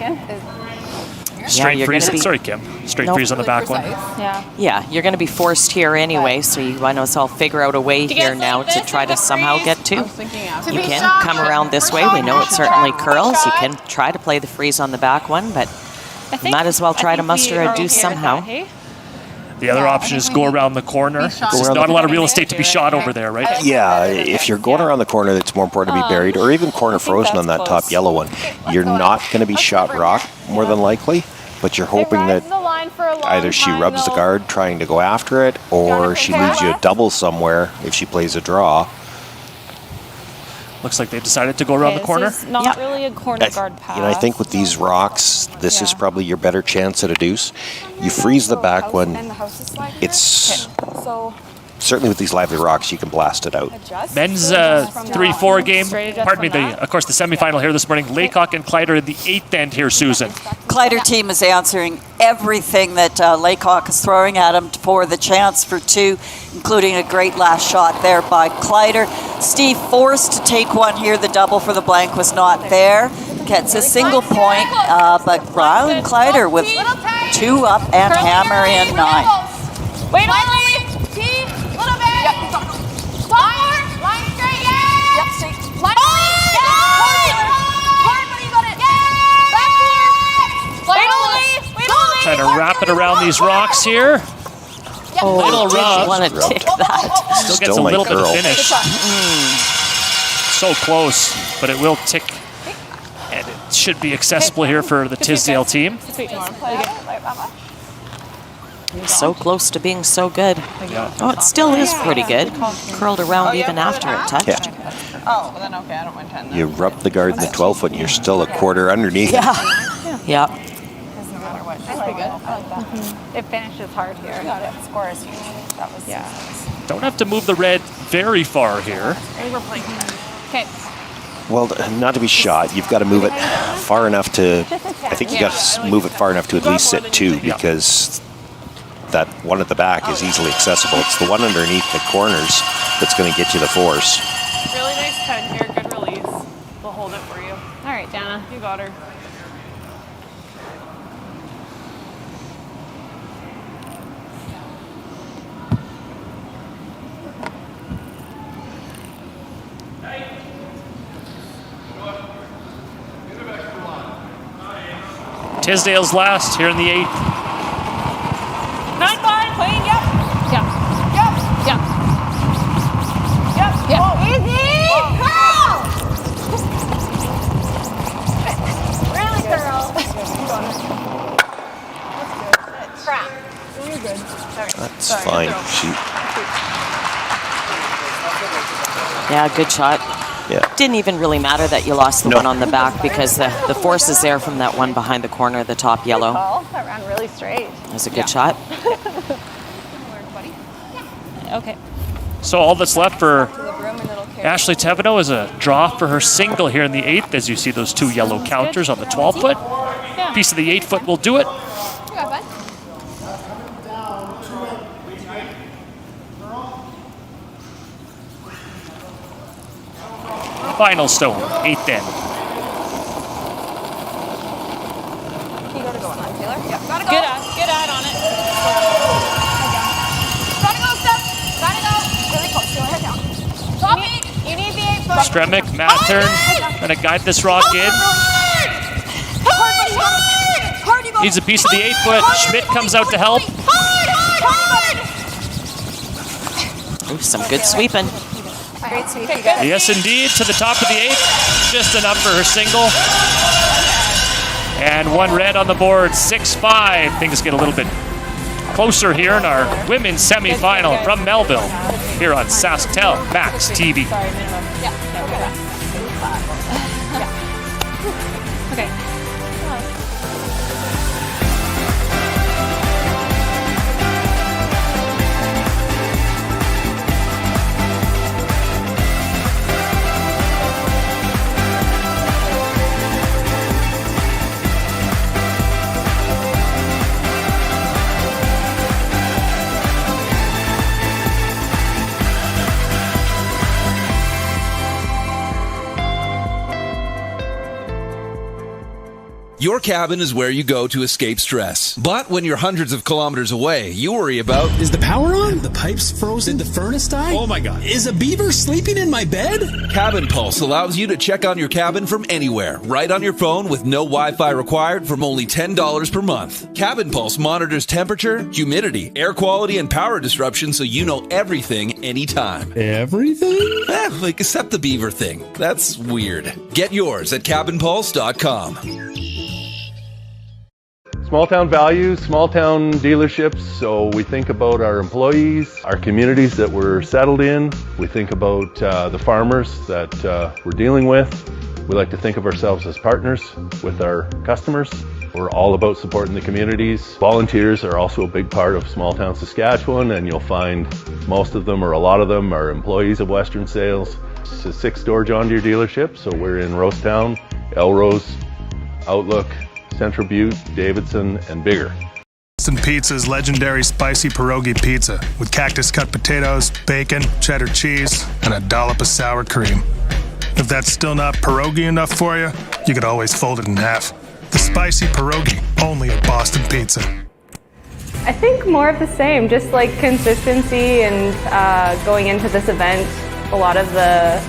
Straight freeze. Sorry, Kim. Straight freeze on the back one. Yeah, you're going to be forced here anyway, so you might as well figure out a way here now to try to somehow get 2. You can come around this way. We know it certainly curls. You can try to play the freeze on the back one, but you might as well try to muster a deuce somehow. The other option is go around the corner. There's not a lot of real estate to be shot over there, right? Yeah, if you're going around the corner, it's more important to be buried, or even corner frozen on that top yellow one. You're not going to be shot rock, more than likely, but you're hoping that either she rubs the guard trying to go after it, or she leaves you a double somewhere if she plays a draw. Looks like they decided to go around the corner. This is not really a corner guard pass. I think with these rocks, this is probably your better chance at a deuce. You freeze the back one. It's certainly with these lively rocks, you can blast it out. Men's 3-4 game. Pardon me. Of course, the semifinal here this morning. Laycock and Kleiter in the 8th end here, Susan. Kleiter team is answering everything that Laycock is throwing at him for the chance for 2, including a great last shot there by Kleiter. Steve forced to take one here. The double for the blank was not there. Gets a single point, but Rylan Kleiter with 2 up and hammer in 9. Wait, little bit. Yep, keep going. Line straight, yeah. Yep, straight. Line straight. Hard, but you got it. Yeah. Back here. Wait, only. Trying to wrap it around these rocks here. Oh, little rub. Want to tick that. Still gets a little bit of finish. So close, but it will tick. And it should be accessible here for the Tisdalel team. So close to being so good. Oh, it still is pretty good. Curled around even after it touched. Oh, well then okay, I don't mind 10. You rub the guard in the 12-foot and you're still a quarter underneath it. Yeah. Doesn't matter what. That's pretty good. I like that. It finishes hard here. Got it. Scores. That was Don't have to move the red very far here. Okay. Well, not to be shot, you've got to move it far enough to, I think you got to move it far enough to at least sit 2, because that one at the back is easily accessible. It's the one underneath the corners that's going to get you the force. Really nice 10 here. Good release. We'll hold it for you. All right, Dana. You got her. Tisdale's last here in the 8th. 9-5, clean, yep. Oh, easy, curl. Really curl. Crap. You're good. That's fine. Yeah, good shot. Yeah. Didn't even really matter that you lost the one on the back, because the force is there from that one behind the corner, the top yellow. That ran really straight. That's a good shot. Okay. So all that's left for Ashley Thevenot is a draw for her single here in the 8th, as you see those 2 yellow counters on the 12-foot. Piece of the 8-foot will do it. Final stone, 8th end. Good eye on it. Gotta go, Steph. Gotta go. Really close. Go ahead down. Top 8. You need the 8-foot. Stremick, Mattern, trying to guide this rock in. Needs a piece of the 8-foot. Schmidt comes out to help. Ooh, some good sweeping. Great sweep. Yes, indeed, to the top of the 8th. Just enough for her single. And 1 red on the board, 6-5. Things get a little bit closer here in our women's semifinal from Melville here on SaskTel Max TV. Okay. Your cabin is where you go to escape stress. But when you're hundreds of kilometers away, you worry about... Is the power on? The pipes frozen? Did the furnace die? Oh my God. Is a beaver sleeping in my bed? Cabin Pulse allows you to check on your cabin from anywhere, right on your phone with no Wi-Fi required from only $10 per month. Cabin Pulse monitors temperature, humidity, air quality, and power disruption so you know everything anytime. Everything? Like except the beaver thing. That's weird. Get yours at cabinpulse.com. Small town values, small town dealerships, so we think about our employees, our communities that we're settled in. We think about the farmers that we're dealing with. We like to think of ourselves as partners with our customers. We're all about supporting the communities. Volunteers are also a big part of small town Saskatchewan, and you'll find most of them, or a lot of them, are employees of Western Sales. It's a 6-store John Deere dealership, so we're in Rosetown, Elrose, Outlook, Central Butte, Davidson, and Bigger. Boston Pizza's legendary spicy pierogi pizza with cactus-cut potatoes, bacon, cheddar cheese, and a dollop of sour cream. If that's still not pierogi enough for you, you could always fold it in half. The spicy pierogi, only at Boston Pizza. I think more of the same, just like consistency and going into this event, a lot of the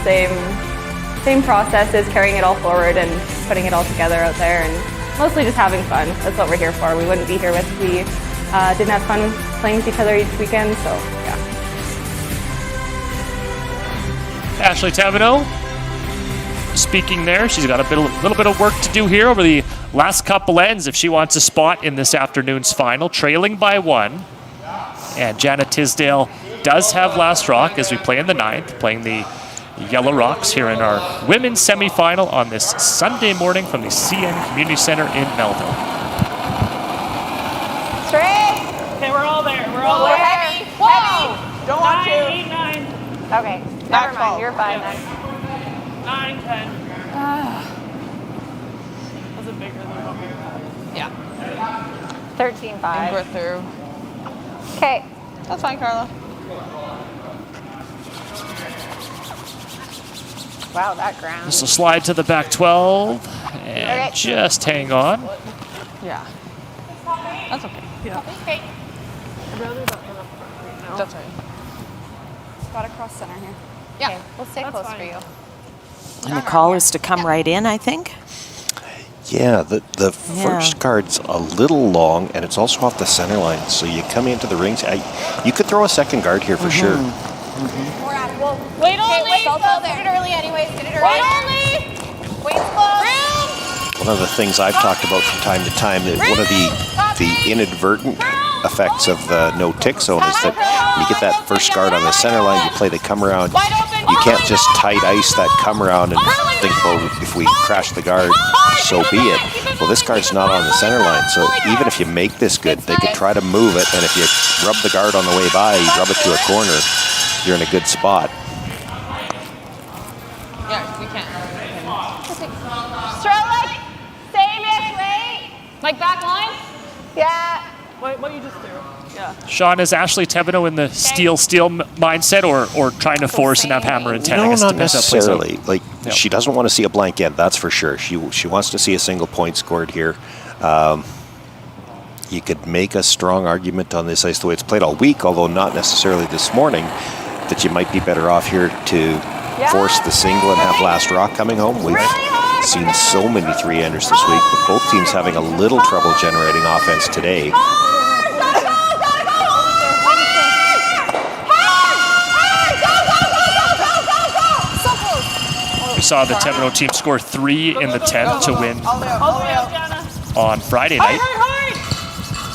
same processes, carrying it all forward and putting it all together out there, and mostly just having fun. That's what we're here for. We wouldn't be here if we didn't have fun playing with each other each weekend, so yeah. Ashley Thevenot speaking there. She's got a little bit of work to do here over the last couple ends if she wants a spot in this afternoon's final, trailing by 1. And Janet Tisdale does have last rock as we play in the 9th, playing the Yellow Rocks here in our women's semifinal on this Sunday morning from the CN Community Center in Melville. Straight. Okay, we're all there. We're all We're there. heavy. Heavy. Don't want to. 8, 9. Okay. Never mind. You're fine then. 9, 10. Was it bigger than what we had? Yeah. 13-5. We're through. Okay. That's fine, Carla. Wow, that ground. This will slide to the back 12 and just hang on. Yeah. That's okay. Yeah. Okay. I'd rather not run up front right now. That's right. Got to cross center here. Yeah. Okay, we'll stay close for you. And the call is to come right in, I think. Yeah, the first card's a little long, and it's also off the center line, so you come into the rings. You could throw a second guard here for sure. We're at, well, Wait only. Wait, don't go there. Get it early anyways. Get it early. Wait only. Wait close. One of the things I've talked about from time to time, that one of the inadvertent effects of the no tick zone is that when you get that first guard on the center line, you play the come around. You can't just tight ice that come around and think, well, if we crash the guard, so be it. Well, this guard's not on the center line, so even if you make this good, they could try to move it, and if you rub the guard on the way by, you rub it to a corner, you're in a good spot. Yeah, we can. Stroke like same-ish, wait. Like back line? Yeah. What you just threw. Yeah. Sean, is Ashley Thevenot in the steal mindset or trying to force and have hammer intent? No, I guess not depends how it plays out. necessarily. Like, she doesn't want to see a blank end, that's for sure. She wants to see a single point scored here. You could make a strong argument on this ice the way it's played all week, although not necessarily this morning, that you might be better off here to force the single and have last rock coming home. We've seen so many 3-enders this week, but both teams having a little trouble generating offense today. We saw the Thevenot team score 3 in the 10th to win on Friday night.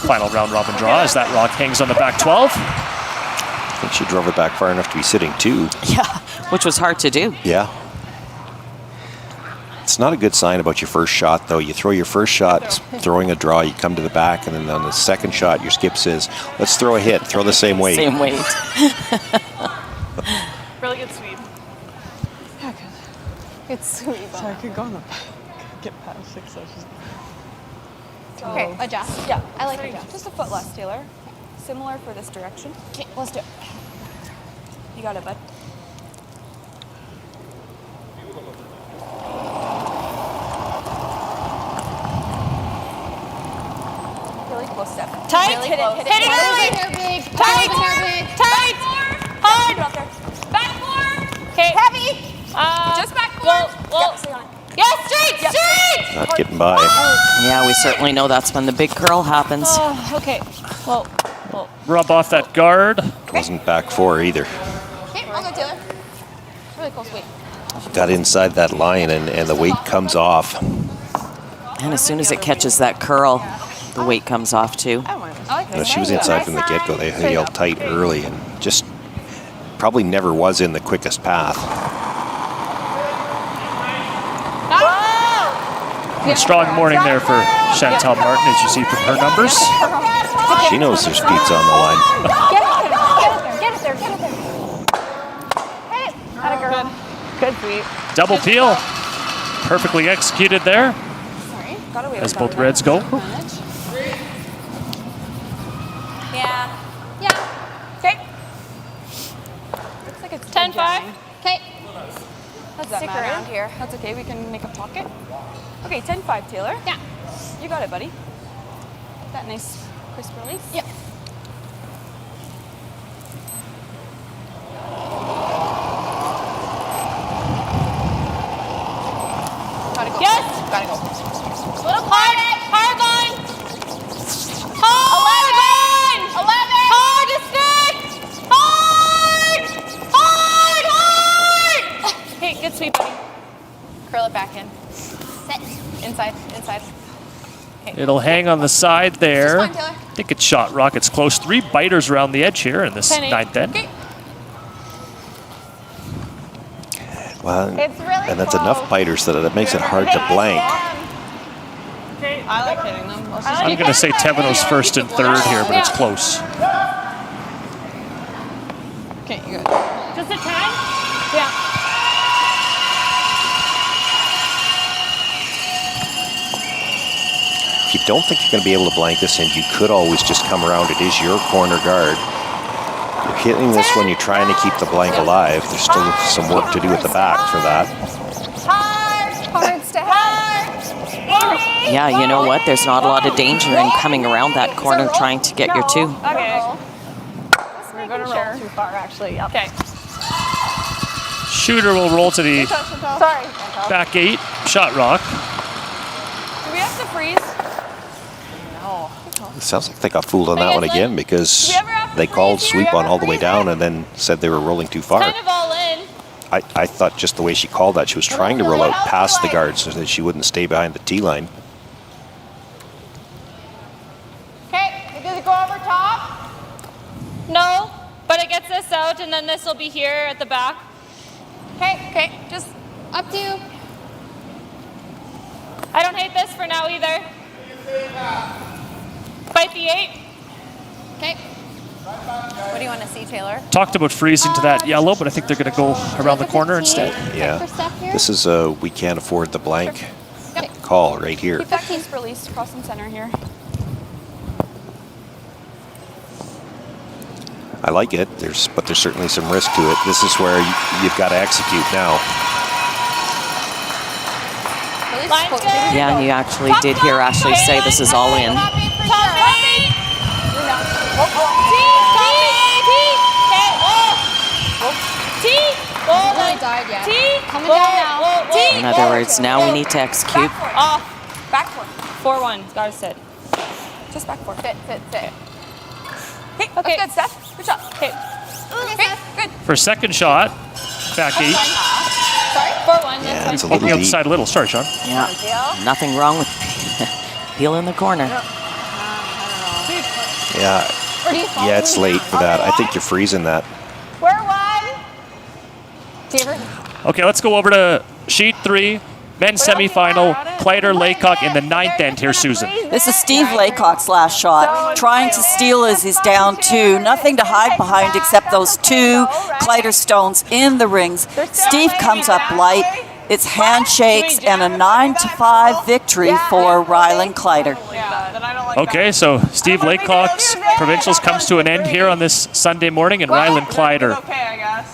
Final round robin draw as that rock hangs on the back 12. I think she drove it back far enough to be sitting too. Yeah, which was hard to do. Yeah. It's not a good sign about your first shot, though. You throw your first shot, throwing a draw, you come to the back, and then on the second shot, your skip says, let's throw a hit, throw the same weight. Same weight. Really good sweep. Yeah, good. It's sweet. So I could go in the back, get past 6 inches. Okay, adjust. Yeah, I like adjust. Just a foot less, Taylor. Similar for this direction. Okay, let's do it. You got it, bud. Really close step. Tight. Really Hit it, close. hit it. Hit it early. Tight. Tight. Hard. Back four. Okay. Heavy. Just back four. Yes, straight, straight. Not getting by. Yeah, we certainly know that's when the big curl happens. Oh, okay. Well. Rub off that guard. Wasn't back 4 either. Okay, I'll go, Taylor. Really close weight. Got inside that line, and the weight comes off. And as soon as it catches that curl, the weight comes off too. She was inside from the get-go. They yelled tight early and just probably never was in the quickest path. A strong morning there for Chantal Martin, as you see from her numbers. She knows there's pizza on the line. Get it there. Hey, atta girl. Good sweep. Double peel. Perfectly executed there. Sorry, got away As with both that. Reds go. Yeah. Okay. Looks like it's 10-5. Okay. Let's Stick matter. around here. That's okay. We can make a pocket. Okay, 10-5, Taylor. Yeah. You got it, buddy. That nice crisp release. Yep. Gotta go. Yes. Gotta go. Little hard line. Hard line. 11. Hard to stick. Hard. Hey, good sweep, buddy. Curl it back in. Sit. Inside. It'll hang on the side there. Just fine, Taylor. I think it's shot rockets close. 3 biters around the edge here in this 10-8. 9th end. Okay. Well, It's really and that's close. enough biters that it makes it hard to blank. I like hitting them. I'm going to say Thevenot's first and third here, but it's close. Okay, you good. Just a 10? Yeah. If you don't think you're going to be able to blank this end, you could always just come around. It is your corner guard. You're hitting this when you're trying to keep the blank alive. There's still some work to do at the back for that. Hard step. Yeah, you know what? There's not a lot of danger in coming around that corner trying to get your 2. Okay. We're gonna roll too far, actually. Yep. Okay. Shooter will roll to the Sorry. back 8. Shot rock. Do we have to freeze? No. It sounds like they got fooled on that one again because they called sweep on all the way down and then said they were rolling too far. Kind of all in. I thought just the way she called that, she was trying to roll out past the guard so that she wouldn't stay behind the tee line. Okay, does it go over top? No, but it gets this out, and then this will be here at the back. Okay, just up to you. I don't hate this for now either. Fight the 8. Okay. What do you want to see, Taylor? Talked about freezing to that yellow, but I think they're going to go around the corner instead. Yeah, this is a we can't afford the blank call right here. Keep that crisp release across the center here. I like it, but there's certainly some risk to it. This is where you've got to execute now. Yeah, and you actually did hear Ashley say this is all in. Died yet. Coming down now. In other words, now we need to execute. Off. Back 4-1. Gotta sit. Just back 4. Sit. Hey, okay. That's good, Steph. Good shot. Okay. Okay, good. For second shot, back 8. Sorry? 4-1. Yeah, it's a Poking little outside a little. Sorry, Sean. Yeah, nothing wrong with peel in the corner. Yeah, it's late for that. I think you're freezing that. We're 1. Okay, let's go over to sheet 3. Men's semifinal, Kleiter, Laycock in the 9th end here, Susan. This is Steve Laycock's last shot. Trying to steal as he's down 2. Nothing to hide behind except those 2 Kleiter stones in the rings. Steve comes up light. It's handshakes and a 9-5 victory for Rylan Kleiter. Okay, so Steve Laycock's provincials comes to an end here on this Sunday morning, and Rylan Kleiter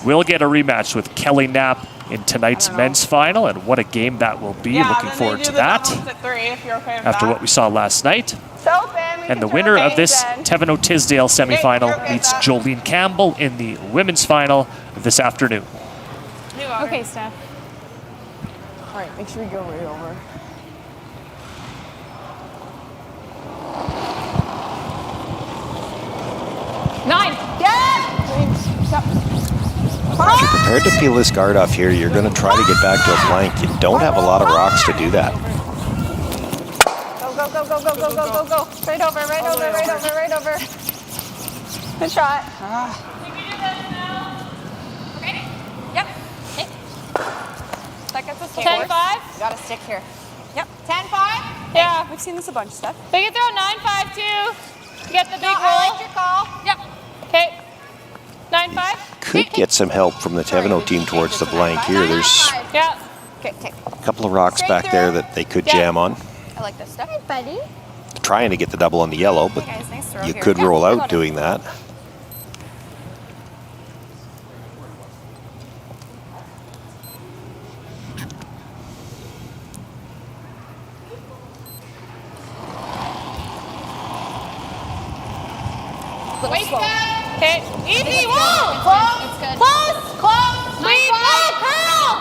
will get a rematch with Kelly Knapp in tonight's men's final, and what a game that will be. Looking forward to that after what we saw last night. And the winner of this Thevenot Tisdalel semifinal meets Jolene Campbell in the women's final this afternoon. Okay, Steph. All right, make sure you go right over. If you're prepared to peel this guard off here, you're going to try to get back to a blank. You don't have a lot of rocks to do that. go, go, go, go, go, go, go. Right over, right over, right over, right over. Good shot. Okay. Yep. Okay. That gets us to 10-5. You gotta stick here. Yep. 10-5. Yeah. We've seen this a bunch of stuff. Big throw 9-5 too. You get the big roll. I like your call. Yep. Okay. 9-5. Could get some help from the Thevenot team towards the blank here. There's Yeah. Okay, take. a couple of rocks back there that they could jam on. I like this stuff. Hey, buddy. Trying to get the double on the yellow, but Hey guys, nice throw you here. could Yeah, roll I out got it. doing that. Wait, okay. Easy, whoa! Close, good. Close! Close. Lead, high curl!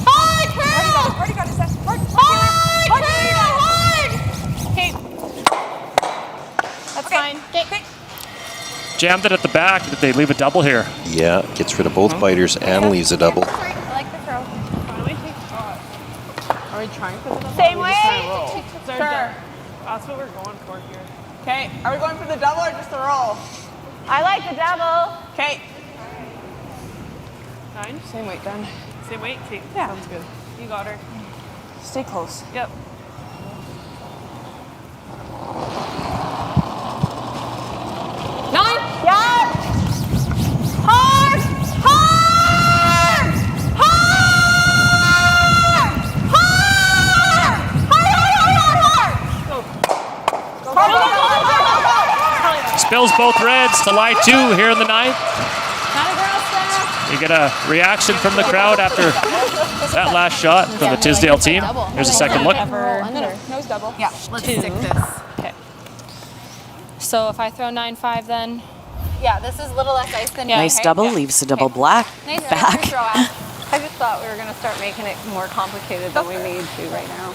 High curl! Already got it, Steph. High curl! Okay. That's fine. Okay. Jammed it at the back. Did they leave a double here? Yeah, gets rid of both biters and leaves a double. I like the throw. Are we trying for the double? Same or are we way. just trying to roll? Sure. That's what we're going for here. Okay, are we going for the double or just the roll? I like the double. Okay. 9. Same weight, Dan. Same weight? Okay, Yeah. sounds good. You got her. Stay close. Yep. 9. Yes. Hard. Hard. Hard. Hard. Hard. Spills both reds to lie 2 here in the ninth. You get a reaction from the crowd after that last shot from the Tisdale team. Here's a second look. Nose double. Yeah, let's stick this. Okay. So if I throw 9-5 then? Yeah, this is a little less ice than Nice double, leaves the double black Nice back. throw out. I just thought we were going to start making it more complicated than we need to right now.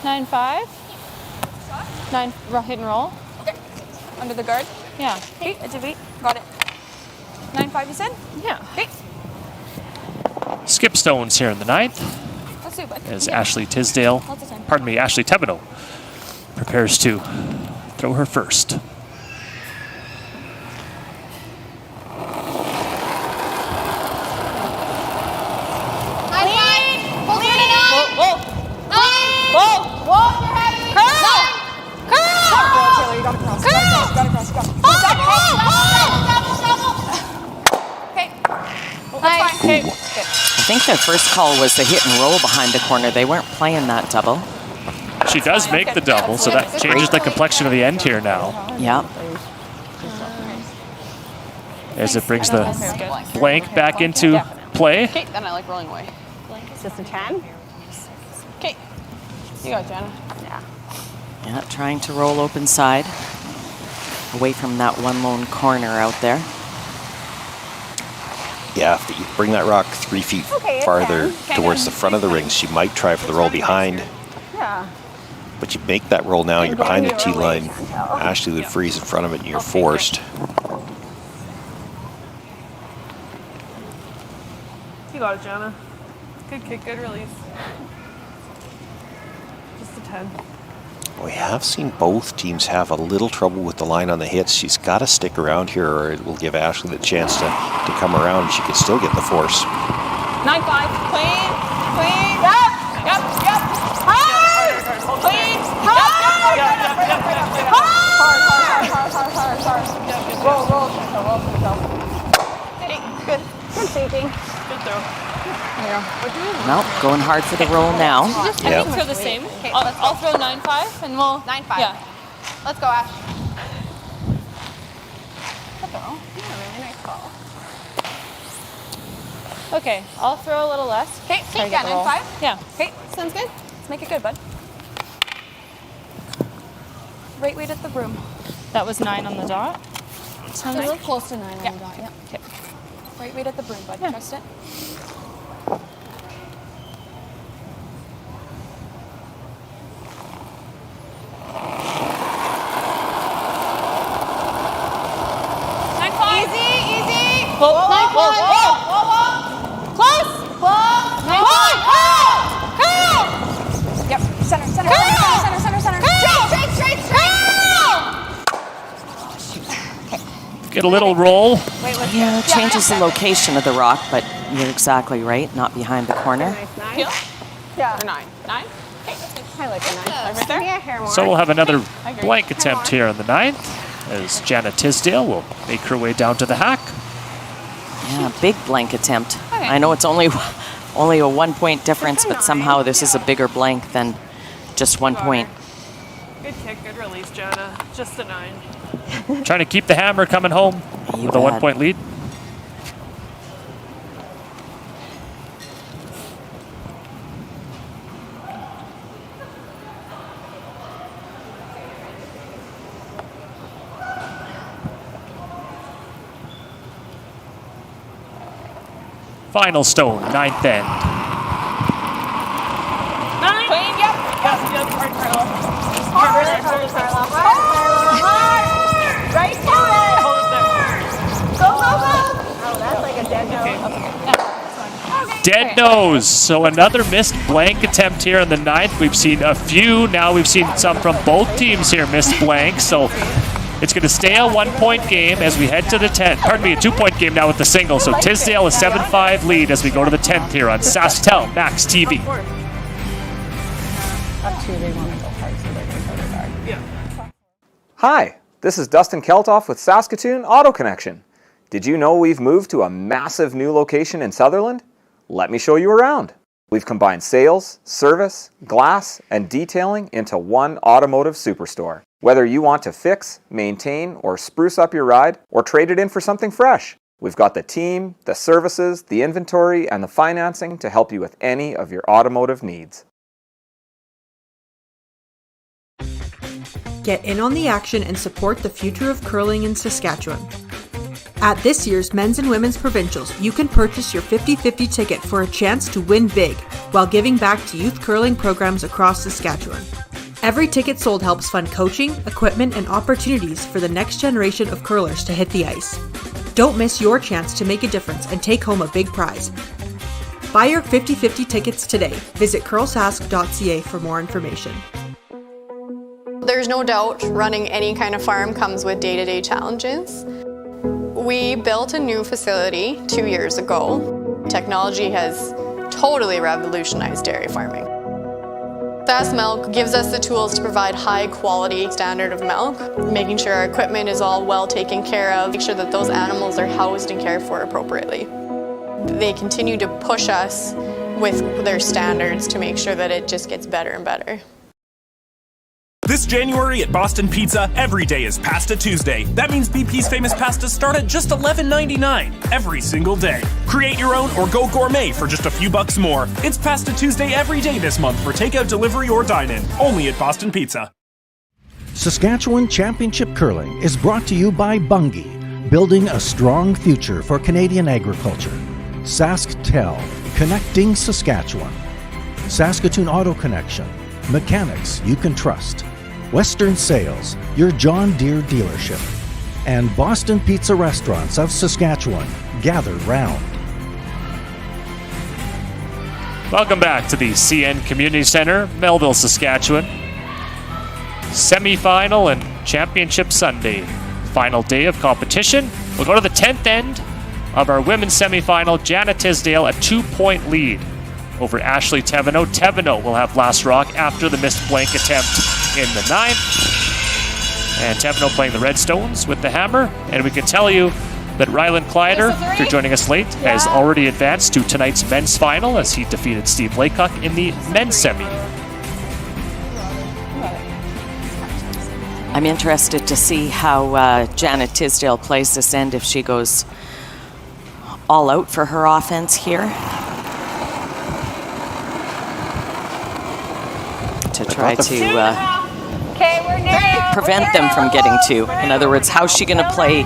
9-5? 9, hit and roll? Okay. Under the guard? Yeah. Okay, edge of 8. Got it. 9-5 you said? Yeah. Okay. Skip stones here in the ninth Let's do it, bud. as Yeah. Ashley Tisdale, Lots of time. pardon me, Ashley Thevenot prepares to throw her first. I think their first call was the hit and roll behind the corner. They weren't playing that double. She does make the double, so that changes the complexion of the end here now. Yeah. As it brings the blank back into play. Okay, then I like rolling away. It's just a 10. Okay. You go, Jenna. Yeah. Yeah, trying to roll open side. Away from that one lone corner out there. Yeah, if you bring that rock 3 feet farther towards the front of the ring, she might try for the roll behind. Yeah. But you make that roll now, you're behind the tee line. Ashley would freeze in front of it and you're forced. You got it, Jenna. Good kick, good release. Just a 10. We have seen both teams have a little trouble with the line on the hits. She's got to stick around here or it will give Ashley the chance to come around. She could still get the force. 9-5. Clean. Clean. Yep. Yep. Yep. Hard. Clean. Hard. Hard. Roll. Good. Good safing. Good throw. There you go. Nope, going hard for the roll now. I think throw the same. Okay, I'll throw 9-5 and we'll... 9-5. Yeah. Let's go, Ash. Good throw. Yeah, really nice call. Okay, I'll throw a little less. Okay, take that 9-5. Yeah. Okay, sounds good. Let's make it good, bud. Right weight at the broom. That was 9 on the dot. Sounds real close to 9 on the dot, yeah. Okay. Right weight at the broom, bud. Trust it. Easy. Whoa. Close. Close. Curl. Yep. Center. a little roll. Yeah, it changes the location of the rock, but you're exactly right, not behind the corner. Yeah. Or 9. 9? I like a 9. Right there. So we'll have another blank attempt here in the 9th as Jana Tisdale will make her way down to the hack. Yeah, big blank attempt. I know it's only a 1-point difference, but somehow this is a bigger blank than just 1 point. Good kick, good release, Jana. Just a 9. Trying to keep the hammer coming home with a 1-point lead. Final stone, 9th end. 9. Clean, yep. Hard, Carla. Hard, Carla. Hard. Right to it. Hold it there. Go, go, go. Oh, that's like a dead nose. Dead nose. So another missed blank attempt here in the 9th. We've seen a few. Now we've seen some from both teams here miss blank. So it's going to stay a 1-point game as we head to the 10th. Pardon me, a 2-point game now with the single. So Tisdale a 7-5 lead as we go to the 10th here on SaskTel Max TV. Hi, this is Dustin Keltoff with Saskatoon Auto Connection. Did you know we've moved to a massive new location in Sutherland? Let me show you around. We've combined sales, service, glass, and detailing into one automotive superstore. Whether you want to fix, maintain, or spruce up your ride, or trade it in for something fresh, we've got the team, the services, the inventory, and the financing to help you with any of your automotive needs. Get in on the action and support the future of curling in Saskatchewan. At this year's Men's and Women's Provincials, you can purchase your 50-50 ticket for a chance to win big while giving back to youth curling programs across Saskatchewan. Every ticket sold helps fund coaching, equipment, and opportunities for the next generation of curlers to hit the ice. Don't miss your chance to make a difference and take home a big prize. Buy your 50-50 tickets today. Visit curlsask.ca for more information. There's no doubt running any kind of farm comes with day-to-day challenges. We built a new facility 2 years ago. Technology has totally revolutionized dairy farming. Sask Milk gives us the tools to provide high quality standard of milk, making sure our equipment is all well taken care of, make sure that those animals are housed and cared for appropriately. They continue to push us with their standards to make sure that it just gets better and better. This January at Boston Pizza, every day is Pasta Tuesday. That means BP's famous pastas start at just $11.99 every single day. Create your own or go gourmet for just a few bucks more. It's Pasta Tuesday every day this month for takeout, delivery, or dine-in. Only at Boston Pizza. Saskatchewan Championship Curling is brought to you by Bunge, building a strong future for Canadian agriculture. SaskTel, connecting Saskatchewan. Saskatoon Auto Connection, mechanics you can trust. Western Sales, your John Deere dealership. And Boston Pizza Restaurants of Saskatchewan, gather round. Welcome back to the CN Community Center, Melville, Saskatchewan. Semi-final and Championship Sunday. Final day of competition. We'll go to the 10th end of our women's semi-final. Jana Tisdale a 2-point lead over Ashley Thevenot. Thevenot will have last rock after the missed blank attempt in the 9th. And Thevenot playing the Redstones with the hammer. And we can tell you that Rylan Kleiter, if you're joining us late, has already advanced to tonight's men's final as he defeated Steve Laycock in the men's semi. I'm interested to see how Jana Tisdale plays this end if she goes all out for her offense here. To try to prevent them from getting to. In other words, how's she going to play?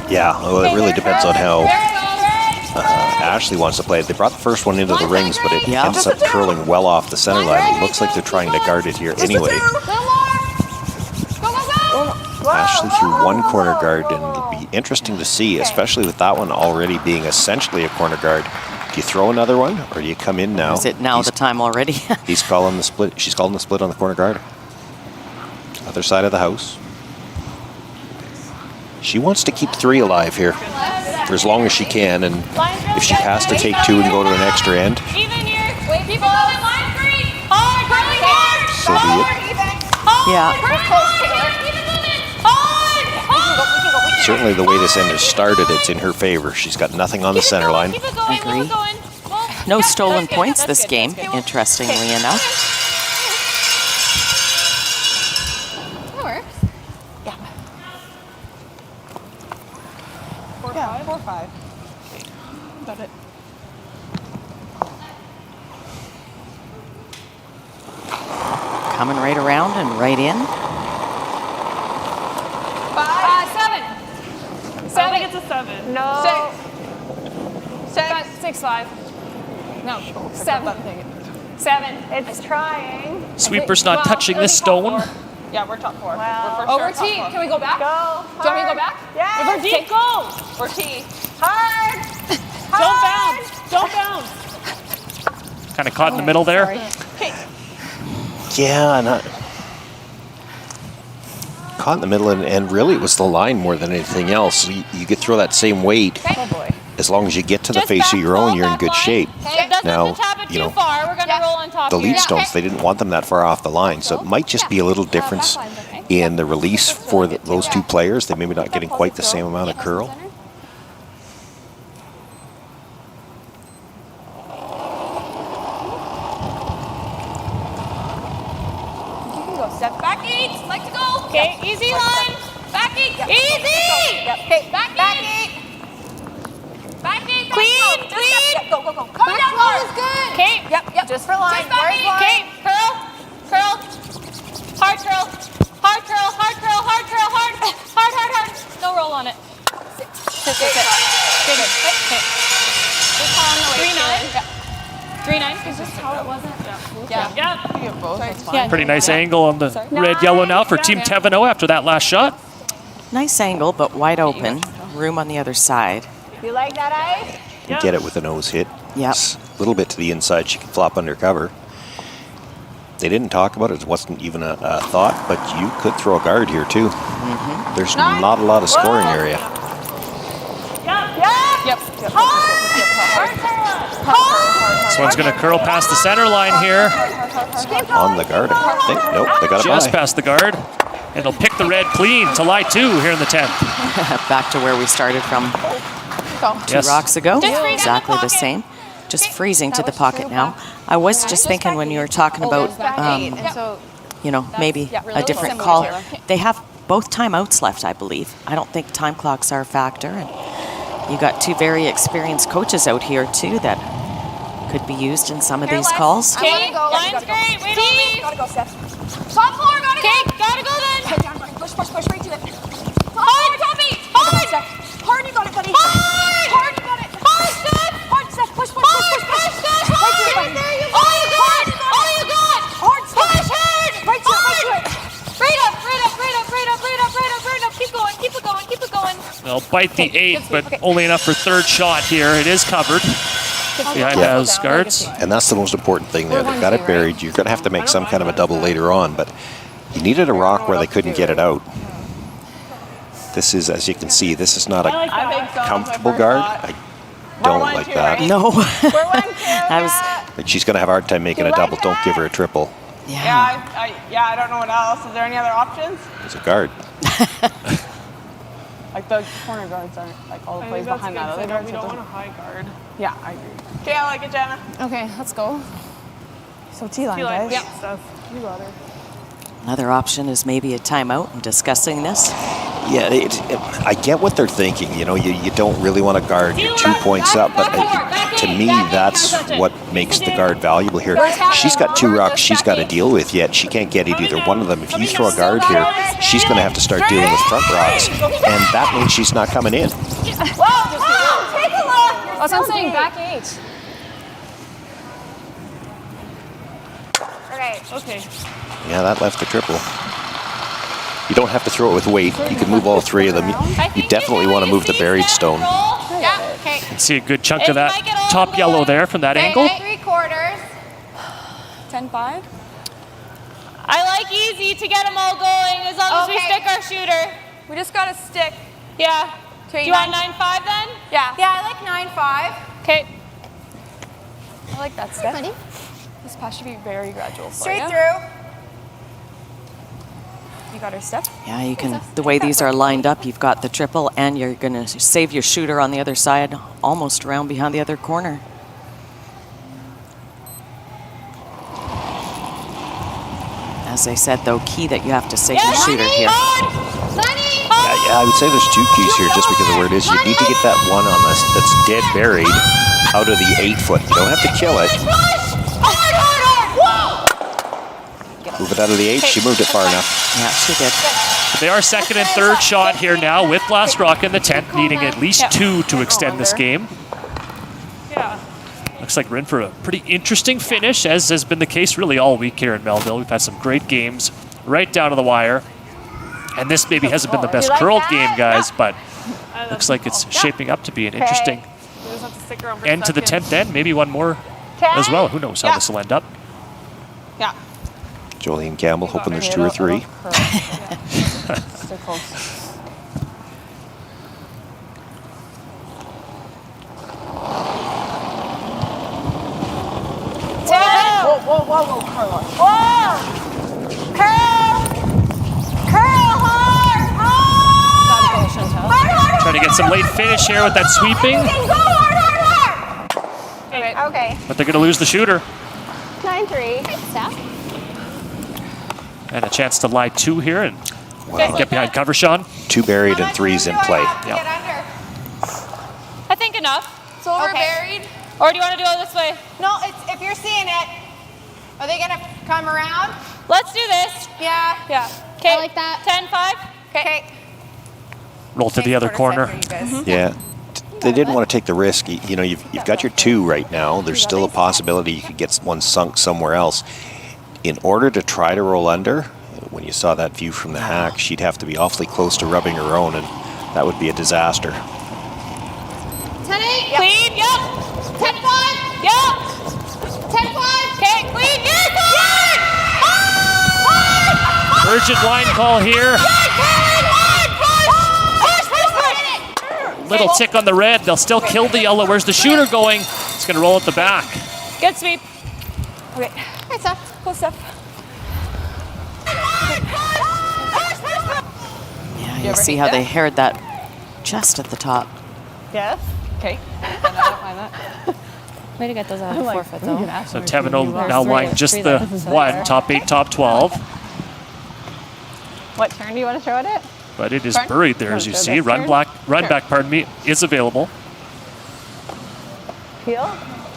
Yeah, well, it really depends on how Ashley wants to play it. They brought the first one into the rings, but it ends up curling well off the center line. It looks like they're trying to guard it here anyway. Ashley threw one corner guard, and it'll be interesting to see, especially with that one already being essentially a corner guard. Do you throw another one, or do you come in now? Is it now the time already? He's calling the split. She's calling the split on the corner guard. Other side of the house. She wants to keep 3 alive here for as long as she can, and if she has to take 2 and go to an extra end, Even here. Wait, people on the line 3. Hard, curling hard. so be it. Yeah. Certainly the way this end has started, it's in her favor. She's got nothing on the center line. Agree. No stolen points this game, interestingly enough. That works. Yeah. 4-5. 4-5. Got it. Coming right around and right in. 7. I think it's a 7. No. 6-5. No. 7. 7. It's trying. Sweeper's not touching this stone. Yeah, we're top 4. Wow. We're T. top 4. Can we go back? Go. Do you want me to go back? Yeah. If we're deep, go. We're T. Hard. Don't bounce. Don't bounce. Kind of caught in the middle there. Okay. Yeah, not caught in the middle, and really it was the line more than anything else. You could throw that same weight. Oh boy. As long as you get to the face of your own, you're in good shape. Now, you know, far. We're gonna roll on top the here. lead stones, they didn't want them that far off the line, so it might just be a little difference in the release for those 2 players. They may be not getting quite the same amount of curl. Step back 8. Like to go. Okay, easy line. Back 8. Yep. Easy. Okay. Back 8. Back 8. Clean. Go. Coming down hard. Is good. Okay. Yep. Just for line. Just back 8. Okay, curl. Hard curl. Hard curl. No roll on it. Sit. Good. Okay. 3-9. Is this how it wasn't? Yeah. You get both. That's fine. Pretty nice angle on the red-yellow now for Team Thevenot after that last shot. Nice angle, but wide open. Room on the other side. You like that ice? You get it with a nose hit. Yep. It's a little bit to the inside. She can flop under cover. They didn't talk about it. It wasn't even a thought, but you could throw a guard here too. There's not a lot of scoring area. Yep. This one's going to curl past the center line here. On the guard, I think. Nope, they got it Just by. past the guard. And it'll pick the red clean to lie 2 here in the 10th. Back to where we started from 2 rocks ago. Exactly the same. Just freezing to the pocket now. I was just thinking when you were talking about, you know, maybe a different call. They have both timeouts left, I believe. I don't think time clocks are a factor. And you got 2 very experienced coaches out here too that could be used in some of these calls. Okay, line's great. Wait on me. Gotta go, Steph. Top 4. Gotta go. Okay, gotta go then. Head down, buddy. Push right to it. Hard, Toby. Hard. Hard, you got it, buddy. Hard, you got it. Hard, Steph. Hard, Steph. Push. Hard, Steph. Right to it, buddy. All you got. Hard, Steph. Push hard. Right to it. Right up. Keep it going. They'll bite the 8, but only enough for 3rd shot here. It is covered behind those guards. And that's the most important thing there. They've got it buried. You're going to have to make some kind of a double later on, but you needed a rock where they couldn't get it out. This is, as you can see, this is not a comfortable guard. I don't like that. No. But she's going to have a hard time making a double. Don't give her a triple. Yeah, I don't know what else. Is there any other options? It's a guard. Like the corner guards aren't like all the plays behind that other guard. We don't want a high guard. Yeah, I agree. Okay, I like it, Jenna. Okay, let's go. So T-line, guys. Yep. Stuff. You got her. Another option is maybe a timeout and discussing this. Yeah, I get what they're thinking. You know, you don't really want to guard. You're 2 points up, but to me, that's what makes the guard valuable here. She's got 2 rocks she's got to deal with, yet she can't get either one of them. If you throw a guard here, she's going to have to start dealing with front rocks, and that means she's not coming in. Whoa, take a look. That's what I'm saying, back 8. Okay. Yeah, that left the triple. You don't have to throw it with weight. You can move all 3 of them. You definitely want to move the buried stone. Yeah, okay. You can see a good chunk of that top yellow there from that angle. 3/4. 10-5. I like easy to get them all going as long as we stick our shooter. We just gotta stick. Yeah. Do you want 9-5 then? Yeah. Yeah, I like 9-5. Okay. I like that step. Ready? This pass should be very gradual. Straight through. You got her step? Yeah, you can, the way these are lined up, you've got the triple and you're going to save your shooter on the other side, almost around behind the other corner. As I said, though, key that you have to save your shooter here. Yeah, I would say there's two keys here just because of where it is. You need to get that one on this that's dead buried out of the 8-foot. You don't have to kill it. Move it out of the 8. She moved it far enough. Yeah, she did. They are second and third shot here now with Last Rock in the 10th, needing at least 2 to extend this game. Yeah. Looks like we're in for a pretty interesting finish, as has been the case really all week here in Melville. We've had some great games right down to the wire. And this maybe hasn't been the best curled game, guys, but looks like it's shaping up to be an interesting end to the 10th end. Maybe one more as well. Who knows how this will end up. Yeah. Jolene Campbell hoping there's 2 or 3. So close. Whoa, Carla. Whoa! Curl hard! Hard! Trying to get some late finish here with that sweeping. Go hard! Okay. But they're going to lose the shooter. 9-3. Stop. And a chance to lie 2 here and get behind cover, Sean. 2 buried and 3's in play. Yeah. I think enough. So we're buried. Or do you want to do it this way? No, it's if you're seeing it. Are they gonna come around? Let's do this. Yeah. Yeah. Okay. I like that. 10-5. Okay. Roll to the other corner. Yeah. They didn't want to take the risk. You know, you've got your 2 right now. There's still a possibility you could get one sunk somewhere else. In order to try to roll under, when you saw that view from the hack, she'd have to be awfully close to rubbing her own, and that would be a disaster. 10-8. Clean, yep. 10-5. Yep. 10-5. Okay, clean, yes. Urgent line call here. Little tick on the red. They'll still kill the yellow. Where's the shooter going? It's going to roll at the back. Good sweep. Okay. Hey, Steph. Close Steph. Yeah, you see how they haired that chest at the top. Yes. Okay. Way to get those out of forfeit, though. So Thevenot now lying just the 1, top 8, top 12. What turn do you want to throw at it? But it is buried there, as you see. Run back, pardon me, is available. Peel?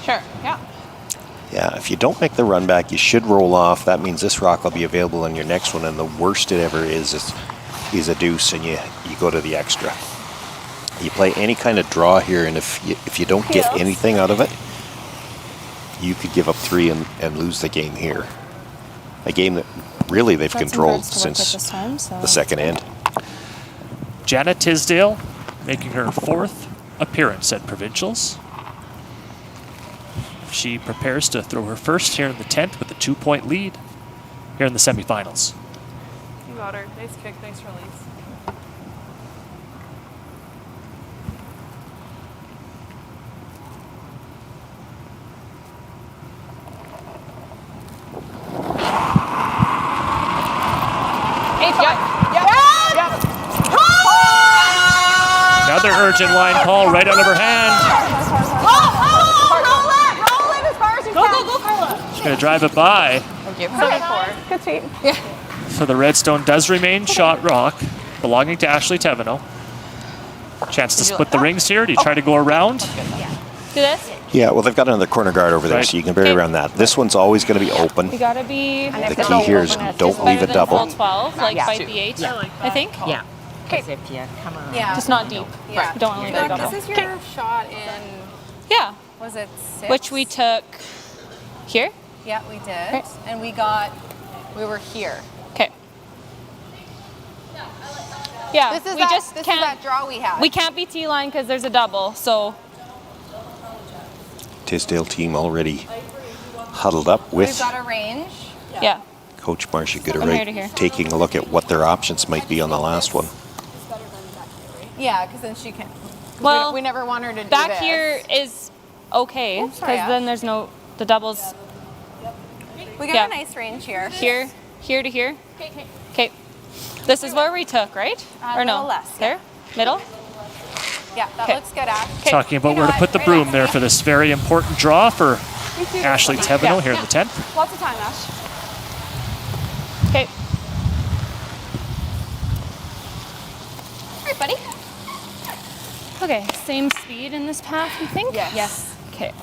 Sure. Yeah. Yeah, if you don't make the run back, you should roll off. That means this rock will be available on your next one, and the worst it ever is a deuce, and you go to the extra. You play any kind of draw here, and if you don't get anything out of it, you could give up 3 and lose the game here. A game that really they've controlled since the second end. Janet Tisdalel making her 4th appearance at Provincials. She prepares to throw her first here in the 10th with a 2-point lead here in the semifinals. You got her. Nice kick. Nice release. Another urgent line call right out of her hand. Roll it as far as you can. Go, Carla. She's going to drive it by. 7-4. Good sweep. Yeah. So the redstone does remain shot rock, belonging to Ashley Thevenot. Chance to split the rings here. Do you try to go around? Do this. Yeah, well, they've got another corner guard over there, so you can bury around that. This one's always going to be open. You gotta be. The key here is don't leave it double. Full 12, like fight the 8. I think. Yeah. Okay. If you come on. Yeah. Just not deep. Yeah. You don't want to leave it double. This is your shot in. Yeah. Was it 6? Which we took here. Yeah, we did. Okay. And we were here. Okay. Yeah. This is just this can't. is that draw we had. We can't be T-line because there's a double. So. Tisdale team already huddled up We've with got a range. Yeah. Coach Marcia From here to here. Gooderate taking a look at what their options might be on the last one. Yeah, because then she can. Well, we never want her to do back this. here is okay, because sorry, then there's no, the doubles. We got a nice range here. Here to here. Okay. This is where we took, right? Or no? little less, There? Middle? Yeah, that looks good, Ash. Talking about where to put the broom there for this very important draw for Ashley Thevenot here in the 10th. Lots of time, Ash. Okay. All right, buddy. Okay, same speed in this path, you think? Yes. Okay.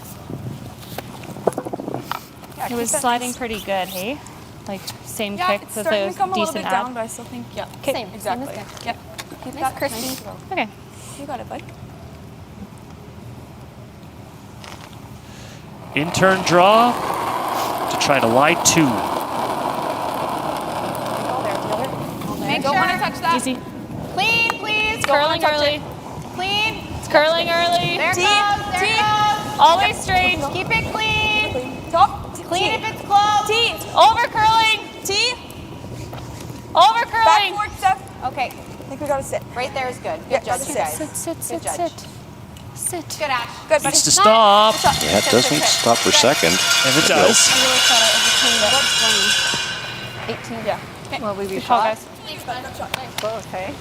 Yeah, It was keep sliding pretty good, hey? Like same Yeah, kick it's with starting a to come a little decent bit ab. down, but I still think, Okay. same, exactly. Yep. Keep that crispy. Okay. You got it, bud. In turn draw to try to lie 2. Don't want to touch that. Easy. Clean, please. It's curling early. Clean. It's curling early. There it goes. There it goes. Always straight. Keep it clean. Top. Clean if it's close. T. Over curling. T. Over curling. Backward step. Okay. I think we got to sit. Right there is good. Good judge, you guys. Sit. Sit. Good, Ash. Good, buddy. Needs to stop. Yeah, it does need to stop for a second. And it does. I really thought it was 18. Yeah. Okay. Will we be shot? Guys. Okay.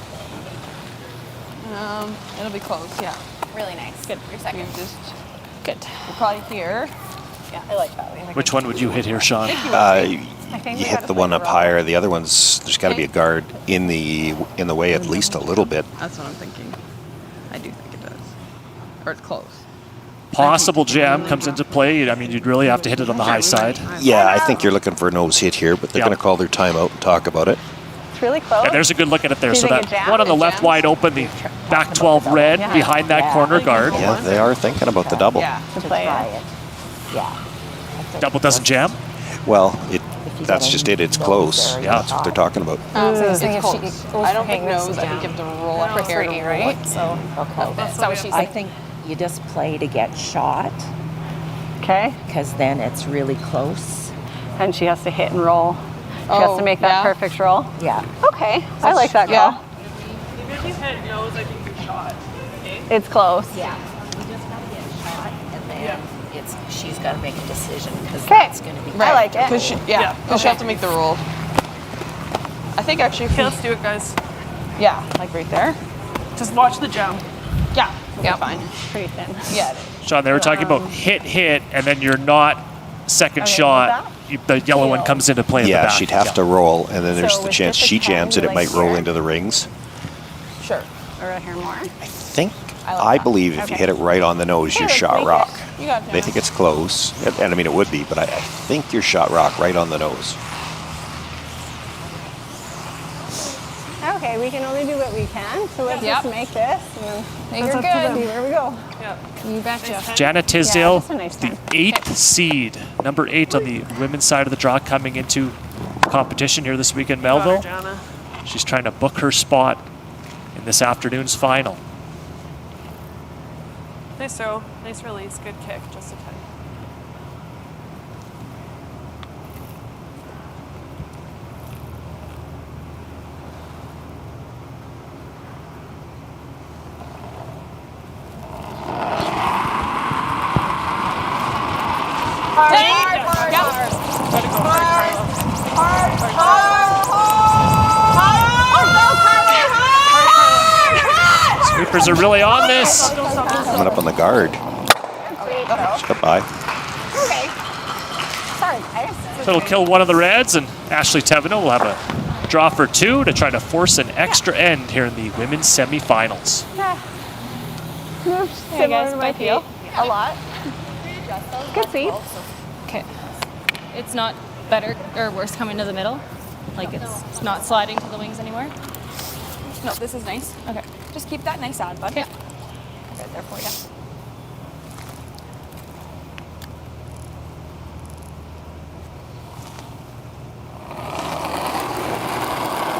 It'll be close, yeah. Really nice. Good. Your second. Good. We're probably here. Yeah, I like that. Which one would you hit here, Sean? You hit the one up higher. The other one's, there's got to be a guard in the way at least a little bit. That's what I'm thinking. I do think it does. Or it's close. Possible jam comes into play. I mean, you'd really have to hit it on the high side. Yeah, I think you're looking for a nose hit here, but they're going to call their timeout and talk about it. It's really close. And there's a good look at it there. Do you So think that a jam? one on the left wide open, the back 12 red behind that corner guard. Yeah, they are thinking about the double. Yeah, To play it. Double doesn't jam. Well, that's just it. It's close. Yeah. That's what they're talking about. It's close. I don't think nose. I think you have to roll up here to roll it. So, that's what she I said. think you just play to get shot, Okay. because then it's really close. And she has to hit and roll. She has to make that perfect roll. Yeah. Okay. I like that call. Yeah. Even if you hit nose, I think you're shot. It's close. Yeah. You just got to get shot, and then she's got to make a decision, because Okay. that's going to be. I like it. Because she have to make the roll. I think actually. Okay, let's do it, guys. Yeah, like right there. Just watch the jump. Yeah. Yeah. Fine. Pretty thin. Yeah. Sean, they were talking about hit, and then you're not second shot. The yellow one comes into play in the Yeah, back. she'd have to roll, and then there's So the with chance different she jams it. It times, might like roll here. into the rings. Sure. Or right here more. I believe if you hit it right on the nose, you're shot rock. You got They think it's close, and I mean it would be, but I think you're shot rock right on the nose. Okay, we can only do what we can, so let's Yep. just make this. And then You're let's up to good. see where we go. You betcha. Jana Tisdale, that's a nice the time. 8th seed, number 8 on the women's side of the draw, coming into competition here this week in Melville. She's trying to book her spot in this afternoon's final. Nice throw. Nice release. Good kick. Just a touch. Sweepers are really on this. Coming up on the guard. Just got by. Okay. Sorry. So it'll kill one of the reds, and Ashley Thevenot will have a draw for 2 to try to force an extra end here in the women's semifinals. Moved similar to my feel. A lot. Good sweep. Okay. It's not better or worse coming to the middle? Like it's not sliding to the wings anymore? No, this is nice. Okay. Just keep that nice ad, bud. Okay. Right there for you.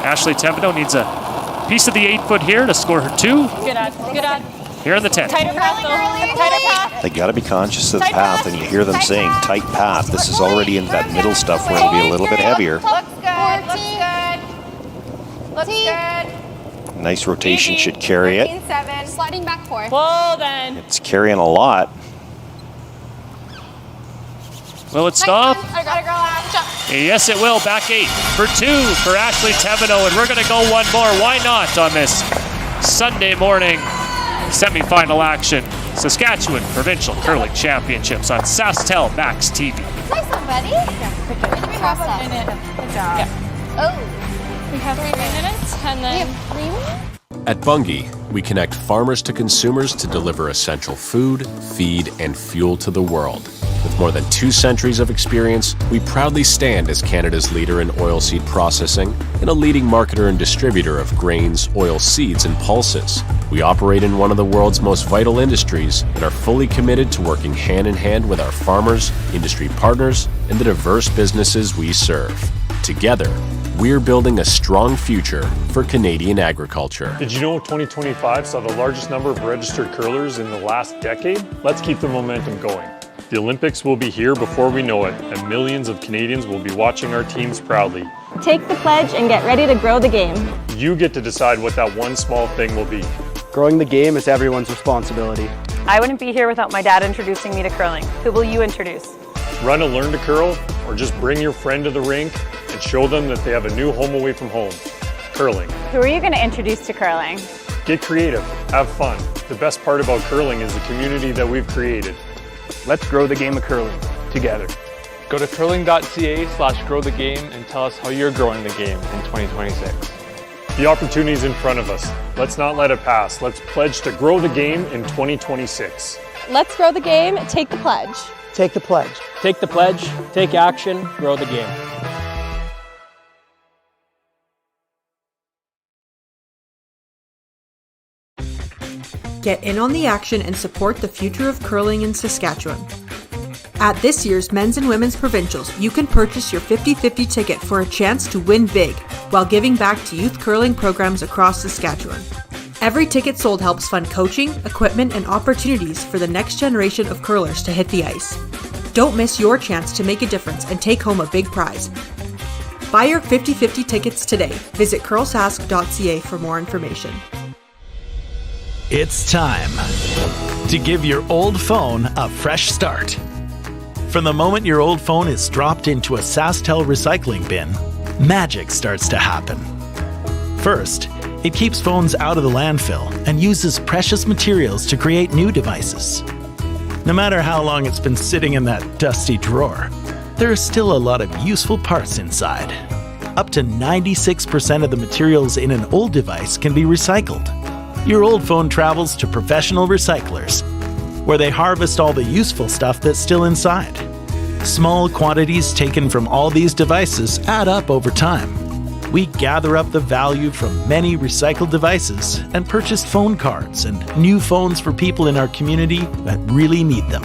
Ashley Thevenot needs a piece of the 8-foot here to score her 2 Good ad. Good ad. here in the 10th. Tighter path though. Tighter path. They got to be conscious of the path, and you hear them saying tight path. This is already in that middle stuff where it'll be a little bit heavier. Looks good. Looks good. Looks good. Nice rotation should carry it. 13-7. Sliding back 4. Well then. It's carrying a lot. Will it stop? I got a girl out. Jump. Yes, it will. Back 8 for 2 for Ashley Thevenot, and we're going to go one more. Why not on this Sunday morning semifinal action? Saskatchewan Provincial Curling Championships on SaskTel Max TV. Nice one, buddy. Yeah, quick. We have a minute. Good job. Yeah. Oh. We have 3 minutes, and then... We have 3 minutes? At Bunge, we connect farmers to consumers to deliver essential food, feed, and fuel to the world. With more than 2 centuries of experience, we proudly stand as Canada's leader in oilseed processing and a leading marketer and distributor of grains, oil seeds, and pulses. We operate in one of the world's most vital industries and are fully committed to working hand in hand with our farmers, industry partners, and the diverse businesses we serve. Together, we're building a strong future for Canadian agriculture. Did you know 2025 saw the largest number of registered curlers in the last decade? Let's keep the momentum going. The Olympics will be here before we know it, and millions of Canadians will be watching our teams proudly. Take the pledge and get ready to grow the game. You get to decide what that one small thing will be. Growing the game is everyone's responsibility. I wouldn't be here without my dad introducing me to curling. Who will you introduce? Run and learn to curl, or just bring your friend to the rink and show them that they have a new home away from home. Curling. Who are you going to introduce to curling? Get creative, have fun. The best part about curling is the community that we've created. Let's grow the game of curling together. Go to curling.ca/growthegame and tell us how you're growing the game in 2026. The opportunity is in front of us. Let's not let it pass. Let's pledge to grow the game in 2026. Let's grow the game. Take the pledge. Take the pledge. Take the pledge, take action, grow the game. Get in on the action and support the future of curling in Saskatchewan. At this year's Men's and Women's Provincials, you can purchase your 50-50 ticket for a chance to win big while giving back to youth curling programs across Saskatchewan. Every ticket sold helps fund coaching, equipment, and opportunities for the next generation of curlers to hit the ice. Don't miss your chance to make a difference and take home a big prize. Buy your 50-50 tickets today. Visit curlsask.ca for more information. It's time to give your old phone a fresh start. From the moment your old phone is dropped into a SaskTel recycling bin, magic starts to happen. First, it keeps phones out of the landfill and uses precious materials to create new devices. No matter how long it's been sitting in that dusty drawer, there are still a lot of useful parts inside. Up to 96% of the materials in an old device can be recycled. Your old phone travels to professional recyclers, where they harvest all the useful stuff that's still inside. Small quantities taken from all these devices add up over time. We gather up the value from many recycled devices and purchase phone cards and new phones for people in our community that really need them.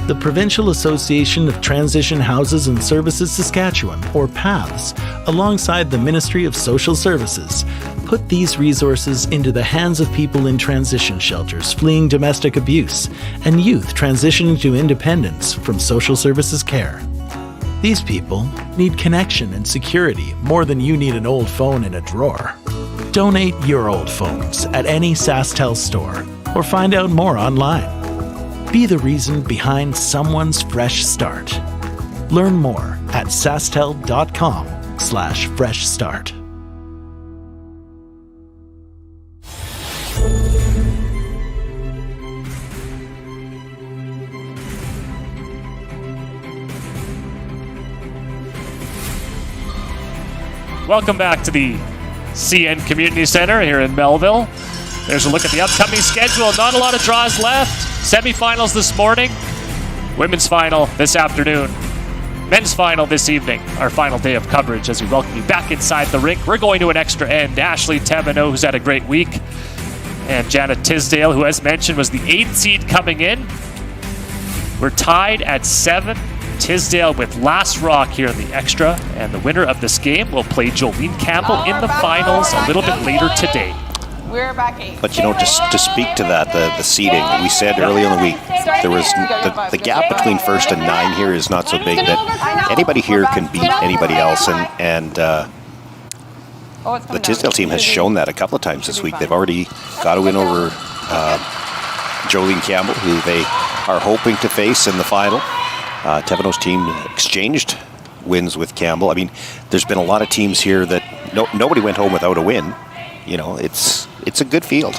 The Provincial Association of Transition Houses and Services Saskatchewan, or PATHS, alongside the Ministry of Social Services, put these resources into the hands of people in transition shelters fleeing domestic abuse and youth transitioning to independence from social services care. These people need connection and security more than you need an old phone in a drawer. Donate your old phones at any SaskTel store or find out more online. Be the reason behind someone's fresh start. Learn more at sastel.com/fresh start. Welcome back to the CN Community Center here in Melville. There's a look at the upcoming schedule. Not a lot of draws left. Semifinals this morning. Women's final this afternoon. Men's final this evening. Our final day of coverage as we welcome you back inside the rink. We're going to an extra end. Ashley Thevenot, who's had a great week, and Janet Tisdalel, who, as mentioned, was the 8th seed coming in. We're tied at 7. Tisdalel with last rock here in the extra, and the winner of this game will play Jolene Campbell in the finals a little bit later today. We're back 8. But just to speak to that, the seeding, we said early in the week, there was the gap between first and 9 here is not so big that anybody here can beat anybody else, and the Tisdale team has shown that a couple of times this week. They've already got a win over Jolene Campbell, who they are hoping to face in the final. Thevenot's team exchanged wins with Campbell. I mean, there's been a lot of teams here that nobody went home without a win. You know, it's a good field.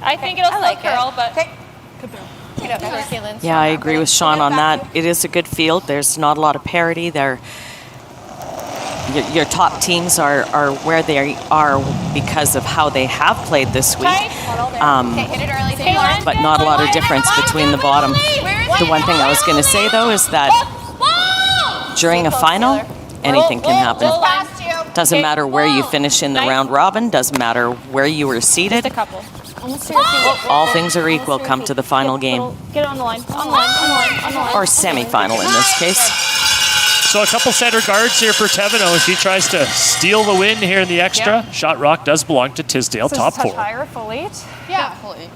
I think it'll still curl, but... Yeah, I agree with Sean on that. It is a good field. There's not a lot of parity there. Your top teams are where they are because of how they have played this week. But not a lot of difference between the bottom. The one thing I was going to say, though, is that during a final, anything can happen. Doesn't matter where you finish in the round robin, doesn't matter where you were seated. All things are equal come to the final game. Get it on the line. On the line. Or semi-final in this case. So a couple center guards here for Thevenot. She tries to steal the win here in the extra. Yep. Shot rock does belong to Tisdale, So top touch 4. higher, full 8? Yeah, full 8.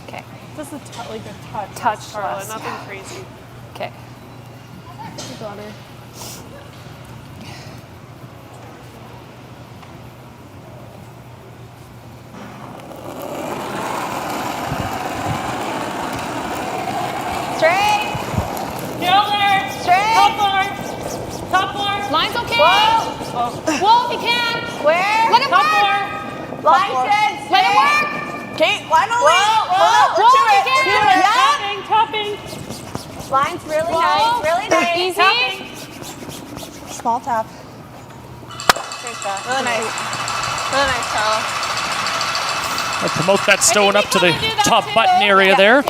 Okay. This is a really good touch. Touch Carla, less. nothing crazy. Okay. You got her. Straight. Get over there. Straight. Top floor. Line's okay. Whoa, if you can. Square. Let it work. Line said. Let it work. Okay, line only. Whoa, We're to it. again. Yeah. Topping. Line's really nice. Really nice. Easy. Small tap. Great shot. Really nice. Really nice, Carla. I'll promote that stone up to the top button area there.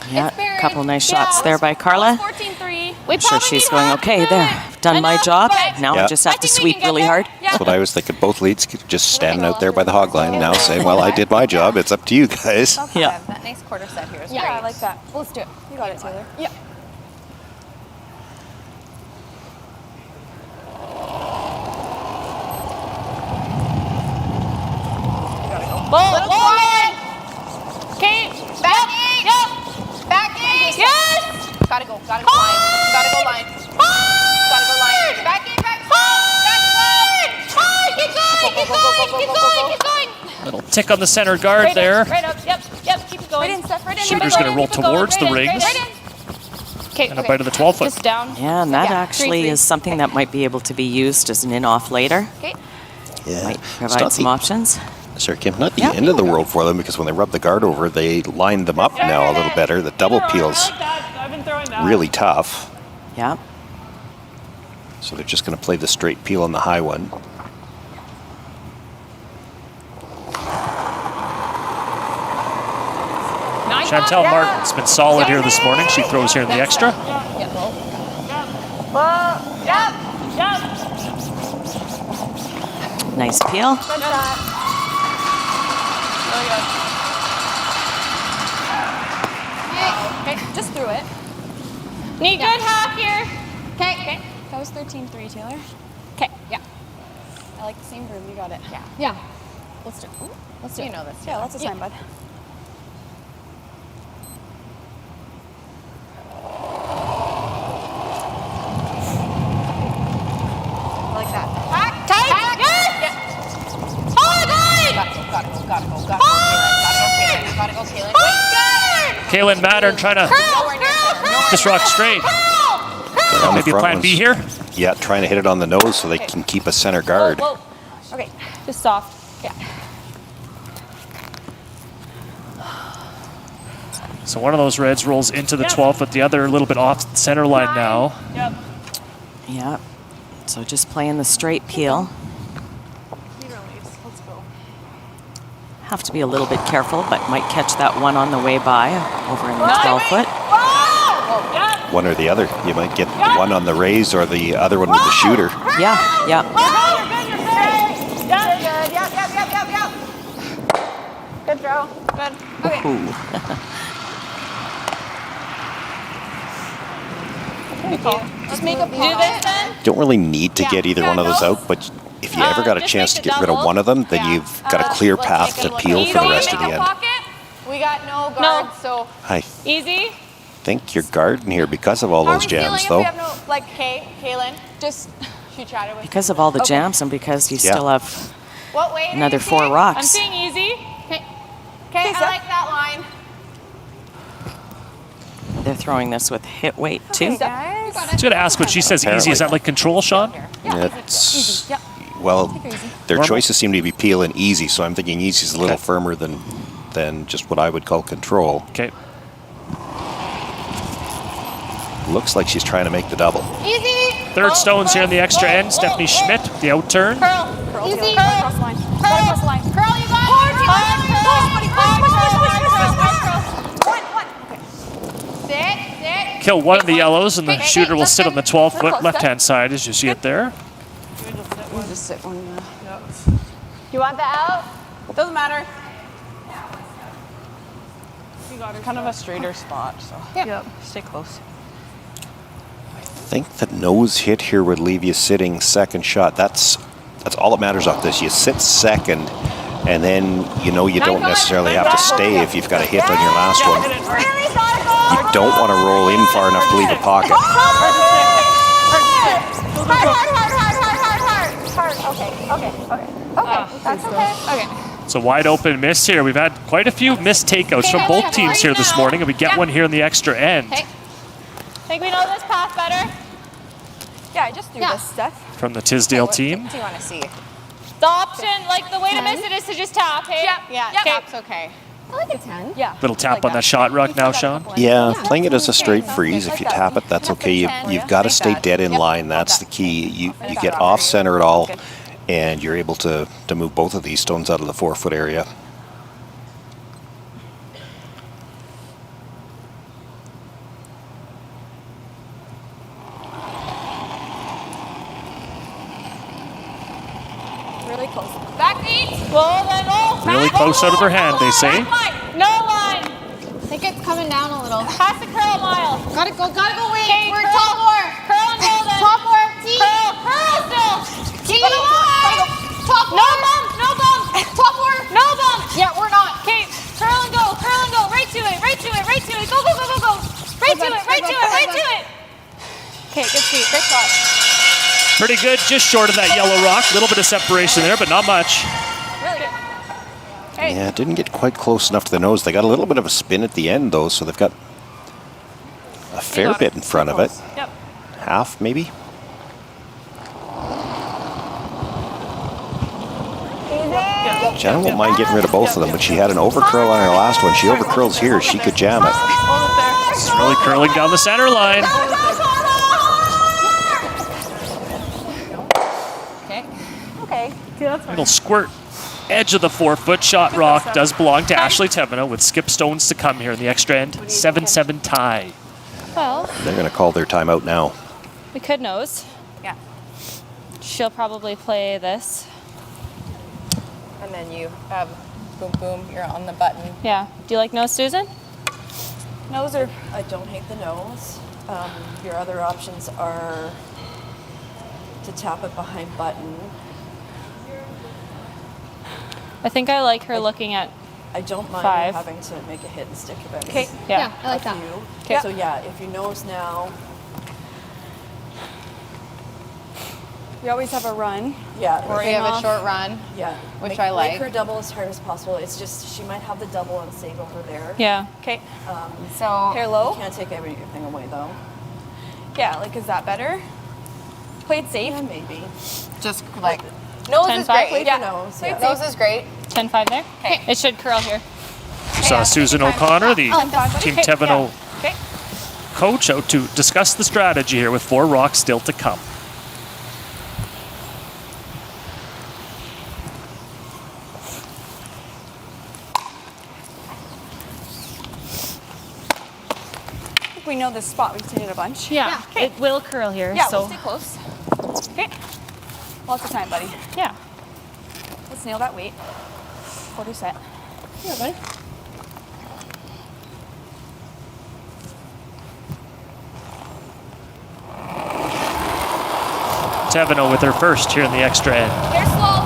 Yeah, a couple nice shots there by Carla. 14-3. I'm sure she's going, okay, there. I've done my job. Now I just have to sweep really hard. That's what I was thinking. Both leads just standing out there by the hog line now saying, well, I did my job. It's up to you guys. Yeah. That nice quarter set here is Yeah, great. I like that. Well, let's do it. You got it, Taylor. Yeah. Little line. Okay. Back eight. Yep. Back eight. Yes. Gotta go. Gotta go line. Gotta go line. Gotta go line. Back eight. Back Keep going. Little tick on the center guard there. Right up. Yep. Keep it going. Right in, Steph. Right in. Shooter's going to roll towards the rings. Okay. And a bite of the 12-foot. Just down. Yeah, and that Yeah, actually 3-3. is something that might be able to be used as an in-off later. Okay. Yeah. Might It's provide not some options. Sorry, Kim, not the end of the world for them, because when they rub the guard over, they line them up now a little better. The double peel's I've been throwing that. really tough. Yeah. So they're just going to play the straight peel on the high one. Chantel Martin's been solid here this morning. She throws here in the extra. Nice peel. Okay, just through it. Need good half here. Okay. That was 13-3, Taylor. Okay, yeah. I like the same groove. You got it. Yeah. Let's do it. Let's do it. You know this. Yeah, lots of time, bud. I like that. Tight. Yes. Hold on. Gotta go, Kaylin. Kaylin Mattern trying to just rock straight. They're on the Maybe front plan B ones. here. Yeah, trying to hit it on the nose so they can keep a center guard. Whoa. Okay. Just soft. Yeah. So one of those reds rolls into the 12th, but the other a little bit off the center line now. Yep. Yeah. So just playing the straight peel. Let's go. Have to be a little bit careful, but might catch that one on the way by over in the 12-foot. One or the other. You might get one on the raise or the other one with the shooter. Yeah. Yep. Good throw. Good. Okay. Ooh. Just make a pop. Do this then. Don't really need to get either one of those out, but if you ever got a chance to get rid of one of them, then you've got a clear path to peel for the rest of the end. We got no guards, so. Hi. Easy. think you're guarding here because of all those jams, though. We have no, like, Kaylin, just she chatted with Because of all the jams and because you still have what weight another are you 4 seeing? rocks. I'm seeing easy. Okay, I like that line. They're throwing this with hit weight too. I was going to ask what she says easy. Is that like control, Sean? It's, well, their choices seem to be peeling easy, so I'm thinking easy is a little firmer than just what I would call control. Okay. Looks like she's trying to make the double. Easy. Third stones here in the extra end. Stephanie Schmidt, the outturn. Curl. Easy. Curl. Curl, you got it. Sit. Kill one of the yellows, and the shooter will sit on the 12-foot left-hand side, as you see it there. Just sit one. You want that out? Doesn't matter. You got kind of a straighter spot, so stay close. I think the nose hit here would leave you sitting second shot. That's all that matters off this. You sit second, and then you don't necessarily have to stay if you've got a hit on your last one. You don't want to roll in far enough to leave a pocket. Hard. Okay. That's okay. It's a wide open miss here. We've had quite a few missed takeouts from both teams here this morning, and we get one here in the extra end. Think we know this path better? Yeah, I just do this stuff. From the Tisdale team. What do you want to see? The option, like the way to miss it is to just tap, hey? Yeah, tap's okay. I like a 10. Yeah. Little tap on that shot rock now, Sean. Yeah, playing it as a straight freeze. If you tap it, that's okay. You've got to stay dead in line. That's the key. You get off center at all, and you're able to move both of these stones out of the 4-foot area. Really close. Back feet. Roll. Really close out of her hand, they say. No line. I think it's coming down a little. Pass the curl, Miles. Gotta go wait. Okay, we're top four. Curl and hold it. Top four. Curl still. Keep it alive. Top four. No bump. Top four. No bump. Yeah, we're not. Okay, curl and go. Right to it. Go. Right to it. Okay, good feet. Great shot. Pretty good, just short of that yellow rock. A little bit of separation there, but not much. Really good. Yeah, it didn't get quite close enough to the nose. They got a little bit of a spin at the end, though, so they've got a fair bit in front of it. Yep. Half, maybe? Jenna won't mind getting rid of both of them, but she had an overcurl on her last one. She overcurls here. She could jam it. It's really curling down the center line. Okay. Little squirt edge of the 4-foot shot rock does belong to Ashley Thevenot with skip stones to come here in the extra end. 7-7 tie. Well, They're going to call their timeout now. we could nose. Yeah. She'll probably play this. And then you have boom, you're on the button. Yeah. Do you like nose, Susan? Nose or I don't hate the nose. Your other options are to tap it behind button. I think I like her looking at I don't mind 5. having to make a hit and stick event. Okay. Yeah, I like that. Okay. So yeah, if you nose now, we always have a run. yeah, Or we have a short run. yeah, which make, I like. Make her double as hard as possible. It's just she might have the double and save over there. Yeah. Okay. So hair low. You can't take everything away though. Yeah, like is that better? Played safe. Yeah, maybe. Just like nose 10-5? is great. Play Yeah. for nose. Played Yeah. nose is great. 10-5 there? Okay. It should curl here. We saw Susan O'Connor, the Team Okay, Thevenot Okay. coach, out to discuss the strategy here with 4 rocks still to come. I think we know this spot. We've seen it a bunch. Yeah. Okay. It will curl here. Yeah, so we'll stay close. Okay. Lots of time, buddy. Yeah. Let's nail that weight. Quarter set. Yeah, buddy. Thevenot with her first here in the extra end. Hair slow.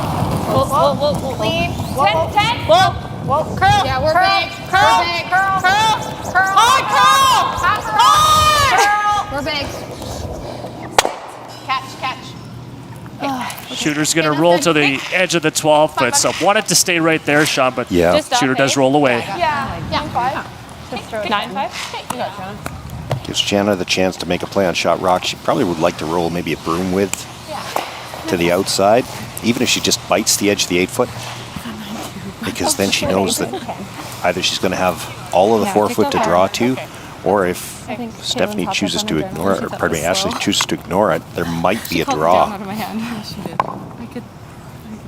Whoa. Clean. 10. Whoa. Curl. Yeah, we're big. Curl. Curl. Hard curl. Shooter's going to roll to the edge of the 12 foot, so wanted to stay right there, Sean, but Yeah. Shooter does roll away. Yeah. 9-5. 9-5? You got it, Jonah. Gives Jana the chance to make a play on shot rock. She probably would like to roll maybe a broom width to the outside, even if she just bites the edge of the 8 foot, because then she knows that either she's going to have all of the 4 foot to draw to, or if Stephanie chooses to ignore it, or pardon me, Ashley chooses to ignore it, there might be a draw. Out of my hand. She did. I could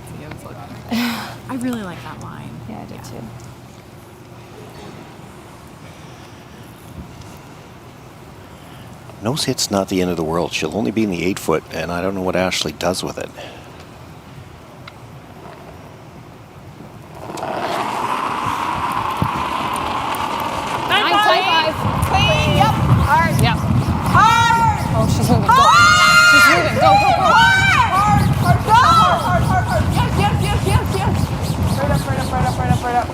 see it was looking. I really like that line. Yeah, I did too. Nose hit's not the end of the world. She'll only be in the 8 foot, and I don't know what Ashley does with it. Clean. Yep. Hard. Yep. Hard. Oh, she's moving. Go. She's moving. Go, go, go. Hard. Yes. Right up.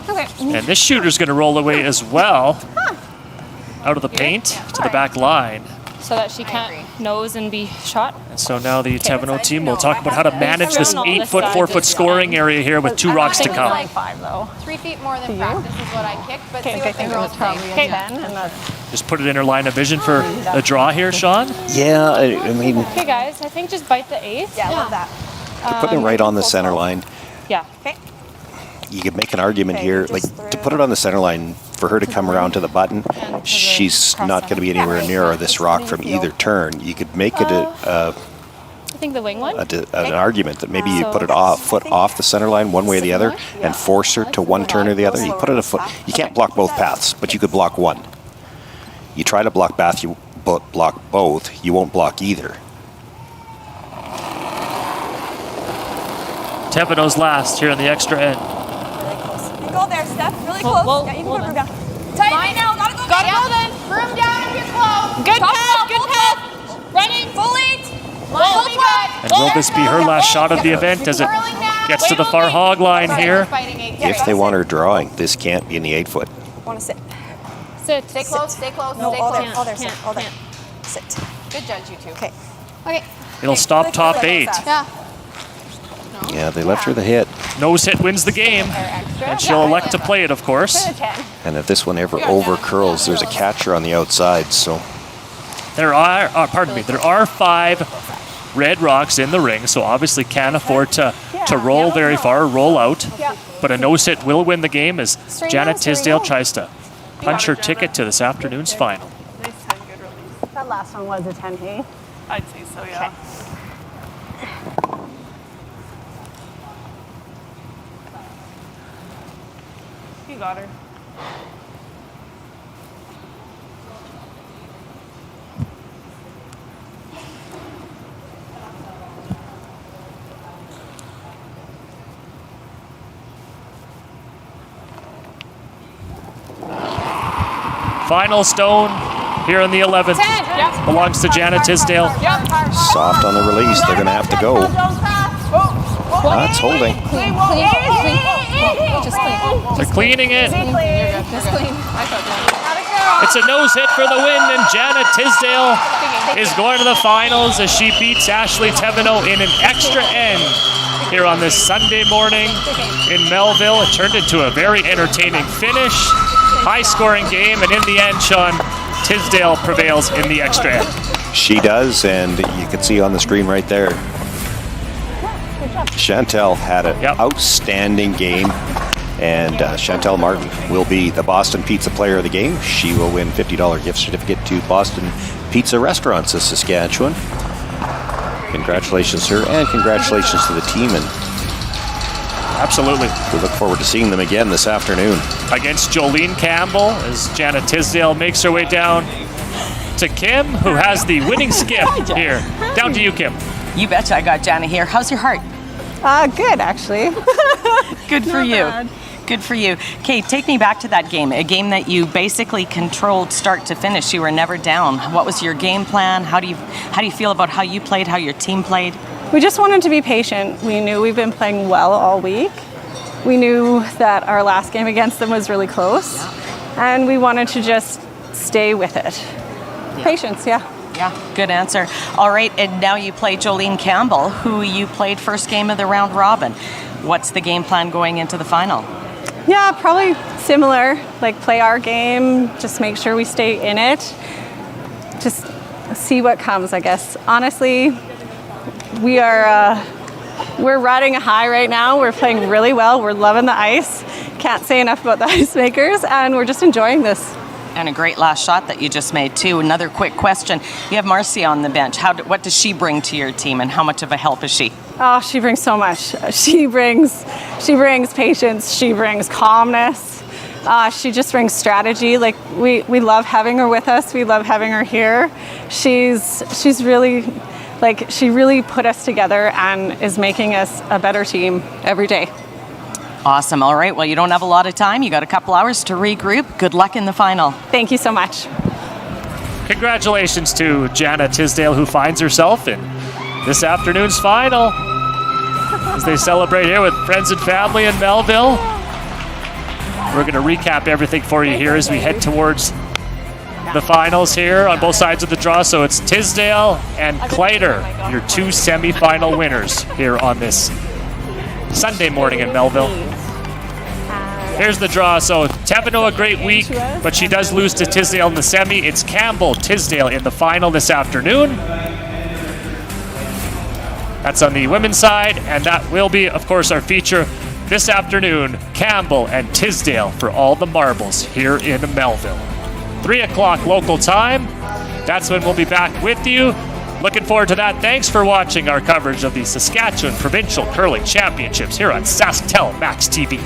Okay. And this shooter's going to roll away as well, out of the paint to the back line. So that she can't nose and be shot. And so now the Thevenot team will talk about how to manage this 8 foot, 4 foot scoring area here with 2 rocks to come. 3 feet more than practice is what I kick, but see what the girls think. Just put it in her line of vision for a draw here, Sean. Yeah, I mean, Okay, guys, I think just bite the 8. Yeah, I love that. to put it right on the center line. Yeah. Okay. You could make an argument here, like to put it on the center line, for her to come around to the button, she's not going to be anywhere near this rock from either turn. You could make it I think the wing one. an argument that maybe you put it foot off the center line one way or the other and force her to one turn or the other. You put it a foot. You can't block both paths, but you could block one. You try to block both, you block both. You won't block either. Thevenot's last here in the extra end. You go there, Steph. Really close. Yeah, you can put her down. Tight now. Gotta go then. Broom down if you're close. Good pass. Good pass. Running. Full 8. And will this be her last shot of the event as it gets to the far hog line here? If they want her drawing, this can't be in the 8 foot. Want to sit. Sit. Stay close. Stay close. No, stay all close. there. All there. Sit. All there. Sit. Good judge, you two. Okay. Okay. It'll stop top 8. Yeah. Yeah, they left her the hit. Nose hit wins the game, and she'll elect to play it, of course. And if this one ever over curls, there's a catcher on the outside, so. There are 5 red rocks in the ring, so obviously can't afford to roll very far, roll out. But a nose hit will win the game as Janet Tisdale tries to punch her ticket to this afternoon's final. Nice 10, good release. That last one was a 10, hey? I'd say so, yeah. You got her. Final stone here in the 11th belongs to Janet Tisdale. Soft on the release, they're going to have to go. That's holding. They're cleaning it. It's a nose hit for the win, and Janet Tisdale is going to the finals as she beats Ashley Thevenot in an extra end here on this Sunday morning in Melville. It turned into a very entertaining finish, high-scoring game, and in the end, Sean, Tisdale prevails in the extra end. She does, and you can see on the screen right there, Chantel had an outstanding game, and Chantel Martin will be the Boston Pizza Player of the Game. She will win $50 gift certificate to Boston Pizza Restaurants of Saskatchewan. Congratulations to her, and congratulations to the team, and absolutely, we look forward to seeing them again this afternoon. Against Jolene Campbell as Janet Tisdale makes her way down to Kim, who has the winning skip here. Down to you, Kim. You betcha I got Jana here. How's your heart? Good, actually. Good for you. Good for you. Okay, take me back to that game, a game that you basically controlled start to finish. You were never down. What was your game plan? How do you feel about how you played, how your team played? We just wanted to be patient. We knew we've been playing well all week. We knew that our last game against them was really close, and we wanted to just stay with it. Patience, yeah. Yeah, good answer. All right, and now you play Jolene Campbell, who you played first game of the round robin. What's the game plan going into the final? Yeah, probably similar. Like play our game, just make sure we stay in it. Just see what comes, I guess. Honestly, we're riding a high right now. We're playing really well. We're loving the ice. Can't say enough about the ice makers, and we're just enjoying this. And a great last shot that you just made too. Another quick question. You have Marcia on the bench. What does she bring to your team, and how much of a help is she? Oh, she brings so much. She brings patience. She brings calmness. She just brings strategy. Like we love having her with us. We love having her here. She's really, like, she really put us together and is making us a better team every day. Awesome. All right. Well, you don't have a lot of time. You got a couple hours to regroup. Good luck in the final. Thank you so much. Congratulations to Jana Tisdale, who finds herself in this afternoon's final as they celebrate here with friends and family in Melville. We're going to recap everything for you here as we head towards the finals here on both sides of the draw. So it's Tisdale and Kleiter, your two semifinal winners here on this Sunday morning in Melville. Here's the draw. So Thevenot, a great week, but she does lose to Tisdale in the semi. It's Campbell, Tisdale in the final this afternoon. That's on the women's side, and that will be, of course, our feature this afternoon. Campbell and Tisdale for all the marbles here in Melville. 3 o'clock local time. That's when we'll be back with you. Looking forward to that. Thanks for watching our coverage of the Saskatchewan Provincial Curling Championships here on SaskTel Max TV.